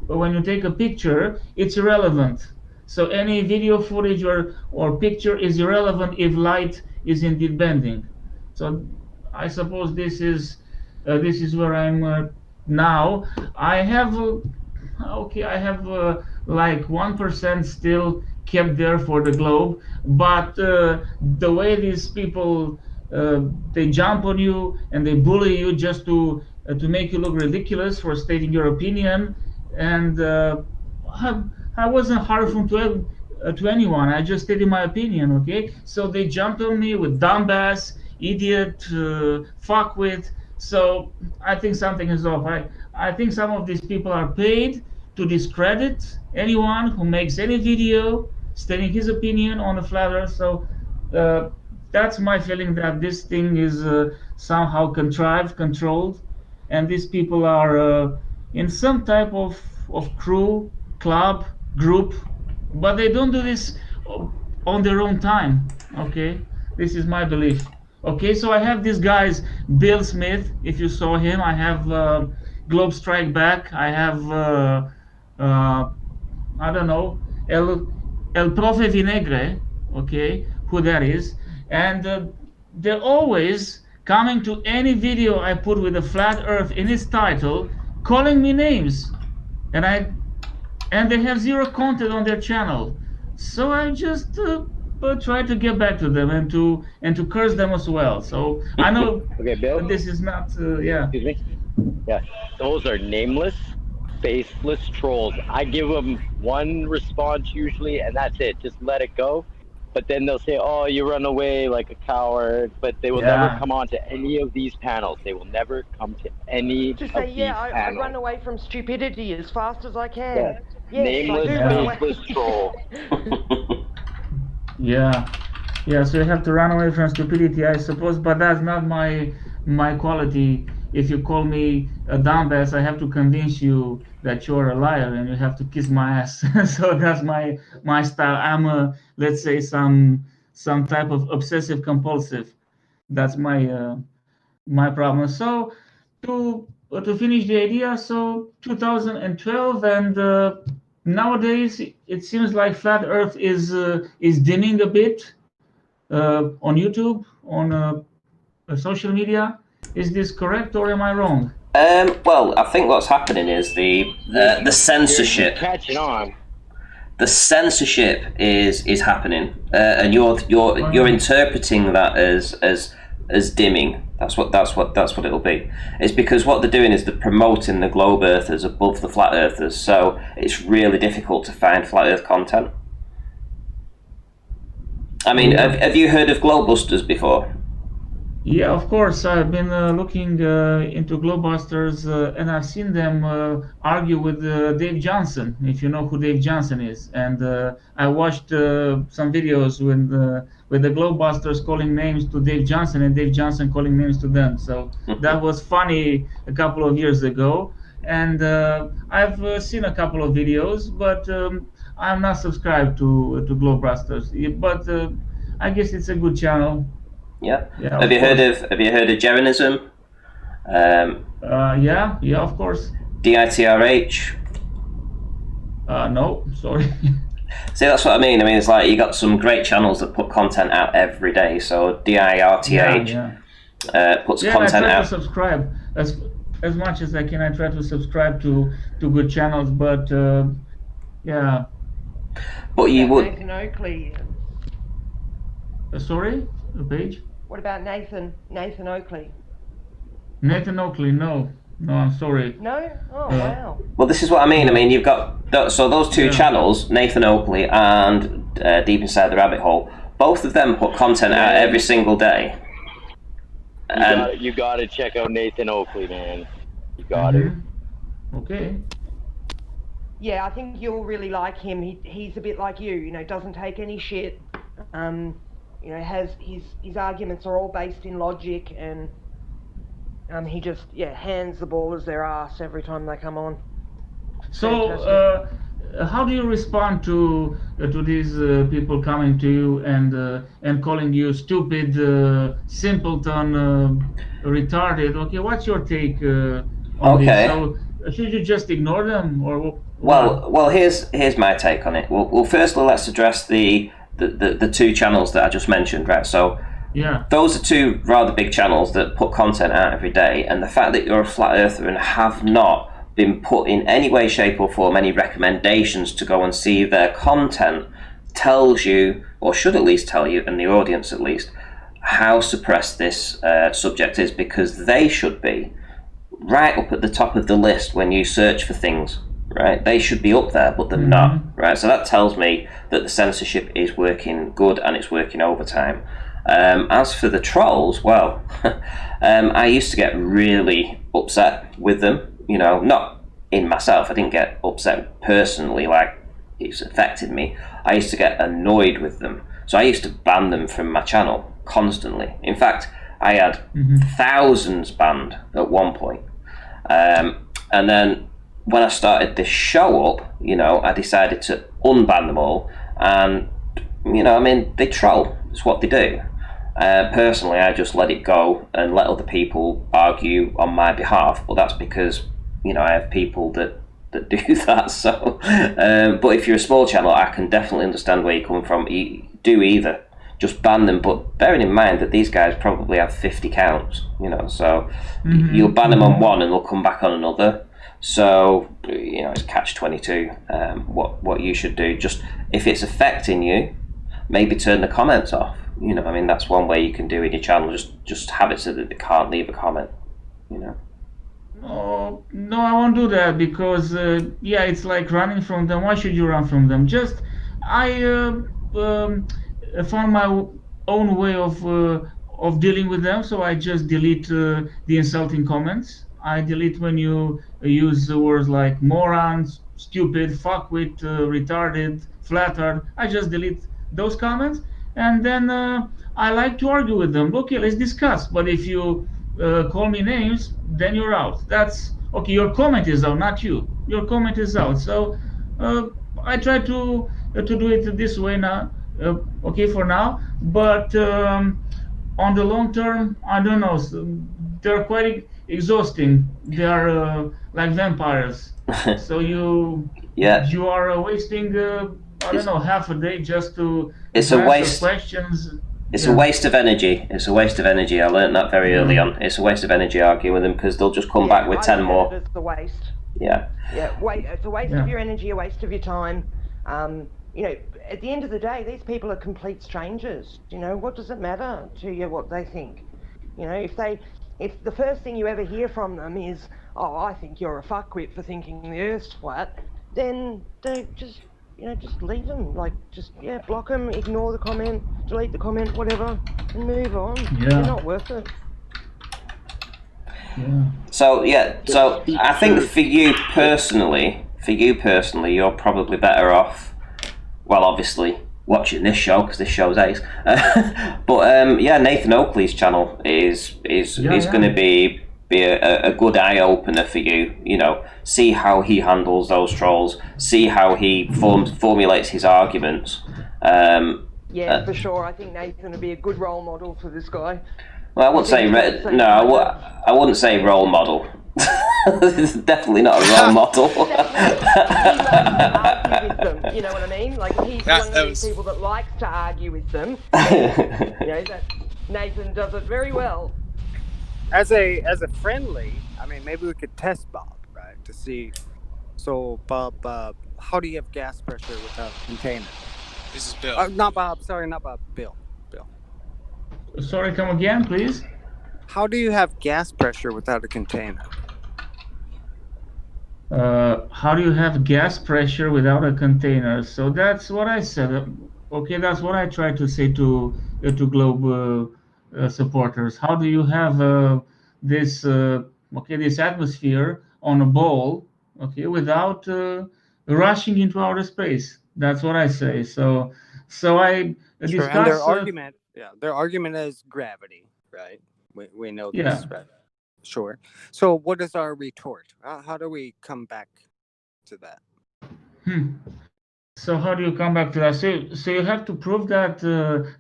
when you take a picture, it's irrelevant. So any video footage or picture is irrelevant if light is indeed bending. So I suppose this is where I'm now. I have like 1% still kept there for the globe, but the way these people they jump on you and they bully you just to make you look ridiculous for stating your opinion, and I wasn't harmful to anyone. I just stated my opinion. Okay, so they jumped on me with dumbass, idiot, fuckwit. So I think something is off. I think some of these people are paid to discredit anyone who makes any video stating his opinion on the flat Earth. So that's my feeling, that this thing is somehow contrived, controlled, and these people are in some type of crew, club, group, but they don't do this on their own time. Okay, this is my belief. Okay, so I have these guys, Bill Smith, if you saw him. I have Globe Strike Back. I have uh, I don't know, El Profe Vinegre, okay, who that is. And they're always coming to any video I put with a flat earth in its title, calling me names. And they have zero content on their channel. So I just try to get back to them and to curse them as well. So I know Okay, Bill. this is not, yeah. Excuse me. Yeah, those are nameless, faceless trolls. I give them one response usually, and that's it. Just let it go. But then they'll say, "Oh, you run away like a coward." But they will never Yeah. come on to any of these panels. They will never come to any Just of say, these yeah, I panels. run away from stupidity as fast as I can. Yeah. Yes, Nameless, I do run away. faceless troll. Yeah, so you have to run away from stupidity, I suppose, but that's not my quality. If you call me a dumbass, I have to convince you that you're a liar and you have to kiss my ass. So that's my style. I'm let's say some type of obsessive compulsive. That's my problem. So to finish the idea, so 2012, and nowadays it seems like flat Earth is dimming a bit on YouTube, on social media. Is this correct or am I wrong? Well, I think what's happening is the censorship. You're catching on. The censorship is happening, and you're interpreting that as dimming. That's what it'll be. It's because what they're doing is they're promoting the globe earthers above the flat earthers, so it's really difficult to find flat earth content. I mean, have you heard of Globebusters before? Yeah, of course. I've been looking into Globebusters, and I've seen them argue with Dave Johnson, if you know who Dave Johnson is. And I watched some videos with the Globebusters calling names to Dave Johnson and Dave Johnson calling names to them. So that was funny a couple of years ago. And I've seen a couple of videos, but I'm not subscribed to Globebusters. But I guess it's a good channel. Yeah. Yeah. Have you heard of Jeranism? Yeah, of course. DITRH? No, sorry. See, that's what I mean. I mean, it's like you got some great channels that put content out every day. So DIRTH puts content I try out. to subscribe as much as I can. I try to subscribe to good channels, but yeah. But you would. Nathan Oakley. Sorry, the page. What about Nathan Oakley? Nathan Oakley, no, I'm sorry. No? Oh, wow. Well, this is what I mean. I mean, you've got those two channels, Nathan Oakley and Deep Inside the Rabbit Hole. Both of them put content out every single day. You got to check out Nathan Oakley, man. You got to. Okay. Yeah, I think you'll really like him. He's a bit like you, doesn't take any shit. Has his arguments are all based in logic, and he just hands the ball as their ass every time they come on. So how do you respond to these people coming to you and calling you stupid, simpleton, retarded? Okay, what's your take on this? So should you just ignore them, or what? Well, here's my take on it. Well, firstly, let's address the two channels that I just mentioned, right? So those are two rather big channels that put content out every day, and the fact that you're a flat earther and have not been put in any way, shape or form any recommendations to go and see their content tells you, or should at least tell you, and the audience at least, how suppressed this subject is, because they should be right up at the top of the list when you search for things. Right, they should be up there, but they're not. Right, so that tells me that the censorship is working good and it's working overtime. As for the trolls, well, I used to get really upset with them. Not in myself. I didn't get upset personally, like it's affected me. I used to get annoyed with them, so I used to ban them from my channel constantly. In fact, I had thousands banned at one point. And then when I started this show up, I decided to unban them all. And, they troll. It's what they do. Personally, I just let it go and let other people argue on my behalf. But that's because, I have people that do that. So, but if you're a small channel, I can definitely understand where you're coming from. Do either. Just ban them, but bearing in mind that these guys probably have 50 counts, so you'll ban them on one and they'll come back on another. So, it's catch-22. What you should do, just if it's affecting you, maybe turn the comments off. That's one way you can do in your channel. Just have it so that they can't leave a comment. Oh, no, I won't do that because, it's like running from them. Why should you run from them? I found my own way of dealing with them, so I just delete the insulting comments. I delete when you use the words like morons, stupid, fuckwit, retarded, flattered. I just delete those comments, and then I like to argue with them. Okay, let's discuss. But if you call me names, then you're out. That's okay. Your comment is out, not you. Your comment is out. So I try to do it this way now. Okay, for now. But on the long term, I don't know. They're quite exhausting. They are like vampires. So you are wasting I don't know, half a day just to answer questions. It's a waste of energy. It's a waste of energy. I learned that very early on. It's a waste of energy arguing with them because they'll just come back with 10 more. It's a waste. Yeah. Yeah, it's a waste of your energy, a waste of your time. At the end of the day, these people are complete strangers. What does it matter to you what they think? If the first thing you ever hear from them is, "Oh, I think you're a fuckwit for thinking the Earth's flat," then they just leave them. Block them, ignore the comment, delete the comment, whatever, and move on. They're not worth it. So I think for you personally, you're probably better off. Well, obviously watching this show because this show's ace. But Nathan Oakley's channel is going to be a good eye opener for you. See how he handles those trolls. See how he formulates his arguments. For sure. I think Nathan would be a good role model for this guy. Well, I wouldn't I wouldn't say role model. This is definitely not a role model. He likes to argue with them. You know what I mean? Like he's one of these people that likes to argue with them. That Nathan does it very well. As a friendly, maybe we could test Bob, right, to see. So Bob, how do you have gas pressure without a container? This is Bill. Not Bob. Sorry, not Bob. Bill. Sorry, come again, please. How do you have gas pressure without a container? How do you have gas pressure without a container? So that's what I said. Okay, that's what I tried to say to Globe supporters. How do you have this atmosphere on a ball, without rushing into outer space? That's what I say. So I discuss. And their argument is gravity, right? We know this, right? Sure. So what is our retort? How do we come back to that? So how do you come back to that? So you have to prove that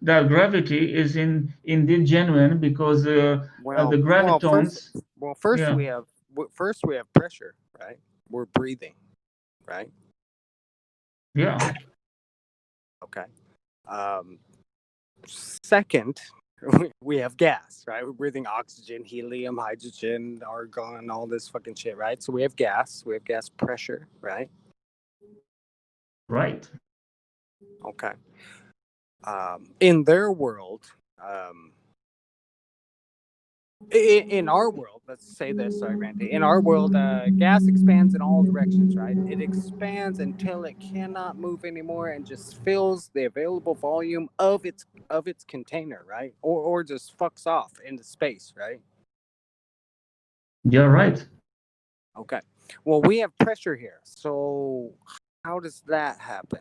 that gravity is indeed genuine because the gravitons. First we have pressure, right? We're breathing, right? Yeah. Okay. Second, we have gas, right? We're breathing oxygen, helium, hydrogen, argon, all this fucking shit, right? So we have gas pressure, right? Right. Okay. In their world, in our world, let's say this, sorry, Randy. In our world, gas expands in all directions, right? It expands until it cannot move anymore and just fills the available volume of its container, right? Or just fucks off into space, right? You're right. Okay. Well, we have pressure here, so how does that happen?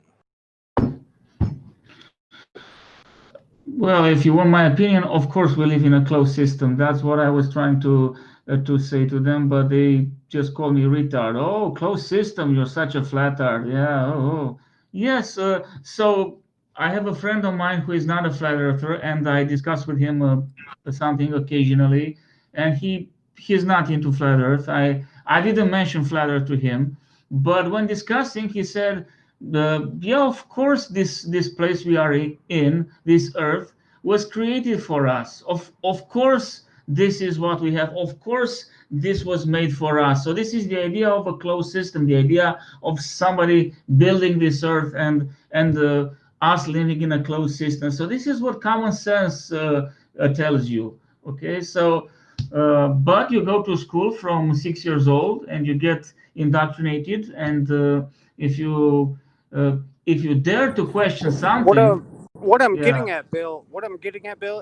Well, if you want my opinion, of course we live in a closed system. That's what I was trying to say to them, but they just called me retard. Oh, closed system, you're such a flatard. Yeah. Oh. Yes. So I have a friend of mine who is not a flat earther, and I discuss with him something occasionally, and he's not into flat earth. I didn't mention flat earth to him, but when discussing, he said, yeah, of course, this place we are in, this earth, was created for us. Of course, this is what we have. Of course, this was made for us. So this is the idea of a closed system, the idea of somebody building this earth and us living in a closed system. So this is what common sense tells you. Okay, so but you go to school from 6 years old and you get indoctrinated, and if you dare to question something, What I'm yeah, getting at, Bill,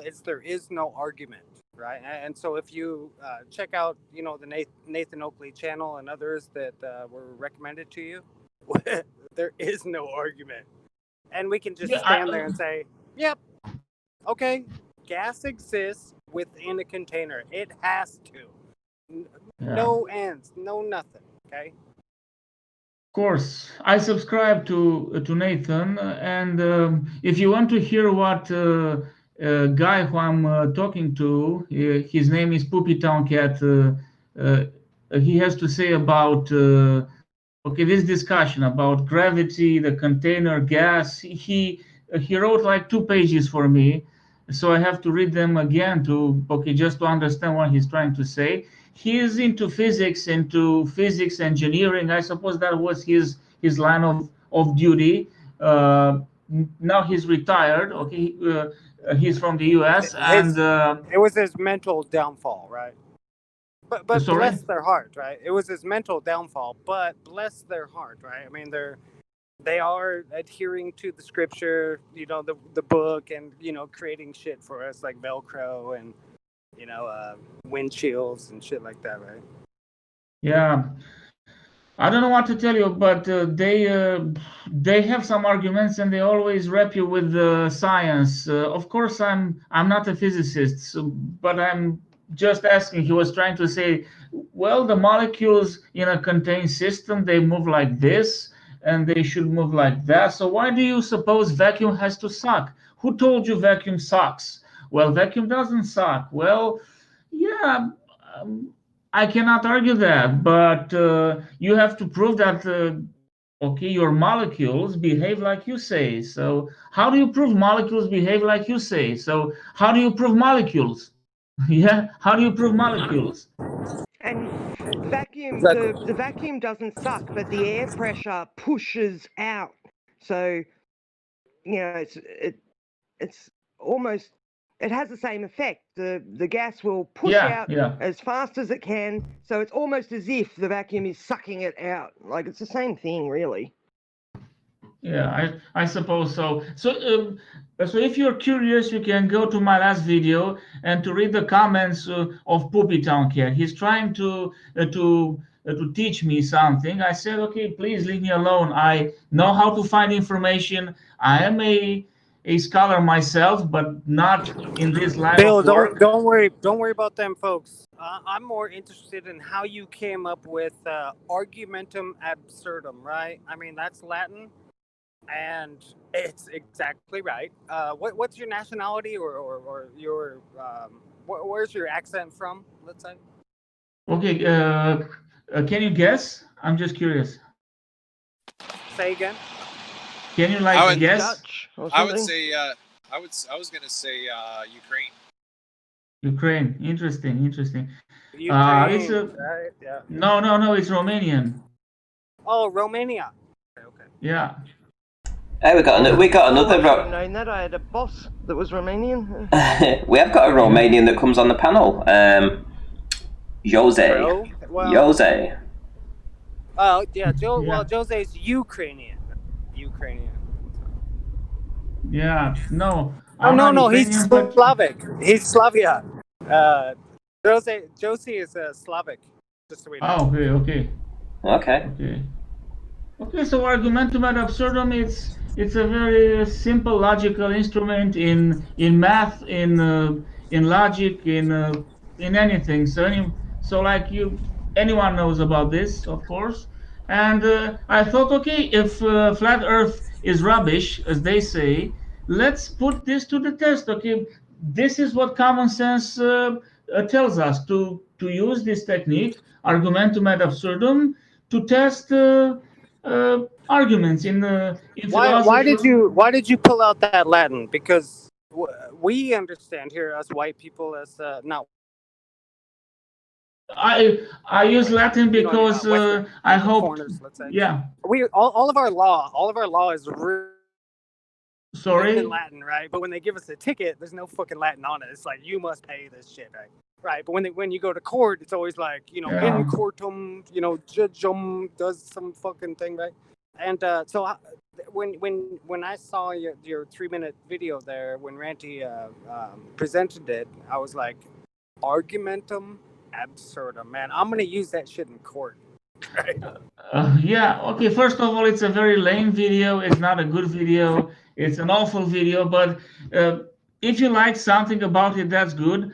is there is no argument, right? And so if you check out, the Nathan Oakley channel and others that were recommended to you, there is no argument, and we can just yeah, stand there and say, "Yep, okay, gas exists within a container. It has to. yeah. No ends, no nothing." Okay. Of course, I subscribe to Nathan, and if you want to hear what guy who I'm talking to, his name is Poopy Town Cat. He has to say about okay, this discussion about gravity, the container, gas. He wrote like 2 pages for me, so I have to read them again to just to understand what he's trying to say. He is into physics engineering. I suppose that was his line of duty. Now he's retired. Okay, he's from the U.S. and It was his mental downfall, right? But sorry. bless their heart, right? It was his mental downfall, but bless their heart, right? I mean, they are adhering to the scripture, the book, and creating shit for us like Velcro and windshields and shit like that, right? Yeah, I don't know what to tell you, but they have some arguments, and they always wrap you with science. Of course, I'm not a physicist, but I'm just asking. He was trying to say, well, the molecules in a contained system, they move like this, and they should move like that. So why do you suppose vacuum has to suck? Who told you vacuum sucks? Well, vacuum doesn't suck. Well, yeah. I cannot argue that, but you have to prove that okay, your molecules behave like you say. So how do you prove molecules behave like you say? So how do you prove molecules? Yeah, how do you prove molecules? And vacuum, Exactly. the vacuum doesn't suck, but the air pressure pushes out. So, it's almost, it has the same effect. The gas will push out as fast as it can. So it's almost as if the vacuum is sucking it out. Like, it's the same thing, really. Yeah, I suppose so. So if you're curious, you can go to my last video and to read the comments of Poopy Town Cat. He's trying to teach me something. I said, okay, please leave me alone. I know how to find information. I am a scholar myself, but not in this line Bill, of work. don't worry about them, folks. I'm more interested in how you came up with argumentum absurdum, right? I mean, that's Latin, and it's exactly right. What's your nationality or your where's your accent from? Let's say. Okay, can you guess? I'm just curious. Say again. Can you guess? Dutch or I would something? say I was gonna say Ukraine. Ukraine. Interesting. Ukraine, It's right? Yeah. no. It's Romanian. Oh, Romania. Okay. Yeah. Hey, we got another. I should have known that. I had a boss that was Romanian. We have got a Romanian that comes on the panel. Jose. Well, Jose. Oh, yeah. Well, Jose's Ukrainian. Yeah. No. Oh, no. He's Ukrainian, but Slavic. He's Slavia. Josie is Slavic. Just so we know. oh, okay. Okay. Okay, so argumentum ad absurdum, it's a very simple logical instrument in math, in logic, in anything. So like anyone knows about this, of course. And I thought, okay, if flat Earth is rubbish, as they say, let's put this to the test. Okay, this is what common sense tells us to use this technique, argumentum ad absurdum, to test. Arguments in philosophy. Why did you pull out that Latin? Because we understand here as white people as not. I use Latin You know, because Western I people, hoped. foreigners, let's say. Yeah. We all of our law is written in Sorry. Latin, right? But when they give us a ticket, there's no fucking Latin on it. It's like you must pay this shit, right? Right. But when you go to court, it's always like, you know, Yeah. in courtum, you know, judgum does some fucking thing, right? And when I saw your 3-minute video there, when Ranty presented it, I was like, argumentum absurdum, man. I'm gonna use that shit in court. Right? Yeah. Okay. First of all, it's a very lame video. It's not a good video. It's an awful video. But if you like something about it, that's good.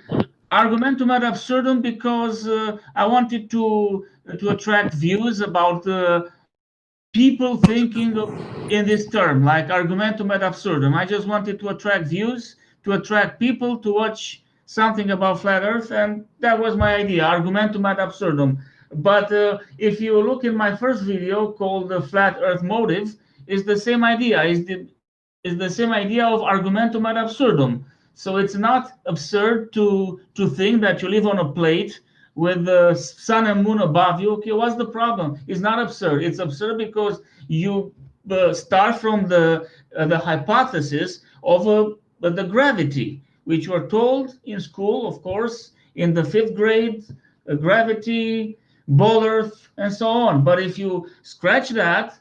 Argumentum ad absurdum because I wanted to attract views about people thinking in this term, like argumentum ad absurdum. I just wanted to attract views, to attract people to watch something about flat Earth, and that was my idea, argumentum ad absurdum. But if you look in my first video called the Flat Earth Motive, is the same idea. Is the same idea of argumentum ad absurdum. So it's not absurd to think that you live on a plate with the sun and moon above you. Okay, what's the problem? It's not absurd. It's absurd because you start from the hypothesis of the gravity, which we're told in school, of course, in the 5th grade, gravity, ball earth, and so on. But if you scratch that,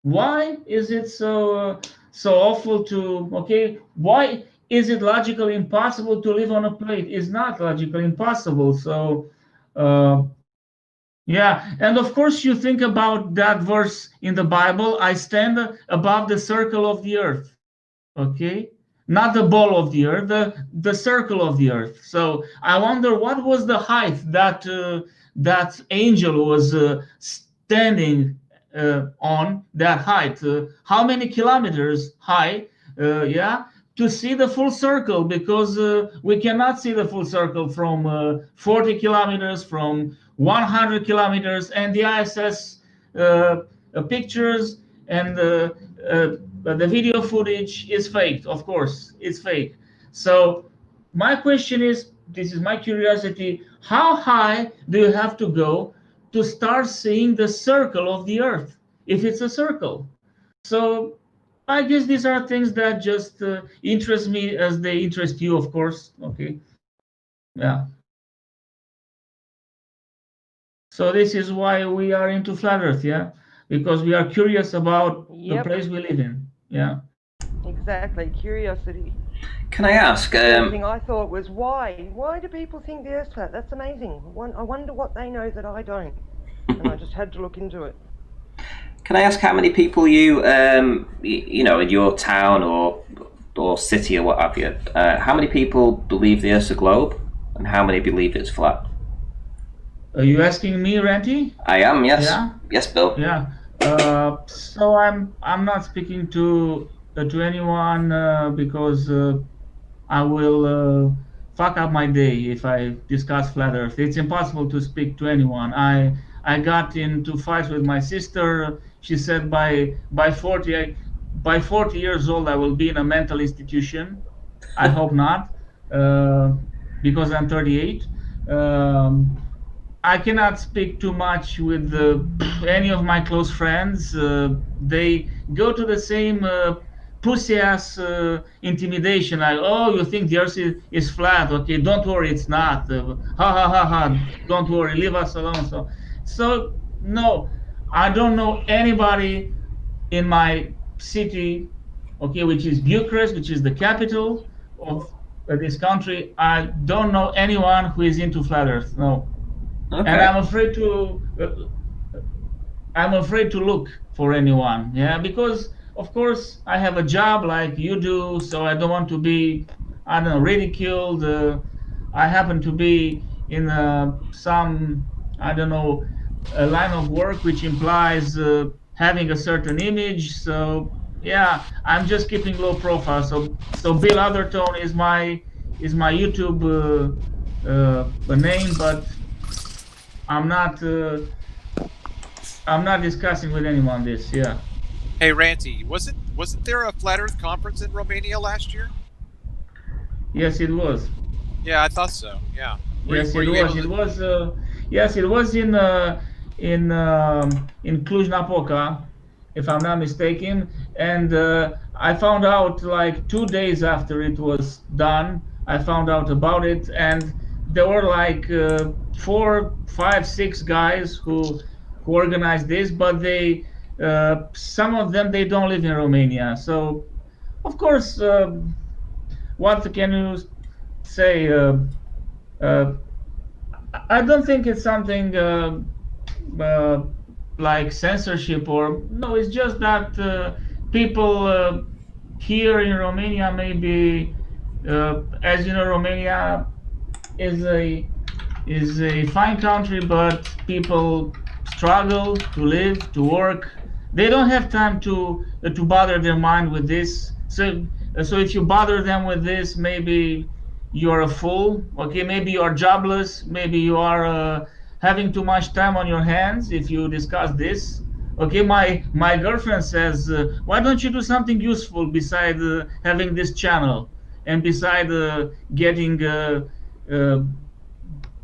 why is it so awful to, okay, why is it logically impossible to live on a plate? It's not logically impossible. So yeah, and of course you think about that verse in the Bible, I stand above the circle of the earth. Okay, not the ball of the earth, the circle of the earth. So I wonder what was the height that that angel was standing on, that height, how many kilometers high, yeah, to see the full circle, because we cannot see the full circle from 40 kilometers, from 100 kilometers, and the ISS pictures and the video footage is faked. Of course, it's fake. So my question is, this is my curiosity, how high do you have to go to start seeing the circle of the earth, if it's a circle? So I guess these are things that just interest me as they interest you, of course. Okay. Yeah. So this is why we are into flat earth, yeah? Because we are curious about the place we live in. Yeah. Exactly, curiosity. Can I ask? The other thing I thought was, why? Why do people think the Earth's flat? That's amazing. I wonder what they know that I don't. And I just had to look into it. Can I ask how many people you know, in your town or city or what have you? How many people believe the Earth's a globe, and how many believe it's flat? Are you asking me, Ranty? I am. Yes. Yeah. Yes, Bill. Yeah. So I'm not speaking to anyone because I will fuck up my day if I discuss flat Earth. It's impossible to speak to anyone. I got into fights with my sister. She said by 40 years old I will be in a mental institution. I hope not, because I'm 38. I cannot speak too much with any of my close friends. They go to the same pussy ass intimidation, like, oh, you think the earth is flat? Okay, don't worry, it's not. Ha ha ha ha! Don't worry, leave us alone. So no, I don't know anybody in my city, okay, which is Bucharest, which is the capital of this country. I don't know anyone who is into flat Earth. No. Okay. And I'm afraid to I'm afraid to look for anyone. Yeah, because of course I have a job like you do, so I don't want to be, I don't know, ridiculed. I happen to be in some, I don't know, a line of work which implies having a certain image. So yeah, I'm just keeping low profile. So Bill Othertone is my YouTube name, but I'm not. I'm not discussing with anyone this. Yeah. Hey, Ranty, wasn't there a flat Earth conference in Romania last year? Yes, it was. Yeah, I thought so. Yeah. Yes, Were it you was. able It to? was. Yes, it was in Cluj-Napoca, if I'm not mistaken. And I found out like 2 days after it was done. I found out about it, and there were like 4, 5, 6 guys who organized this, but they some of them they don't live in Romania. So of course, what can you say? Uh, I don't think it's something uh, like censorship or no. It's just that people here in Romania, maybe, as you know, Romania is a fine country, but people struggle to live, to work. They don't have time to bother their mind with this. So if you bother them with this, maybe you're a fool. Okay, maybe you are jobless. Maybe you are having too much time on your hands. If you discuss this, okay, my girlfriend says, why don't you do something useful beside having this channel and beside getting uh,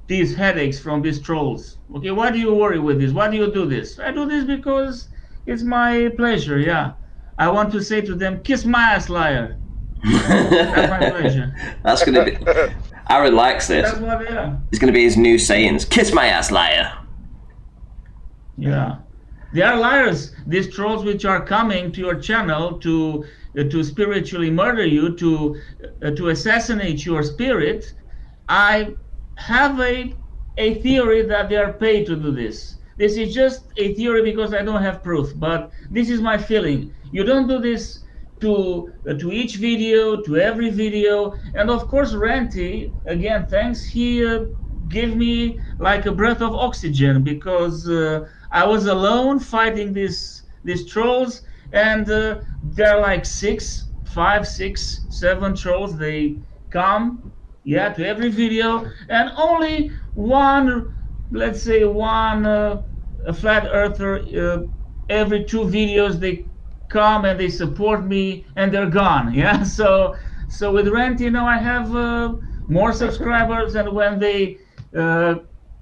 these headaches from these trolls. Okay, why do you worry with this? Why do you do this? I do this because it's my pleasure. Yeah, I want to say to them, kiss my ass, liar. That's my pleasure. That's gonna be. Aaron likes this. That's what. Yeah. It's gonna be his new sayings. Kiss my ass, liar. Yeah. They are liars. These trolls which are coming to your channel to spiritually murder you, to assassinate your spirit. I have a theory that they are paid to do this. This is just a theory because I don't have proof, but this is my feeling. You don't do this to each video, to every video, and of course, Ranty, again, thanks. He gave me like a breath of oxygen because I was alone fighting these trolls, and there are like 6, 5, 6, 7 trolls. They come, yeah, to every video, and only one, let's say one a flat earther every 2 videos they come and they support me and they're gone. Yeah, so with Rent, I have more subscribers, and when they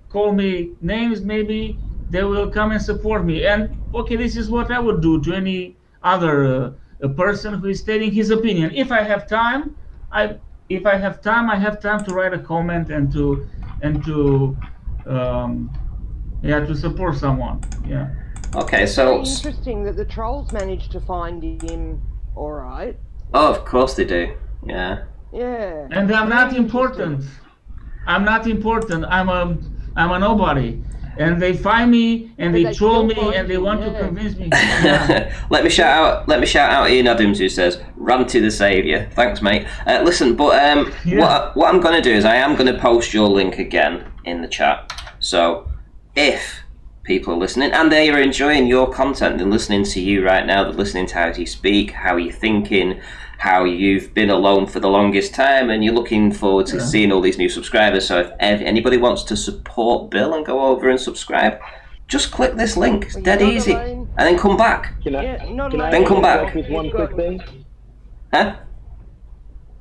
call me names, maybe they will come and support me. And okay, this is what I would do to any other a person who is stating his opinion. If I have time, I have time to write a comment and to to support someone. Yeah. Okay, so. Interesting that the trolls managed to find him all right. Oh, of course they do. Yeah. Yeah. And I'm not important. I'm not important. I'm a nobody. And they find me and they troll me and they want to convince me. Yeah. Let me shout out Ian Adams, who says, Ranty the Saviour. Thanks, mate. Listen, but what I'm going to do is I am going to post your link again in the chat. So if people are listening and they are enjoying your content and listening to you right now, they're listening to how you speak, how you're thinking, how you've been alone for the longest time, and you're looking forward to seeing all these new subscribers. So if anybody wants to support Bill and go over and subscribe, just click this link. It's dead easy. And then come back. Then come back. With one quick thing? Huh?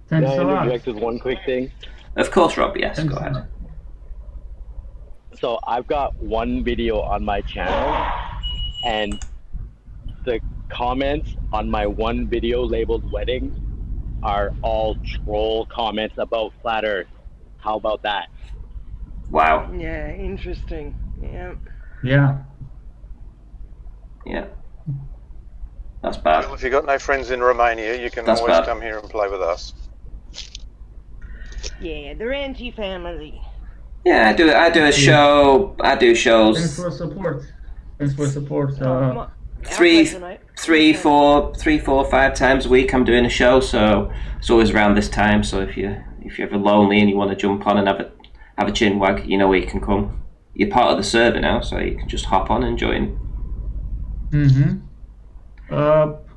Can I interject with one quick thing? Of course, Rob. Yes, go ahead. So I've got one video on my channel, and the comments on my one video labeled wedding are all troll comments about flat earth. How about that? Wow. Yeah, interesting. Yeah. Yeah. That's bad. Well, if you've got no friends in Romania, you can always come here and play with us. Yeah, the Ranty family. Yeah, I do a show. I do shows. Thanks for support. Thanks for support. Three, 4, 5 times a week I'm doing a show, so it's always around this time. So if you're ever lonely and you want to jump on and have a chin wag, you know where you can come. You're part of the server now, so you can just hop on and join.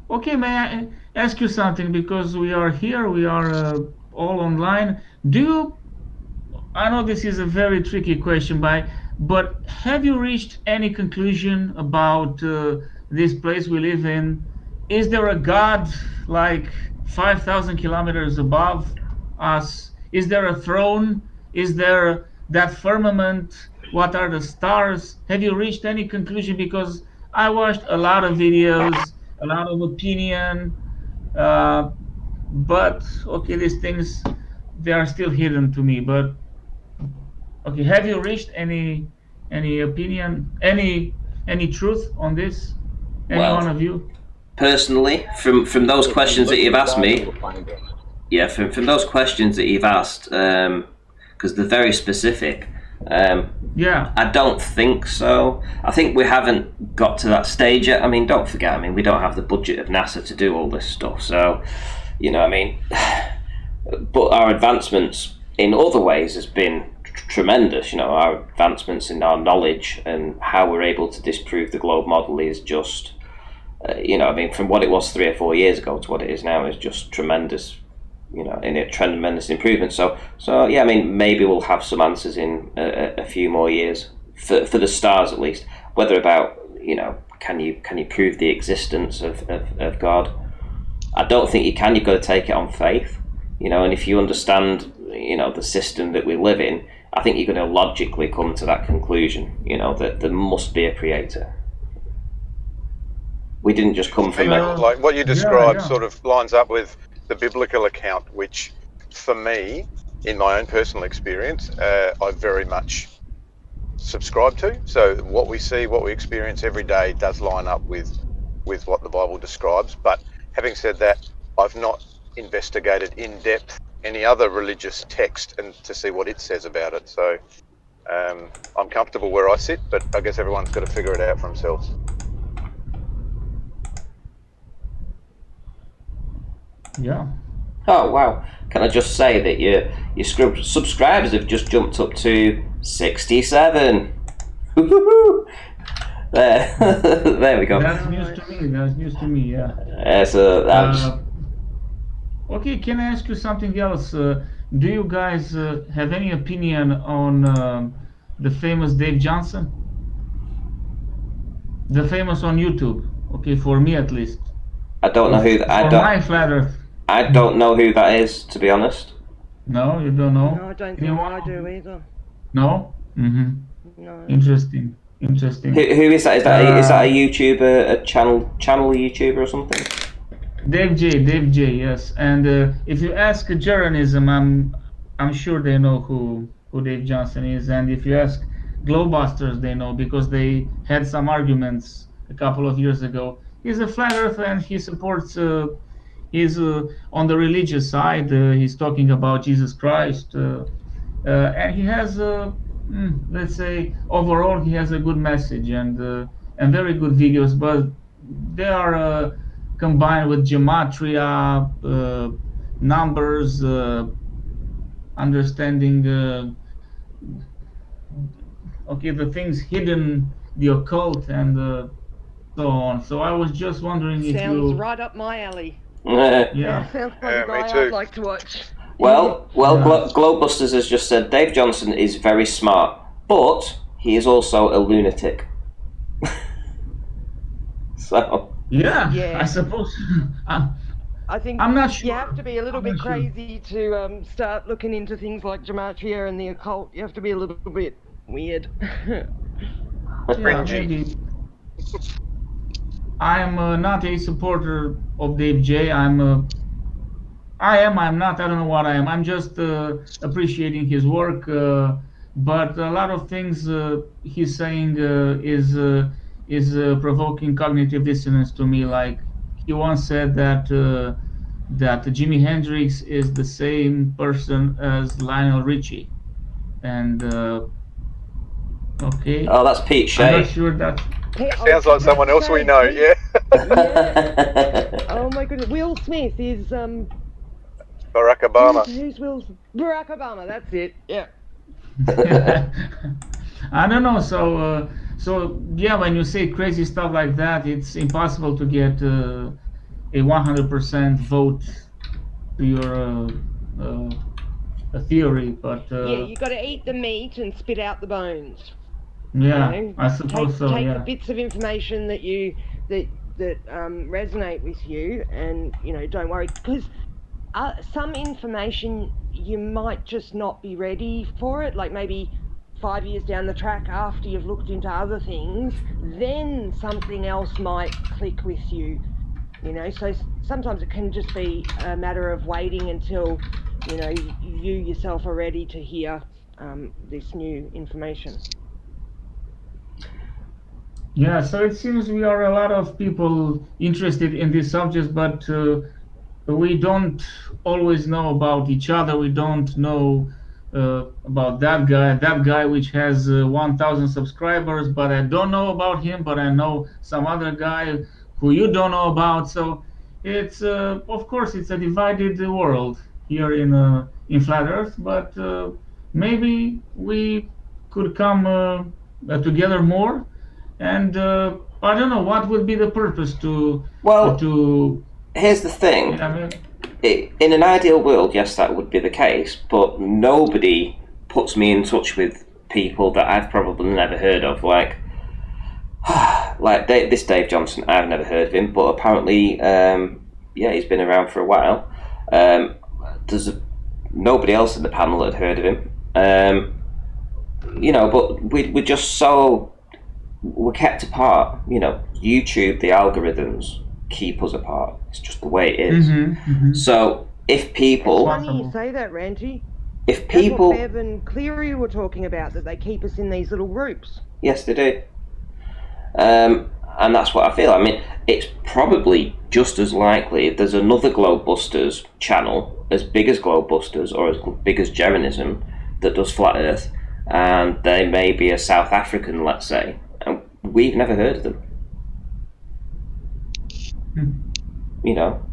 Okay, may I ask you something? Because we are here, we are all online. I know this is a very tricky question, but have you reached any conclusion about this place we live in? Is there a God like 5,000 kilometers above us? Is there a throne? Is there that firmament? What are the stars? Have you reached any conclusion? Because I watched a lot of videos, a lot of opinion, but okay, these things, they are still hidden to me. But okay, have you reached any opinion, any truth on this? Any one of you? Personally, from those questions that you've asked me, from those questions that you've asked, because they're very specific. I don't think so. I think we haven't got to that stage yet. I mean, don't forget, we don't have the budget of NASA to do all this stuff. So, but our advancements in other ways has been tremendous. Our advancements in our knowledge and how we're able to disprove the globe model is just, from what it was 3 or 4 years ago to what it is now is just tremendous. In a tremendous improvement. So yeah, maybe we'll have some answers in a few more years for the stars at least. Whether about can you prove the existence of God? I don't think you can. You've got to take it on faith. And if you understand the system that we live in, I think you're going to logically come to that conclusion. That there must be a creator. We didn't just come from like what you described sort of lines up with the biblical account, which for me, in my own personal experience, I very much subscribe to. So what we see, what we experience every day does line up with what the Bible describes. But having said that, I've not investigated in depth any other religious text and to see what it says about it. So I'm comfortable where I sit, but I guess everyone's got to figure it out for themselves. Yeah. Oh wow! Can I just say that your subscribers have just jumped up to 67? There we go. That's news to me. Yeah. Okay, can I ask you something else? Do you guys have any opinion on the famous Dave Johnson? The famous on YouTube. Okay, for me at least. I don't know who. My flat Earth. I don't know who that is, to be honest. No, you don't know? No, I don't think I do either. No? No. Interesting. Who is that? Is that a YouTuber, a channel YouTuber or something? Dave J, yes. And if you ask Jeranism, I'm sure they know who Dave Johnson is. And if you ask Globebusters, they know, because they had some arguments a couple of years ago. He's a flat earther and he supports. He's on the religious side. He's talking about Jesus Christ, and he has, let's say, overall, he has a good message and very good videos. But they are combined with gematria, numbers, understanding. The things hidden, the occult, and so on. So I was just wondering if you. Sounds right up my alley. Yeah. Sounds like a guy I'd like to watch. Well, Globebusters has just said Dave Johnson is very smart, but he is also a lunatic. So. Yeah, I suppose. I think I'm not sure. You have to be a little bit crazy to start looking into things like gematria and the occult. You have to be a little bit weird. Maybe. I'm not a supporter of Dave J. I'm not. I don't know what I am. I'm just appreciating his work. But a lot of things he's saying is provoking cognitive dissonance to me. Like he once said that Jimi Hendrix is the same person as Lionel Richie, and okay. Oh, that's Pete Shea. I'm not sure that. Sounds like someone else we know. Yeah. Yeah. Oh my goodness. Will Smith is Barack Obama. Who's Will? Barack Obama. That's it. Yeah. I don't know. So yeah, when you say crazy stuff like that, it's impossible to get a 100% vote to your theory. But Yeah, you got to eat the meat and spit out the bones. yeah, You know, I suppose so. take Yeah. the bits of information that resonate with you, and don't worry, because some information you might just not be ready for it. Like maybe 5 years down the track, after you've looked into other things, then something else might click with you. So sometimes it can just be a matter of waiting until you yourself are ready to hear this new information. Yeah, so it seems we are a lot of people interested in these subjects, but we don't always know about each other. We don't know about that guy which has 1,000 subscribers, but I don't know about him, but I know some other guy who you don't know about. So it's of course it's a divided world here in Flat Earth, but maybe we could come together more. And I don't know what would be the purpose to. Here's the thing. Yeah, in an ideal world, yes, that would be the case. But nobody puts me in touch with people that I've probably never heard of. Like this Dave Johnson, I've never heard of him, but apparently, he's been around for a while. There's nobody else in the panel that had heard of him. But we're just we're kept apart. YouTube, the algorithms keep us apart. It's just the way it is. So if people... It's funny you say that, Ranty. If people... That's what Bev and Cleary were talking about, that they keep us in these little groups. Yes, they do. And that's what I feel. I mean, it's probably just as likely if there's another Globebusters channel as big as Globebusters or as big as Jeranism that does Flat Earth, and they may be a South African, let's say, and we've never heard of them.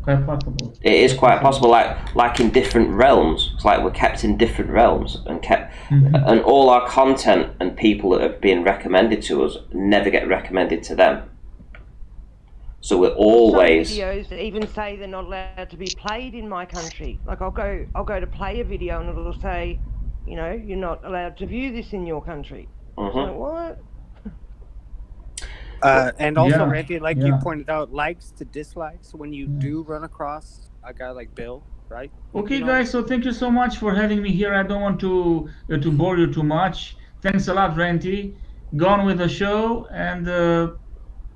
Quite possible. It is quite possible, like in different realms. It's like we're kept in different realms and kept, and all our content and people that have been recommended to us never get recommended to them. So we're always... Some videos even say they're not allowed to be played in my country. Like I'll go to play a video and it'll say, you're not allowed to view this in your country. So what? And also, Randy, you pointed out, likes to dislikes when you do run across a guy like Bill, right? Okay, guys. So thank you so much for having me here. I don't want to bore you too much. Thanks a lot, Ranty. Go on with the show, and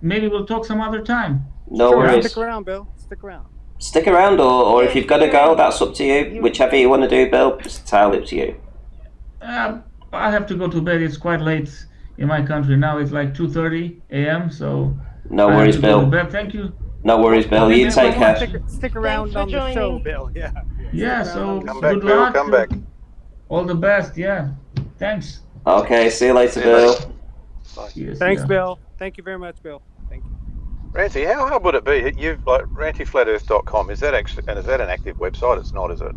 maybe we'll talk some other time. No worries. Stick around, Bill. Stick around. Stick around, or if you've got to go, that's up to you. Whichever you want to do, Bill, it's entirely up to you. I have to go to bed. It's quite late in my country now. It's like 2:30 a.m. So no worries, Bill. Thank you. No worries, Bill. You take care. Stick around on the show, Bill. Yeah. Yeah. So come back, good Bill. luck. Come back. All the best. Yeah. Thanks. Okay. See you later, Bill. Bye. Yes, Thanks, Bill. Thank you very much, Bill. Thank you. Ranty, how hard would it be? You've rantyflatearth.com. Is that an active website? It's not, is it?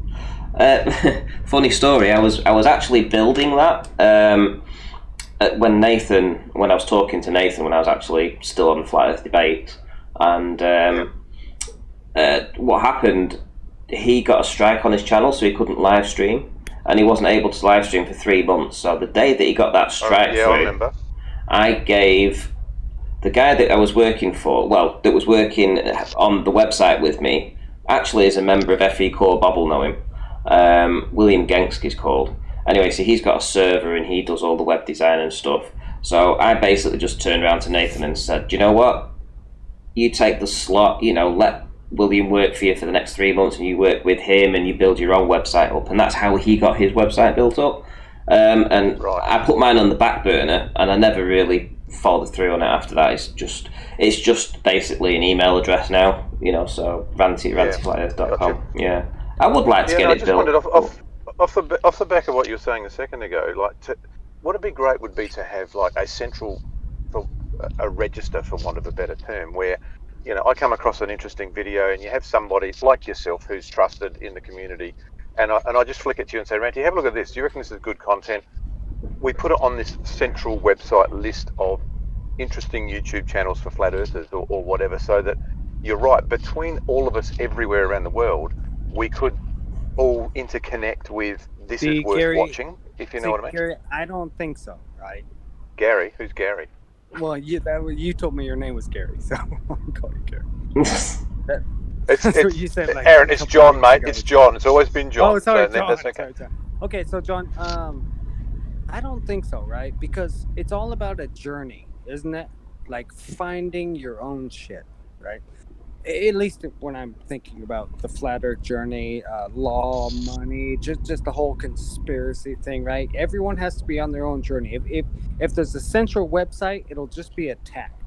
Funny story. I was actually building that when I was talking to Nathan when I was actually still on the Flat Earth debate, and what happened? He got a strike on his channel, so he couldn't live stream, and he wasn't able to live stream for 3 months. So the day that he got that strike through, I remember. I gave the guy that I was working for, that was working on the website with me, actually is a member of FE Core. Bob will know him. William Gensk is called. Anyway, so he's got a server and he does all the web design and stuff. So I basically just turned around to Nathan and said, do you know what? You take the slot, let William work for you for the next 3 months and you work with him and you build your own website up. And that's how he got his website built up. And I put mine on the back burner and I never really followed through on it after that. It's just basically an email address now, so rantyflatearth.com. Gotcha. Yeah. I would like to get it built. I just wondered off the back of what you were saying a second ago, what would be great would be to have like a central, a register, for want of a better term, where I come across an interesting video and you have somebody like yourself who's trusted in the community, and I just flick it to you and say, Ranty, have a look at this. Do you reckon this is good content? We put it on this central website list of interesting YouTube channels for flat earthers or whatever, so that you're right, between all of us everywhere around the world, we could all interconnect with this is worth Gary, watching, if you know what I mean. Gary, I don't think so, right? Gary? Who's Gary? Well, you told me your name was Gary, so I'll call you Gary. It's what you said, like, Aaron, it's John, mate. It's John. It's always been John. Oh, sorry, so John. That's okay. Sorry. Okay, so John, I don't think so, right? Because it's all about a journey, isn't it? Like finding your own shit, right? At least when I'm thinking about the flat earth journey, law, money, just the whole conspiracy thing, right? Everyone has to be on their own journey. If there's a central website, it'll just be attacked,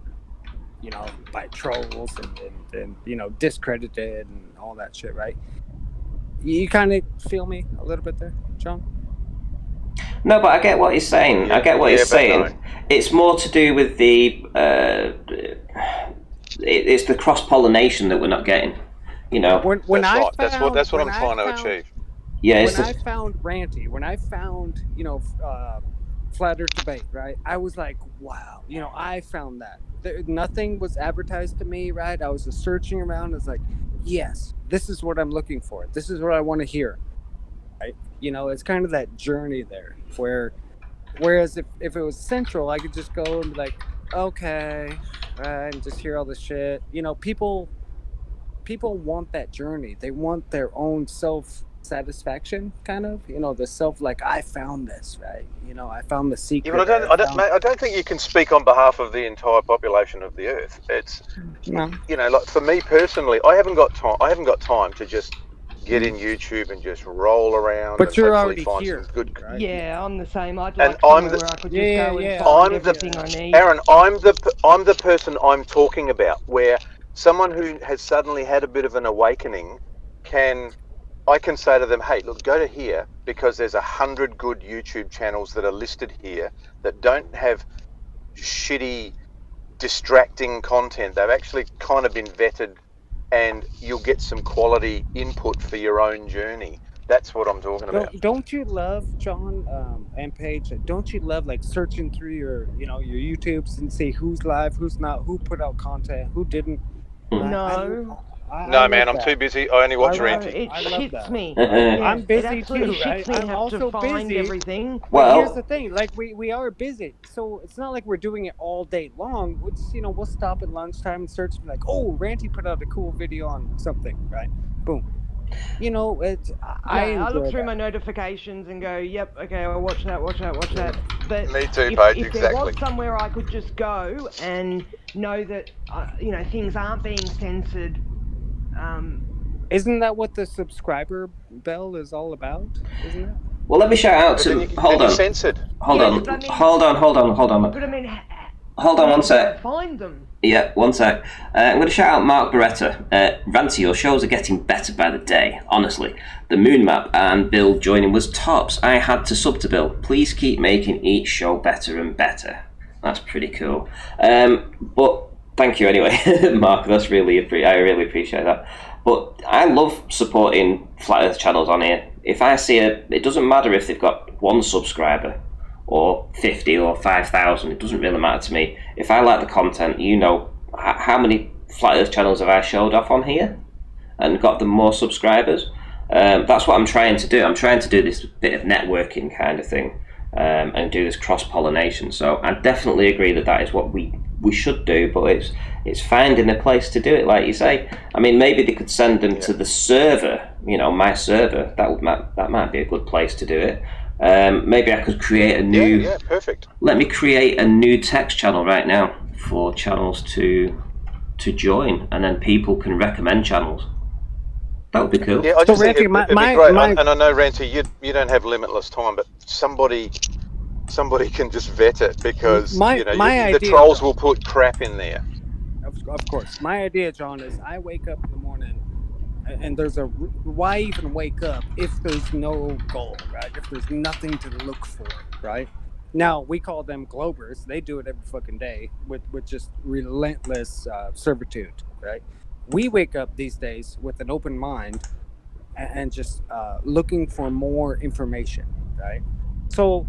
by trolls and discredited and all that shit, right? You kind of feel me a little bit there, John? No, but I get what he's saying. Yeah, I get what he's saying. No. It's more to do with the it's the cross pollination that we're not getting. When that's what I'm trying to achieve. Yeah. I found Ranty, when I found Flat Earth Debate, right? I was like, wow, I found that. Nothing was advertised to me, right? I was just searching around. I was like, yes, this is what I'm looking for. This is what I want to hear. Right? It's kind of that journey there whereas if it was central, I could just go and be like, okay, right, and just hear all the shit. People want that journey. They want their own self-satisfaction, kind of. The self, like, I found this, right? I found the secret. Yeah, but I don't think you can speak on behalf of the entire population of the Earth. It's like for me personally, I haven't got time to just get in YouTube and just roll around. But and you're hopefully already find here, some good. right? Yeah, I'm the same. I'd And like somewhere where I could just go and find everything I need. Aaron, I'm the person I'm talking about, where someone who has suddenly had a bit of an awakening I can say to them, hey, look, go to here, because there's 100 good YouTube channels that are listed here that don't have shitty, distracting content. They've actually kind of been vetted, and you'll get some quality input for your own journey. That's what I'm talking about. Don't you love, John and Paige? Don't you love, like, searching through your YouTubes and see who's live, who's not, who put out content, who didn't? No. No, man, I'm too busy. I only watch Ranty. It shits me. I'm busy too. Right? Me I'm also to find busy. everything. Well, here's the thing: like we are busy, so it's not like we're doing it all day long. We'll just, we'll stop at lunchtime and search, and be like, oh, Ranty put out a cool video on something, right? Boom. I look through my notifications and go, yep, okay, I'll watch that. But me too, Paige, if exactly. there was somewhere I could just go and know that things aren't being censored. Isn't that what the subscriber bell is all about? Isn't it? Well, let me shout out to. Hold on. Censored. Hold on. But I mean, hold on one sec. Find them. Yeah, one sec. I'm going to shout out Mark Beretta. Ranty, your shows are getting better by the day, honestly. The moon map and Bill joining was tops. I had to sub to Bill. Please keep making each show better and better. That's pretty cool. But thank you anyway, Mark. I really appreciate that. But I love supporting Flat Earth channels on here. If I see it doesn't matter if they've got 1 subscriber or 50 or 5,000, it doesn't really matter to me. If I like the content, how many Flat Earth channels have I showed off on here and got them more subscribers? That's what I'm trying to do. I'm trying to do this bit of networking kind of thing and do this cross-pollination. So I definitely agree that is what we should do, but it's finding a place to do it, like you say. I mean, maybe they could send them to the server, my server. That might be a good place to do it. Maybe I could create a new. Yeah, perfect. Let me create a new text channel right now for channels to join, and then people can recommend channels. That would be cool. Yeah, I just think it'd be great. And I know, Ranty, you don't have limitless time, but somebody can just vet it, because the trolls will put crap in there. Of course. My idea, John, is I wake up in the morning and there's why even wake up if there's no goal, right? If there's nothing to look for, right? Now we call them globers. They do it every fucking day with just relentless servitude, right? We wake up these days with an open mind and just looking for more information, right? So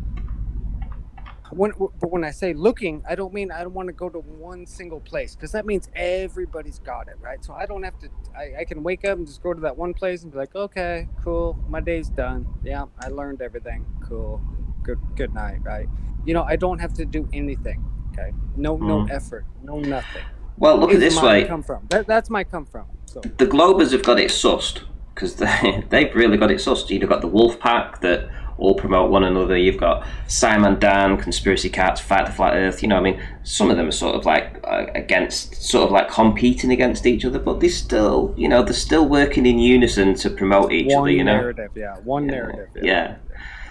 when I say looking, I don't mean I don't want to go to one single place, because that means everybody's got it, right? So I don't have to. I can wake up and just go to that one place and be like, okay, cool, my day's done. Yeah, I learned everything. Cool, good night, right? You know, I don't have to do anything. Okay, no effort, no nothing. Well, look at Is this my way. come from. That's my come from. So The Globers have got it sussed, because they've really got it sussed. You've got the Wolf Pack that all promote one another. You've got Simon Dan, Conspiracy Cats, Fight the Flat Earth. You know, I mean, some of them are sort of like competing against each other, but they still, you know, they're still working in unison to promote each other. You know, narrative, one narrative. Yeah.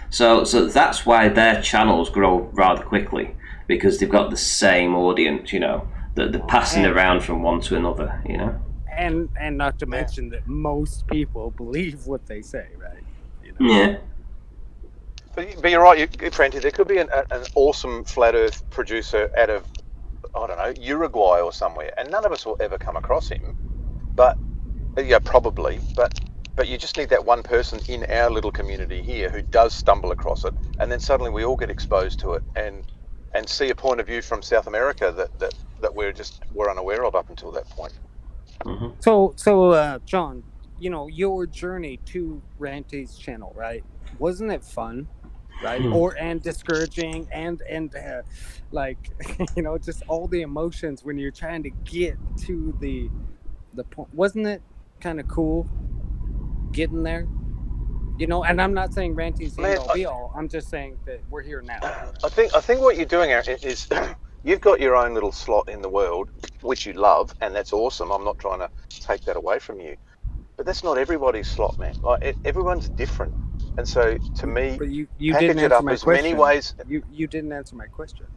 So that's why their channels grow rather quickly, because they've got the same audience. You know, that they're passing around from one to another. You know. And not to mention that most people believe what they say, right? You know? Yeah. But you're right, Frankie. There could be an awesome flat Earth producer out of, I don't know, Uruguay or somewhere, and none of us will ever come across him. But yeah, probably. But you just need that one person in our little community here who does stumble across it, and then suddenly we all get exposed to it and see a point of view from South America that we're unaware of up until that point. Mm-hmm. So John, you know, your journey to Ranty's channel, right? Wasn't it fun, right? And discouraging and like you know, just all the emotions when you're trying to get to the point. Wasn't it kind of cool getting there? You know, and I'm not saying Ranty's the end all be all. I'm just saying that we're here now. I think what you're doing, Aaron, is you've got your own little slot in the world, which you love, and that's awesome. I'm not trying to take that away from you, but that's not everybody's slot, man. Like everyone's different, and so to me, but you package didn't it answer up my as question. many ways. You didn't answer my question.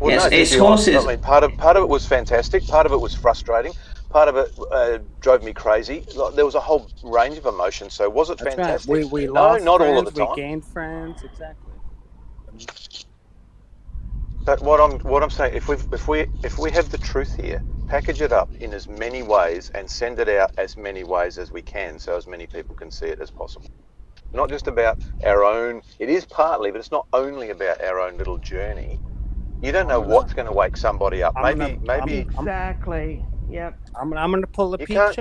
Well, yes, no, it's horses. I mean, part of it was fantastic. Part of it was frustrating. Part of it drove me crazy. There was a whole range of emotions. So was it That's fantastic? right. We No, lost not friends, all of the time. We gained friends, exactly. But what I'm saying, if we have the truth here, package it up in as many ways and send it out as many ways as we can, so as many people can see it as possible. Not just about our own. It is partly, but it's not only about our own little journey. You don't know what's going to wake somebody up. Maybe exactly. Yep. I'm gonna pull a you can't.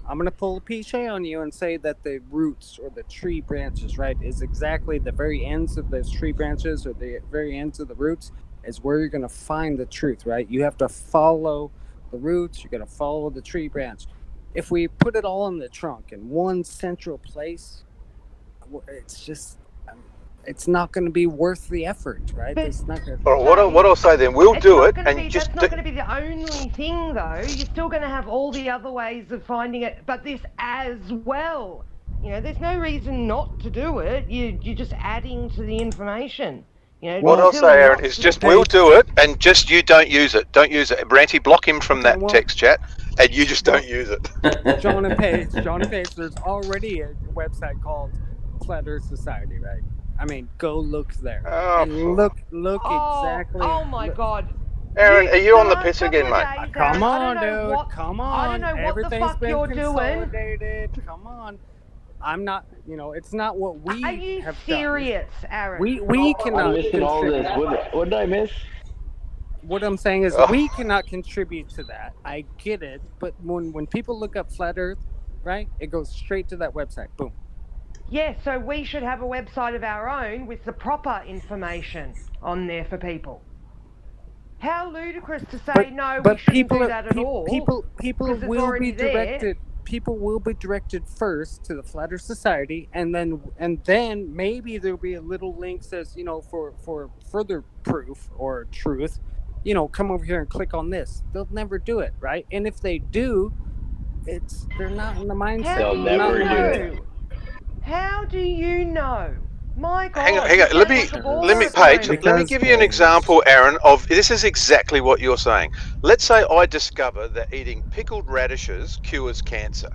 I'm gonna pull a Piche on you and say that the roots or the tree branches, right, is exactly the very ends of those tree branches or the very ends of the roots is where you're gonna find the truth, right? You have to follow the roots. You gotta follow the tree branch. If we put it all in the trunk in one central place, it's just. It's not going to be worth the effort, right? But it's not gonna... What I'll say then, we'll do it, and that's not going to be the only thing, though. You're still going to have all the other ways of finding it, but this as well. You know, there's no reason not to do it. You're just adding to the information. You know, what I'll say, Aaron, is just we'll do it, and just you don't use it. Don't use it. Ranty, block him from that text chat, and you just don't use it. John and Paige, there's already a website called Flat Earth Society, right? I mean, go look there. And look exactly. Oh my God. Aaron, are you on the piss again, mate? Come on, dude. Come on. I don't know what the fuck you're doing. Come on. I'm not, you know, it's not what we Are you have serious, done. Aaron? We cannot. I'm missing all this. What did I miss? What I'm saying is we cannot contribute to that. I get it, but when people look up Flat Earth, right, it goes straight to that website. Boom. Yeah, so we should have a website of our own with the proper information on there for people. How ludicrous to say we shouldn't do that at all. People will be directed. People will be directed first to the Flat Earth Society, and then maybe there'll be a little link says, you know, for further proof or truth, you know, come over here and click on this. They'll never do it, right? And if they do, they're not in the mindset. They'll never do it. How do you know? My God. Hang on. Let me give you an example, Aaron, of this is exactly what you're saying. Let's say I discover that eating pickled radishes cures cancer,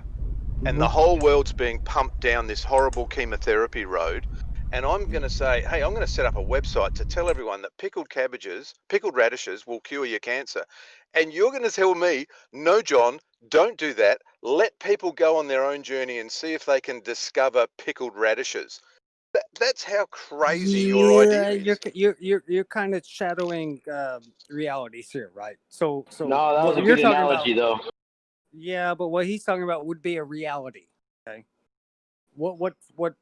and the whole world's being pumped down this horrible chemotherapy road, and I'm going to say, hey, I'm going to set up a website to tell everyone that pickled radishes will cure your cancer. And you're going to tell me, no, John, don't do that. Let people go on their own journey and see if they can discover pickled radishes. That's how crazy your idea is. You're kind of shadowing realities here, right? So No, that was what a you're good talking analogy, about, though. yeah, but what he's talking about would be a reality. Okay. What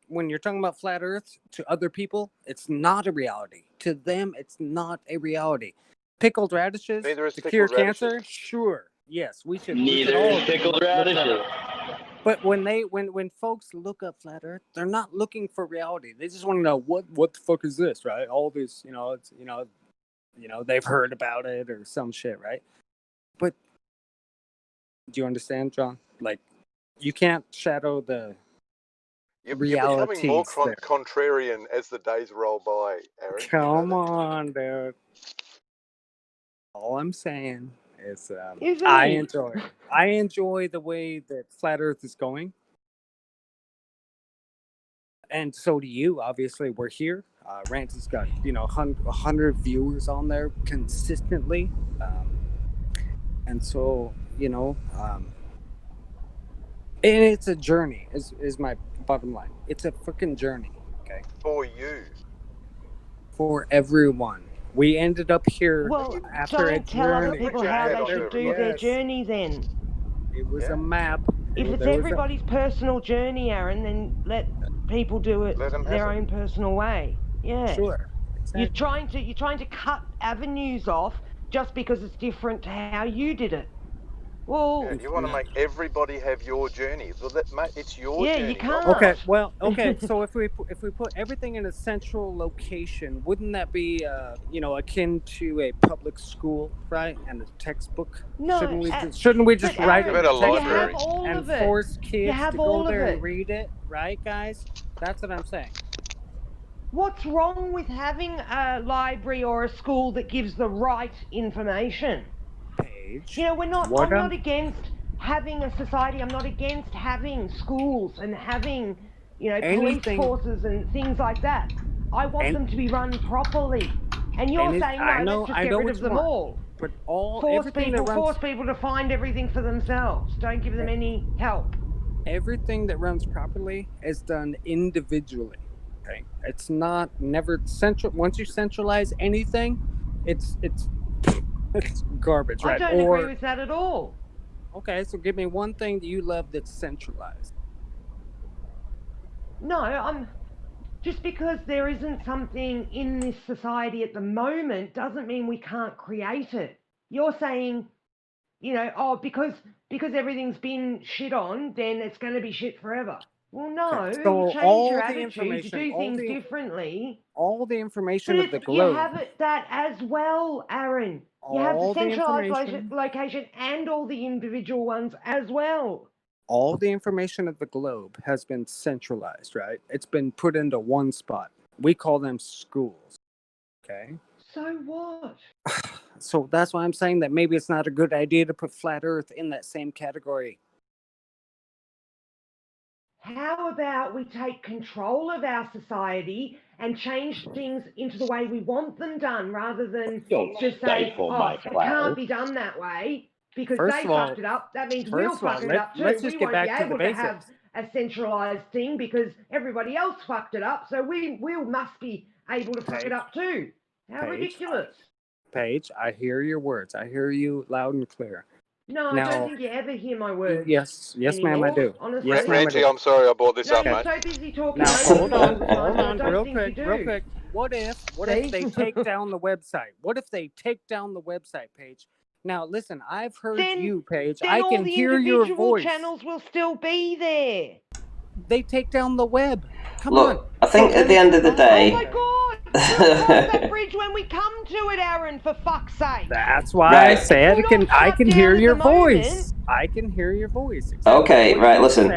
when you're talking about flat Earth to other people, it's not a reality. To them, it's not a reality. Pickled radishes Neither is to cure pickled radishes. cancer, sure, yes, we should Neither all is pickled look that radishes. up. But when folks look up flat Earth, they're not looking for reality. They just want to know what the fuck is this, right? All this, it's they've heard about it or some shit, right? But do you understand, John? Like, you can't shadow the You're becoming more realities there. contrarian as the days roll by, Aaron. Come on, dude. All I'm saying is, Isn't I he? enjoy the way that flat Earth is going, and so do you. Obviously, we're here. Ranty's got 100 viewers on there consistently, and so and it's a journey. Is my bottom line. It's a freaking journey. Okay. For you. For everyone. We ended up here Well, after a don't tell other journey. people your how hat they on should do everybody. their Yes. journey then. It was Yeah. a map. If it's There was everybody's personal journey, Aaron, then let people do it Let 'em have their it. own personal way. Yeah. Sure. Exactly. You're trying to cut avenues off just because it's different to how you did it. Well, Yeah, you want to make everybody have your journey. Well, mate, it's your yeah, journey. you can't. Okay. Well. Okay. So if we put everything in a central location, wouldn't that be akin to a public school, right? And a textbook. No, Shouldn't we just but write Aaron, it in a About a you library. have all and of it. force You kids have to go all of there it. and read it, right, guys? That's what I'm saying. What's wrong with having a library or a school that gives the right information? Page. I'm not against having a society. I'm not against having schools and having, police forces and things like that. I want them to be run properly. And you're saying, no, let's just get rid of them all. But Force people to find everything for themselves. Don't give them any help. Everything that runs properly is done individually. Okay, it's never central. Once you centralize anything, it's garbage, right? I don't agree with that at all. Okay, so give me one thing that you love that's centralized. No, just because there isn't something in this society at the moment doesn't mean we can't create it. You're saying, because everything's been shit on, then it's going to be shit forever. Well, no, Okay, so you change all your the attitude, you information, do things differently. All the information But of the you globe. have that as well, Aaron. You have the All the centralized information. location and all the individual ones as well. All the information of the globe has been centralized, right? It's been put into one spot. We call them schools. Okay? So what? So that's why I'm saying that maybe it's not a good idea to put flat Earth in that same category. How about we take control of our society and change things into the way we want them done, rather than just say, it can't be done that way because they fucked it up. That means we'll fuck it up too. Let's just get back to the We won't be able to have basics. a centralized thing because everybody else fucked it up. So we must be able to fuck it up too. How ridiculous. Paige, I hear your words. I hear you loud and clear. No, I don't think you ever hear my words. Yes, ma'am, I do. Honestly. Yes, ma'am, I do. Ranty, I'm sorry I brought this up, You're mate. so busy talking. Now, hold on, real quick. What if they take down the website? What if they take down the website, Paige? Now, listen, I've heard you, Paige. I can hear your voice. Channels will still be there. They take down the web. Come Look, on. I think at the end of the day... Oh my God! We'll cross that bridge when we come to it, Aaron, for fuck's sake. That's why I said I can hear your voice. I can hear your voice. Okay, right, listen.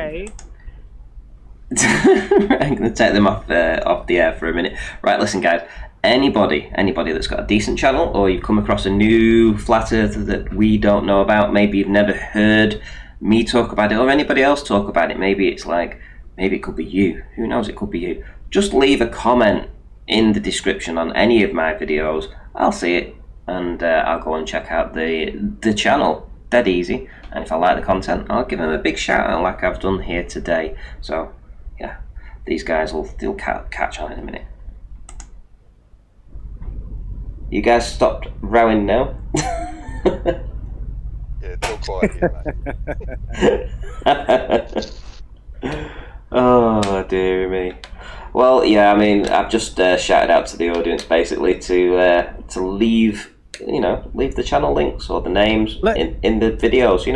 I'm going to take them off the air for a minute. Right, listen, guys. Anybody that's got a decent channel, or you've come across a new flat earther that we don't know about, maybe you've never heard me talk about it, or anybody else talk about it, maybe it could be you. Who knows, it could be you. just leave a comment in the description on any of my videos. I'll see it, and I'll go and check out the channel. Dead easy. And if I like the content, I'll give them a big shout out like I've done here today. So yeah, these guys they'll catch on in a minute. You guys stopped rowing now? Yeah, it's all quiet here, mate. Oh dear me. Well, yeah, I mean, I've just shouted out to the audience basically to leave the channel links or the names in the videos.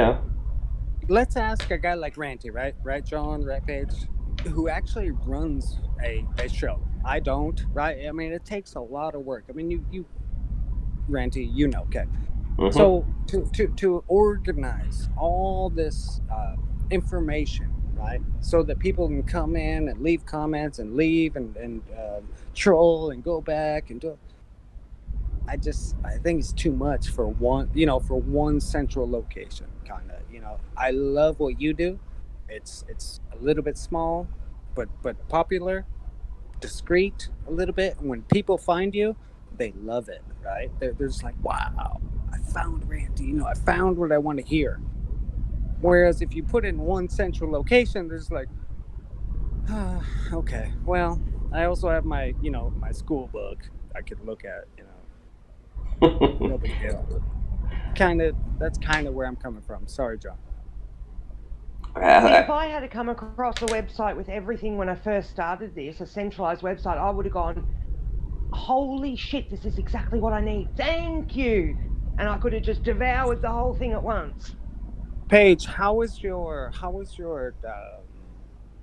Let's ask a guy like Ranty, right, John, right, Paige, who actually runs a show. I don't, right? I mean, it takes a lot of work. I mean, you Ranty, okay. Mm-hmm. So to organize all this information, right, so that people can come in and leave comments and leave and troll and go back and do. I think it's too much for one central location, kind of. I love what you do. It's a little bit small, but popular, discreet a little bit. And when people find you, they love it, right? They're just like, wow, I found Randy. I found what I want to hear. Whereas if you put it in one central location, there's like, okay, well, I also have my my school book I could look at. No big deal. That's kind of where I'm coming from. Sorry, John. See, if I had come across a website with everything when I first started this, a centralized website, I would have gone, holy shit, this is exactly what I need. Thank you. And I could have just devoured the whole thing at once. Paige, how was your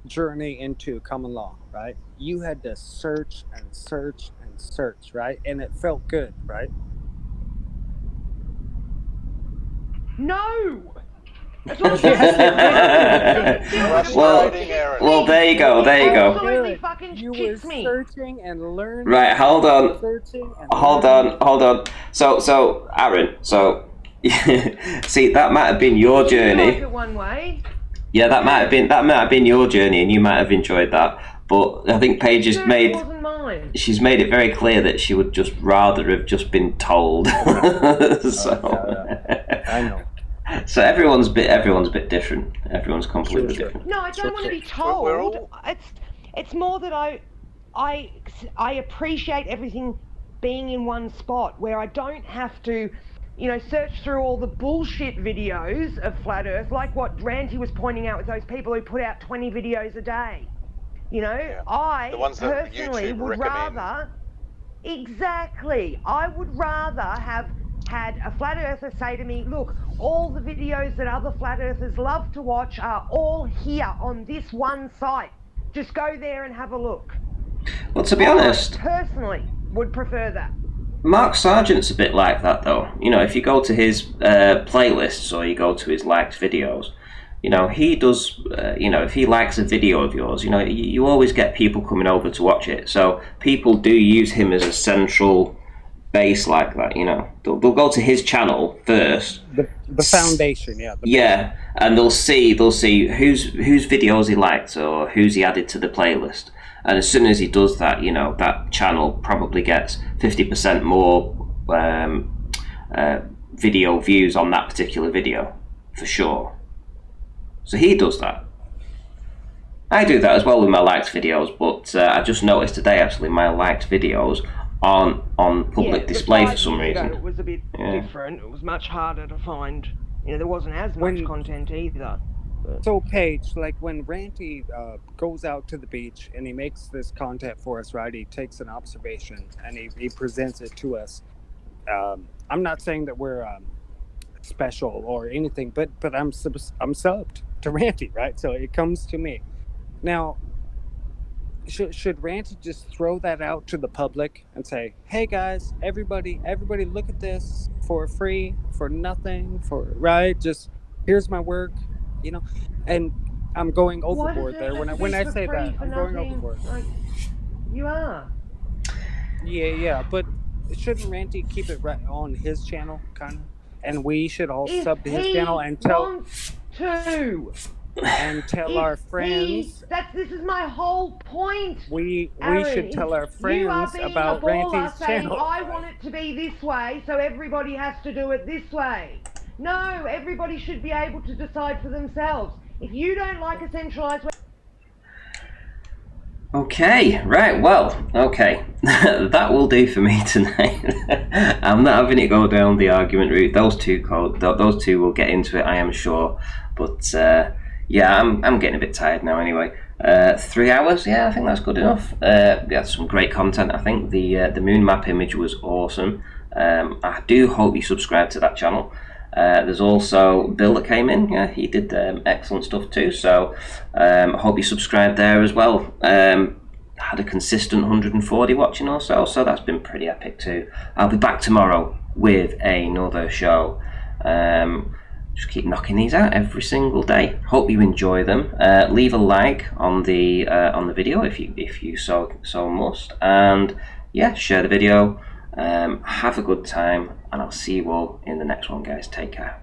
journey into common law, right? You had to search and search and search, right? And it felt good, right? No. As long as well, there you go. Absolutely fucking you shits were me. Searching and learning. Right, hold on. Hold learning. on. So Aaron, see, that might have been your journey. You like it one way. Yeah, that might have been your journey, and you might have enjoyed that. But I think Paige has wasn't mine. She's made it very clear that she would just rather have just been told. I know. So everyone's a bit different. Everyone's completely different. No, I don't want to be told. It's more that I appreciate everything being in one spot where I don't have to, search through all the bullshit videos of Flat Earth, like what Ranty was pointing out with those people who put out 20 videos a day. I personally would rather. Exactly. I would rather have had a flat earther say to me, look, all the videos that other flat earthers love to watch are all here on this one site. Just go there and have a look. Well, to be honest, I personally would prefer that. Mark Sargent's a bit like that, though. If you go to his playlists or you go to his liked videos, he does, if he likes a video of yours, you always get people coming over to watch it. So people do use him as a central base like that, They'll go to his channel first. The foundation, yeah. Yeah, and they'll see whose videos he liked or who's he added to the playlist. And as soon as he does that, that channel probably gets 50% more video views on that particular video, for sure. So he does that. I do that as well with my liked videos, but I just noticed today actually my liked videos aren't on public display for some reason. It was a bit different. It was much harder to find. There wasn't as much content either. So Paige, like when Ranty goes out to the beach and he makes this content for us, right? He takes an observation and he presents it to us. I'm not saying that we're special or anything, but I'm subbed to Ranty, right? So it comes to me. Now, should Ranty just throw that out to the public and say, "Hey guys, everybody, look at this for free, for nothing, right? Just here's my work," And I'm going overboard there when I say that. I'm going overboard. Like, you are. Yeah, but shouldn't Ranty keep it right on his channel, kind of? And we should all sub to his channel and tell. To. and tell our friends. This is my whole point. We Aaron, should tell our you are friends being about a baller Ranty's saying, channel. I want it to be this way, so everybody has to do it this way. No, everybody should be able to decide for themselves. If you don't like a centralized way. Okay, right, well, okay. That will do for me tonight. I'm not having it go down the argument route. Those two will get into it, I am sure. But yeah, I'm getting a bit tired now anyway. 3 hours, yeah, I think that's good enough. We had some great content. I think the moon map image was awesome. I do hope you subscribe to that channel. There's also Bill that came in. Yeah, he did excellent stuff too. So I hope you subscribe there as well. Had a consistent 140 watching or so, so that's been pretty epic too. I'll be back tomorrow with another show. Just keep knocking these out every single day. Hope you enjoy them. Leave a like on the video if you so must, and yeah, share the video. Have a good time, and I'll see you all in the next one, guys. Take care.